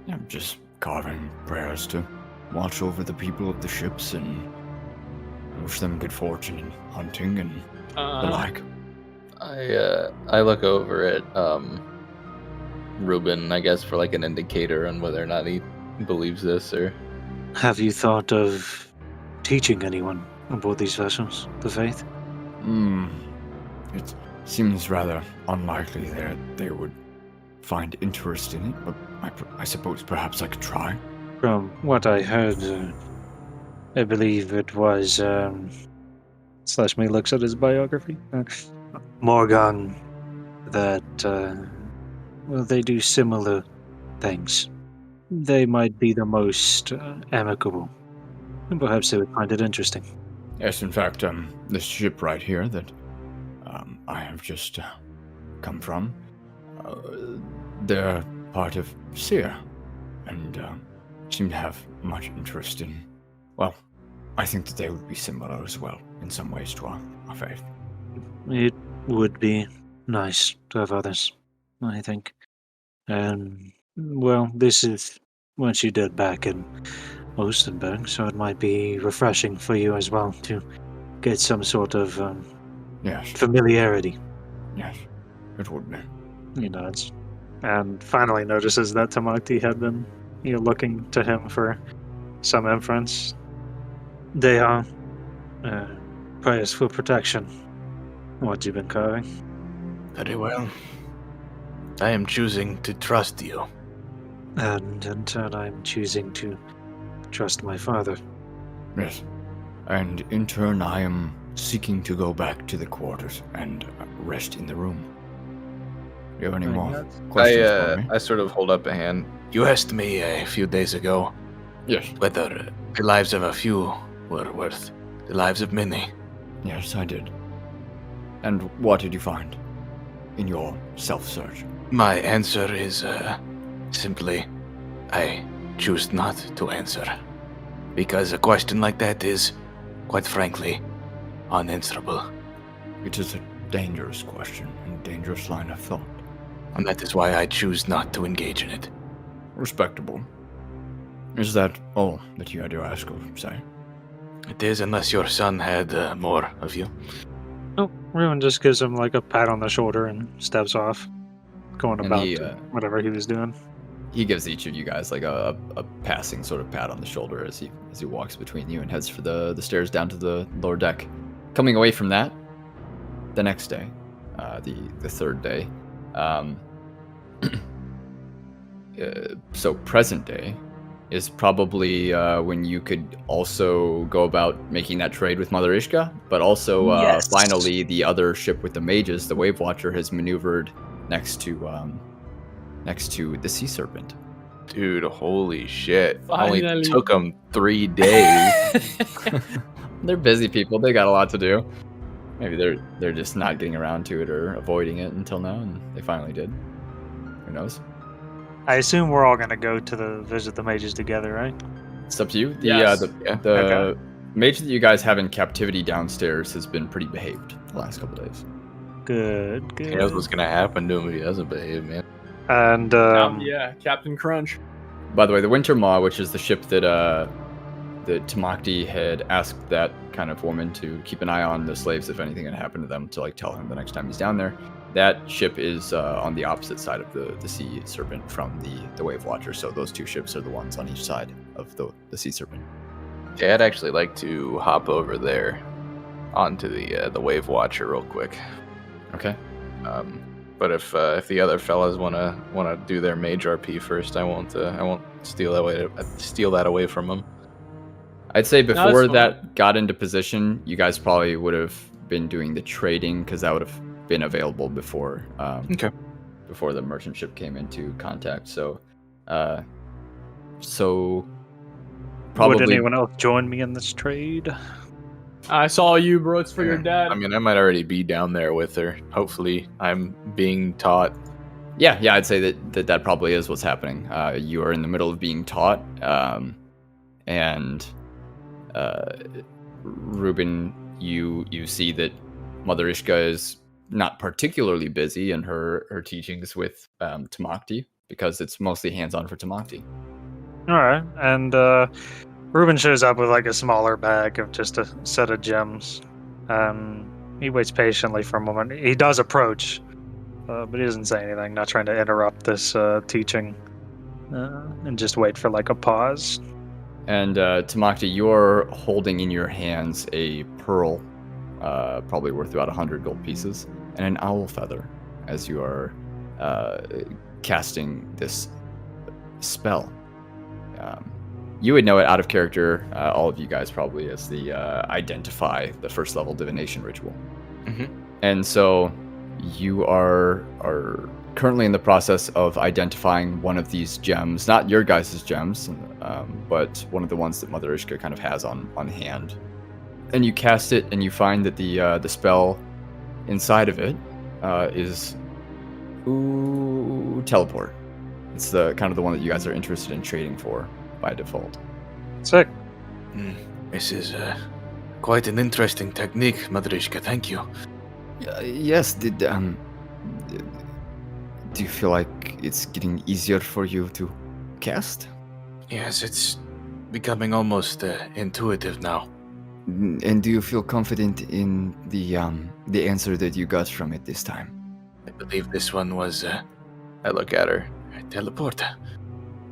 I'm just carving prayers to watch over the people of the ships and wish them good fortune in hunting and the like. I look over at Rubin, I guess, for like an indicator on whether or not he believes this or. Have you thought of teaching anyone aboard these vessels the faith? It seems rather unlikely that they would find interest in it, but I suppose perhaps I could try. From what I heard, I believe it was. Slashme looks at his biography. Morgan, that, well, they do similar things. They might be the most amicable, and perhaps they would find it interesting. Yes, in fact, this ship right here that I have just come from, they're part of Seer, and seem to have much interest in, well, I think that they would be similar as well in some ways to our faith. It would be nice to have others, I think. And, well, this is what you did back in Ostenburg, so it might be refreshing for you as well to get some sort of Yes, familiarity. yes, it would be. He nods. And finally notices that Tamacti had been looking to him for some inference. They are prayers for protection. What you been carving? Very well. I am choosing to trust you. And in turn, I'm choosing to trust my father. Yes, and in turn I am seeking to go back to the quarters and rest in the room. Do you have any more questions for me? I sort of hold up a hand. You asked me a few days ago Yes. whether the lives of a few were worth the lives of many. Yes, I did. And what did you find in your self-search? My answer is simply, I choose not to answer. Because a question like that is, quite frankly, unanswerable. It is a dangerous question and dangerous line of thought. And that is why I choose not to engage in it. Respectable. Is that all that you had to ask of, say? It is, unless your son had more of you. Oh, Rubin just gives him like a pat on the shoulder and steps off, going And about he, whatever he was doing. He gives each of you guys like a passing sort of pat on the shoulder as he walks between you and heads for the stairs down to the lower deck. Coming away from that, the next day, the third day, so present day is probably when you could also go about making that trade with Mother Ishka, but also Yes. finally the other ship with the mages, the Wave Watcher, has maneuvered next to the Sea Serpent. Dude, holy shit. Finally. Only took them 3 days. They're busy people. They got a lot to do. Maybe they're just not getting around to it or avoiding it until now, and they finally did. Who knows? I assume we're all gonna go to visit the mages together, right? It's up to you. Yes. The Okay. mage that you guys have in captivity downstairs has been pretty behaved the last couple days. Good, good. He knows what's gonna happen to him if he doesn't behave, man. And Yeah, Captain Crunch. By the way, the Winter Maw, which is the ship that Tamacti had asked that kind of woman to keep an eye on the slaves if anything had happened to them, to like tell him the next time he's down there. That ship is on the opposite side of the Sea Serpent from the Wave Watcher, so those two ships are the ones on each side of the Sea Serpent. Yeah, I'd actually like to hop over there onto the Wave Watcher real quick. Okay. But if the other fellas wanna do their mage RP first, I won't steal that away from them. I'd say that's before fine. that got into position, you guys probably would have been doing the trading because that would have been available before. Okay. Before the merchant ship came into contact. So probably. would anyone else join me in this trade? I saw you, bro. It's for your Yeah. dad. I mean, I might already be down there with her. Hopefully, I'm being taught. Yeah, I'd say that probably is what's happening. You are in the middle of being taught, and Rubin, you see that Mother Ishka is not particularly busy in her teachings with Tamacti because it's mostly hands-on for Tamacti. All right, and Rubin shows up with like a smaller bag of just a set of gems. He waits patiently for a moment. He does approach, but he doesn't say anything. Not trying to interrupt this teaching, and just wait for like a pause. And Tamacti, you're holding in your hands a pearl, probably worth about 100 gold pieces, and an owl feather as you are casting this spell. You would know it out of character, all of you guys probably, as the identify the first level divination ritual. Mhm. And so you are currently in the process of identifying one of these gems, not your guys' gems, but one of the ones that Mother Ishka kind of has on hand. And you cast it, and you find that the spell inside of it is teleport. It's the kind of the one that you guys are interested in trading for by default. Sick. This is quite an interesting technique, Mother Ishka. Thank you. Yes, do you feel like it's getting easier for you to cast? Yes, it's becoming almost intuitive now. And do you feel confident in the answer that you got from it this time? I believe this one was I look at her. a teleporter.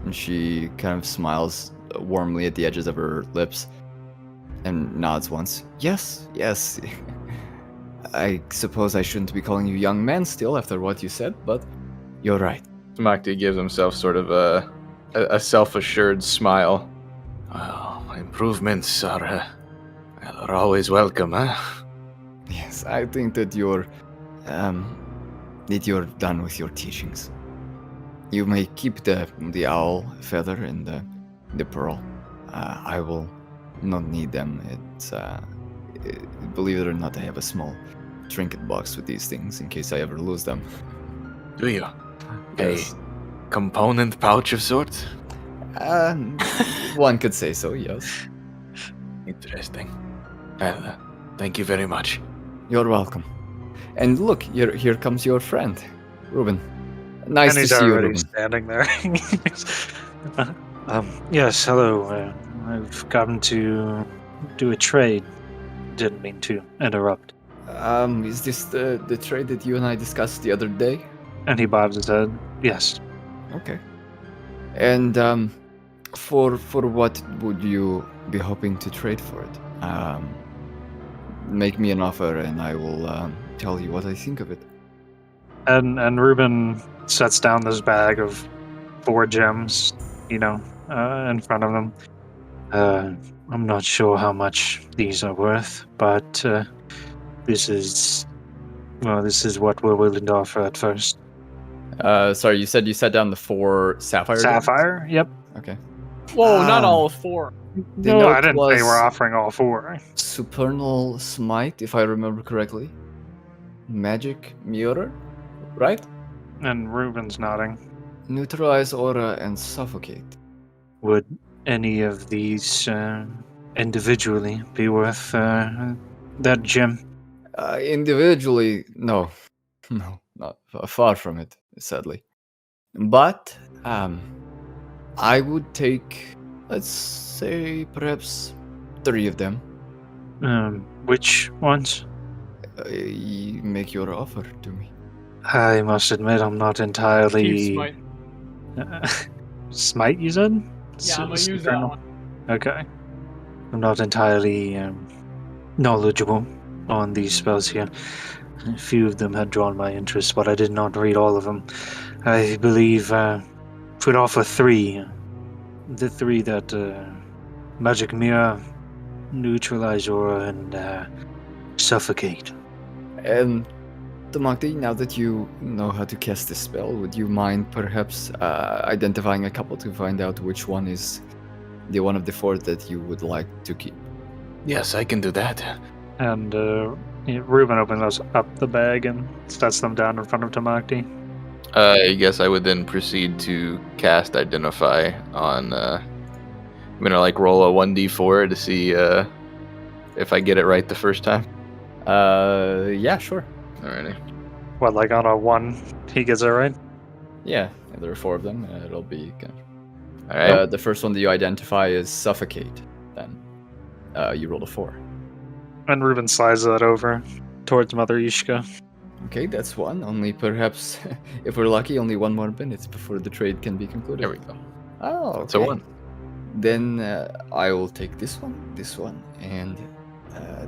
And she kind of smiles warmly at the edges of her lips and nods once. Yes. I suppose I shouldn't be calling you young man still after what you said, but you're right. Tamacti gives himself sort of a self-assured smile. Well, improvements are always welcome, huh? thanks. I think that you're done with your teachings. You may keep the owl feather and the pearl. I will not need them. Believe it or not, I have a small trinket box with these things in case I ever lose them. Do you? Yes. A component pouch of sorts? One could say so, yes. Interesting. Well, thank you very much. You're welcome. And look, here comes your friend, Rubin. Nice And to he's see you, already Rubin. standing there. Yes, hello. I've come to do a trade. Didn't mean to interrupt. Is this the trade that you and I discussed the other day? And he bobs his head. Yes. Okay. And for what would you be hoping to trade for it? Make me an offer, and I will tell you what I think of it. And Rubin sets down this bag of 4 gems, in front of them. I'm not sure how much these are worth, but this is what we're willing to offer at first. Sorry, you said you set down the 4 sapphire. Sapphire? Yep. Okay. Whoa, not Ah. all 4. The No, note I didn't say was we're offering all 4. Supernal Smite, if I remember correctly. Magic Mirror, right? And Rubin's nodding. Neutralize aura and suffocate. Would any of these individually be worth that gem? Individually, no, not far from it, sadly. But I would take, let's say, perhaps 3 of them. Which ones? Make your offer to me. I must admit, I'm not entirely. Keep smite. Smite, you said? Yeah, I'm gonna use that Supernal. one. Okay. I'm not entirely knowledgeable on these spells here. A few of them had drawn my interest, but I did not read all of them. I believe would offer 3. The 3 that Magic Mirror, Neutralize Aura, and Suffocate. And Tamacti, now that you know how to cast this spell, would you mind perhaps identifying a couple to find out which one is the one of the 4 that you would like to keep? Yes, I can do that. And Reuben opens up the bag and sets them down in front of Tamacti. I guess I would then proceed to cast Identify on. I'm gonna roll a 1d4 to see if I get it right the first time. Yeah, sure. Alrighty. What, like on a 1, he gets it right? Yeah, there are 4 of them. It'll be kind of... All right. the first one that you identify is suffocate. Then you rolled a 4. And Reuben slides that over towards Mother Ishka. Okay, that's one. Only perhaps, if we're lucky, only 1 more minute before the trade can be concluded. There we go. Oh, okay. It's a 1. Then I will take this one, and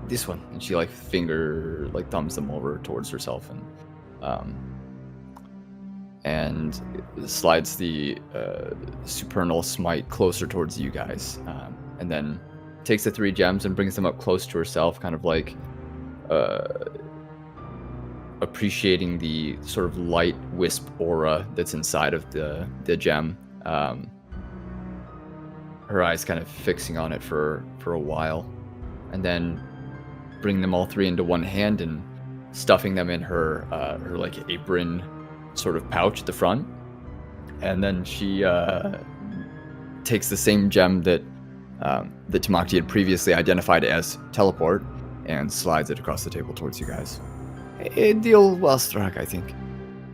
this one. And she thumbs them over towards herself and slides the supernal smite closer towards you guys, and then takes the 3 gems and brings them up close to herself, kind of appreciating the sort of light wisp aura that's inside of the gem. Her eyes kind of fixing on it for a while, and then bring them all 3 into one hand and stuffing them in her apron sort of pouch at the front. And then she takes the same gem that Tamacti had previously identified as teleport and slides it across the table towards you guys. A deal well struck, I think.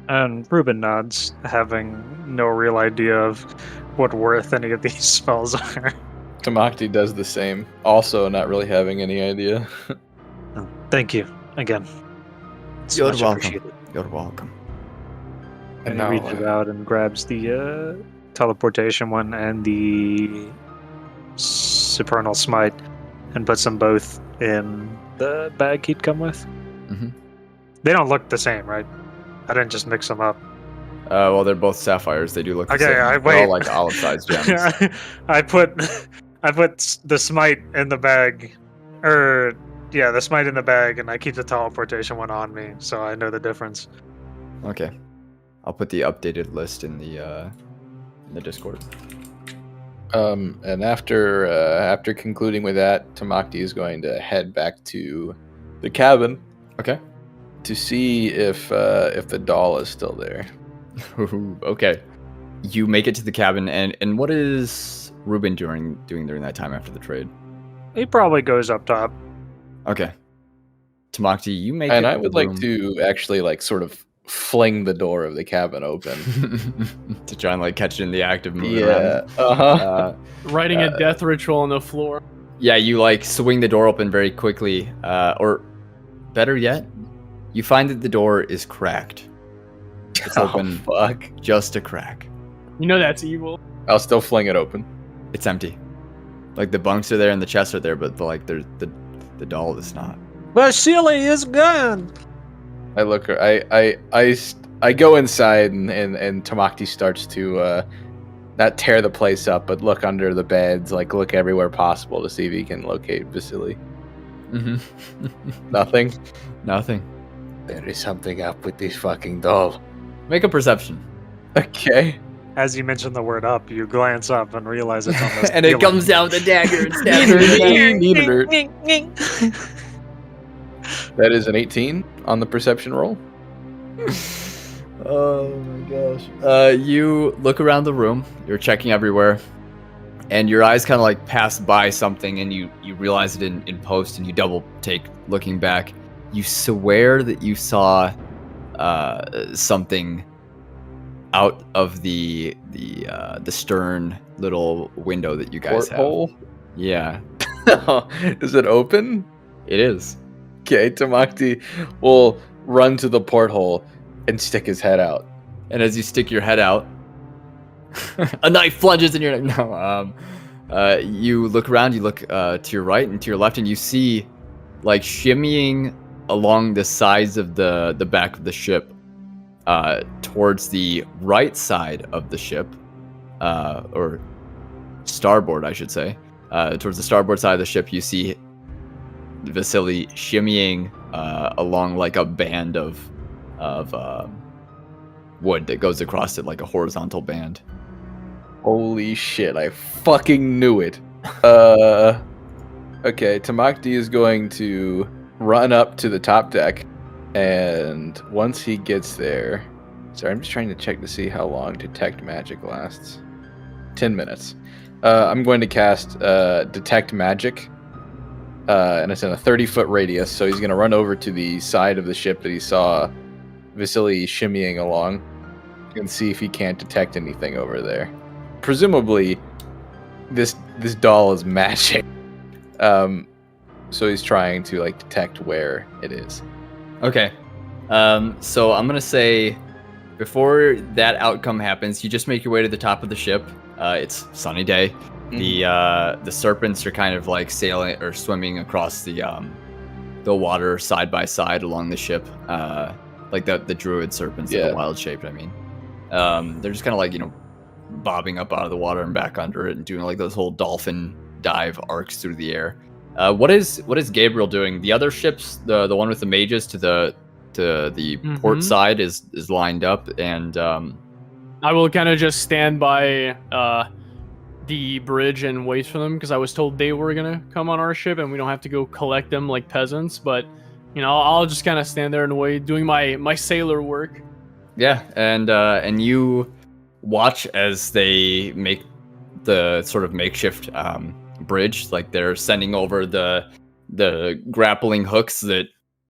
And Reuben nods, having no real idea of what worth any of these spells are. Tamacti does the same, also not really having any idea. Oh, thank you again. It's You're much welcome. appreciated. You're welcome. And now, he reaches out and grabs the teleportation one and the supernal smite and puts them both in the bag he'd come with. Mhm. They don't look the same, right? I didn't just mix them up. Well, they're both sapphires. They do look the Okay, same. wait. They're all olive-sized gems. I put the smite in the bag, or the smite in the bag, and I keep the teleportation one on me, so I know the difference. Okay. I'll put the updated list in the Discord. And after concluding with that, Tamacti is going to head back to the cabin Okay. to see if the doll is still there. Okay. You make it to the cabin, and what is Rubin doing during that time after the trade? He probably goes up top. Okay. Tamacti, you make And it I to would the like room to actually like sort of fling the door of the cabin open. to try and like catch it in the act of moving Yeah. around. Writing a death ritual on the floor. Yeah, you like swing the door open very quickly, or better yet, you find that the door is cracked. It's open, Fuck. just a crack. You know that's evil. I'll still fling it open. It's empty. Like the bunks are there and the chests are there, but the doll is not. Vasily is gone. I look. I go inside and Tamacti starts to not tear the place up, but look under the beds, like look everywhere possible to see if he can locate Vasily. Mm-hmm. Nothing. Nothing. There is something up with this fucking doll. Make a perception. Okay. As you mention the word up, you glance up and realize it's on the And it ceiling. comes down with a dagger and stabs her in the back. That is an 18 on the perception roll. Oh my gosh. You look around the room, you're checking everywhere, and your eyes kind of like pass by something and you realize it in post and you double take looking back. You swear that you saw something out of the stern little window that you guys Porthole? have. Yeah, Is it open? it is. Okay, Tamacti will run to the porthole and stick his head out. And as you stick your head out, a knife plunges in your neck. No, you look around, you look to your right and to your left, and you see like shimmying along the sides of the back of the ship towards the right side of the ship, or starboard, I should say. Towards the starboard side of the ship, you see Vasily shimmying along like a band of wood that goes across it like a horizontal band. Holy shit, I fucking knew it. Okay, Tamacti is going to run up to the top deck, and once he gets there... Sorry, I'm just trying to check to see how long Detect Magic lasts. 10 minutes. I'm going to cast Detect Magic, and it's in a 30-foot radius, so he's going to run over to the side of the ship that he saw Vasily shimmying along and see if he can't detect anything over there. Presumably, this doll is magic. So he's trying to like detect where it is. Okay. So I'm gonna say, before that outcome happens, you just make your way to the top of the ship. It's sunny day. The serpents are kind of like sailing or swimming across the water side by side along the ship, like the druid serpents, that are wild shaped. I mean, they're just kind of like bobbing up out of the water and back under it and doing like those whole dolphin dive arcs through the air. What is Gabriel doing? The other ships, the one with the mages to the port side is lined up, and I will kind of just stand by the bridge and wait for them, because I was told they were gonna come on our ship and we don't have to go collect them like peasants. But I'll just kind of stand there and wait, doing my sailor work. Yeah, and you watch as they make the sort of makeshift bridge. Like they're sending over the grappling hooks that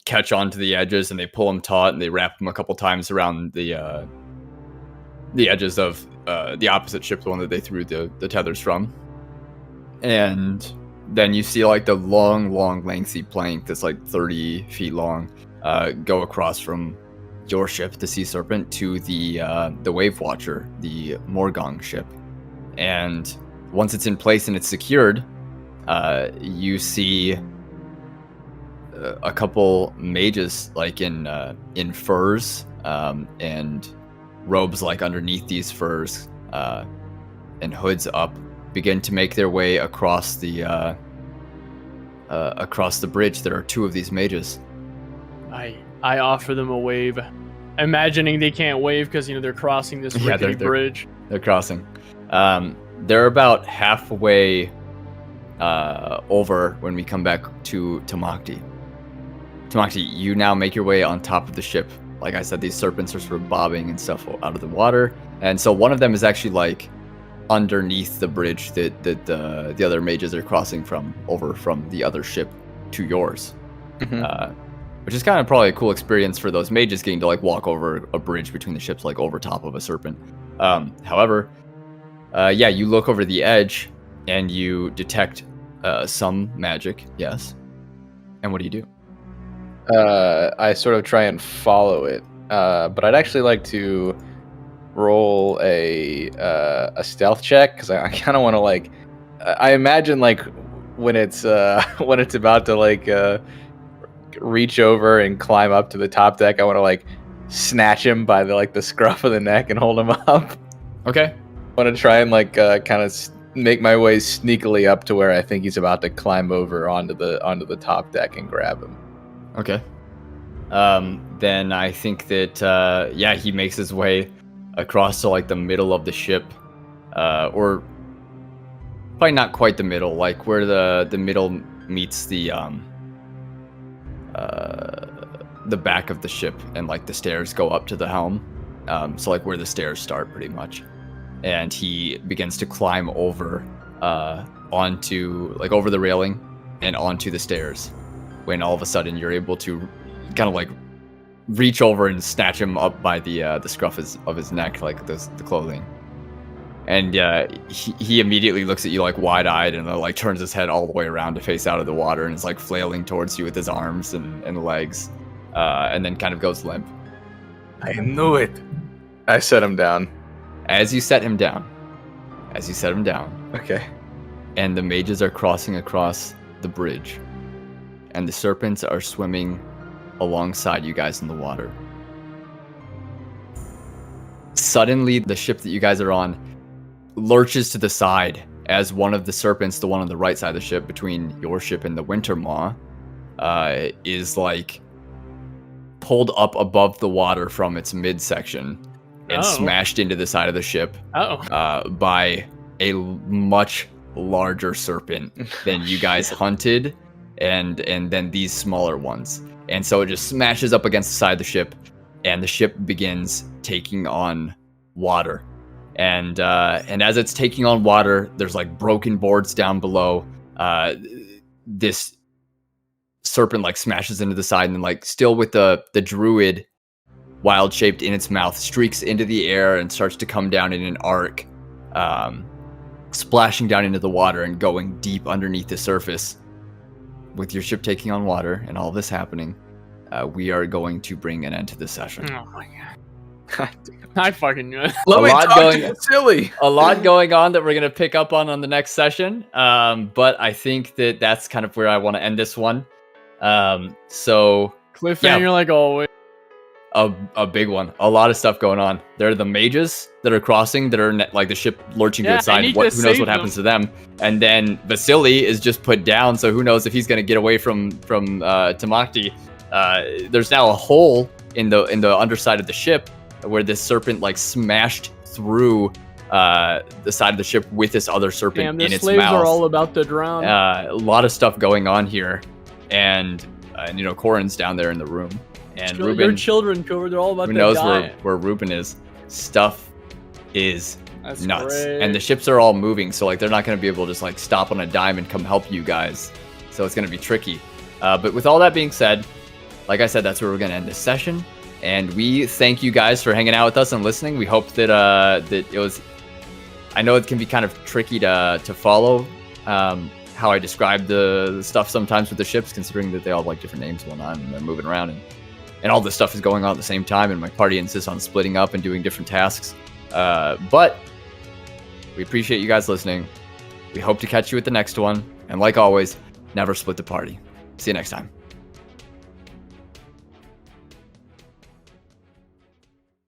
catch onto the edges, and they pull them taut, and they wrap them a couple times around the edges of the opposite ship, the one that they threw the tethers from. And then you see like the long lengthy plank that's like 30 feet long go across from your ship, the Sea Serpent, to the Wave Watcher, the Morgong ship. And once it's in place and it's secured, you see a couple mages like in furs and robes like underneath these furs and hoods up begin to make their way across the across the bridge, there are 2 of these mages. I offer them a wave, imagining they can't wave because they're crossing this rickety bridge. They're crossing. They're about halfway over when we come back to Tamacti. Tamacti, you now make your way on top of the ship. Like I said, these serpents are sort of bobbing and stuff out of the water. And so one of them is actually like underneath the bridge that the other mages are crossing over from the other ship to yours. Which is kind of probably a cool experience for those mages getting to like walk over a bridge between the ships, like over top of a serpent. However, you look over the edge and you detect some magic, yes. And what do you do? I sort of try and follow it, but I'd actually like to roll a stealth check because I kind of want to like. I imagine like when it's about to like reach over and climb up to the top deck, I want to like snatch him by the scruff of the neck and hold him up. Okay. I want to try and like kind of make my way sneakily up to where I think he's about to climb over onto the top deck and grab him. Okay. Then I think that he makes his way across to like the middle of the ship, or probably not quite the middle, like where the middle meets the back of the ship, and like the stairs go up to the helm. So like where the stairs start, pretty much. And he begins to climb over onto like over the railing and onto the stairs. When all of a sudden you're able to kind of like reach over and snatch him up by the scruff of his neck, like the clothing. And he immediately looks at you like wide-eyed and like turns his head all the way around to face out of the water and is like flailing towards you with his arms and legs, and then kind of goes limp. I knew it. I set him down. As you set him down, Okay. and the mages are crossing across the bridge, and the serpents are swimming alongside you guys in the water. Suddenly, the ship that you guys are on lurches to the side as one of the serpents, the one on the right side of the ship between your ship and the Winter Maw, is like pulled up above the water from its midsection and smashed into the side of the ship by a much larger serpent than you guys hunted, and then these smaller ones. And so it just smashes up against the side of the ship, and the ship begins taking on water. And as it's taking on water, there's like broken boards down below. This serpent like smashes into the side, and then like still with the druid wild shaped in its mouth, streaks into the air and starts to come down in an arc, splashing down into the water and going deep underneath the surface. With your ship taking on water and all this happening, we are going to bring an end to this session. Oh my god. I fucking knew it. Let me talk to you, silly. A lot going on that we're going to pick up on the next session. But I think that's kind of where I want to end this one. So Cliffhanger like always. A big one. A lot of stuff going on. There are the mages that are crossing, that are like the ship lurching to its side. Who knows what happens to them? And then Vasily is just put down, so who knows if he's going to get away from Tamacti. There's now a hole in the underside of the ship where this serpent like smashed through the side of the ship with this other serpent in its mouth. The slaves are all about to drown. A lot of stuff going on here, and Corin's down there in the room. And Rubin, your children, they're all about to die. Who knows where Rubin is? Stuff is nuts. Great. And the ships are all moving, so like they're not going to be able to just like stop on a dime and come help you guys. So it's going to be tricky. But with all that being said, like I said, that's where we're going to end this session. And we thank you guys for hanging out with us and listening. We hope that that it was. I know it can be kind of tricky to follow how I describe the stuff sometimes with the ships, considering that they all have like different names and whatnot, and they're moving around and all this stuff is going on at the same time, and my party insists on splitting up and doing different tasks. But we appreciate you guys listening. We hope to catch you at the next one. And like always, never split the party. See you next time.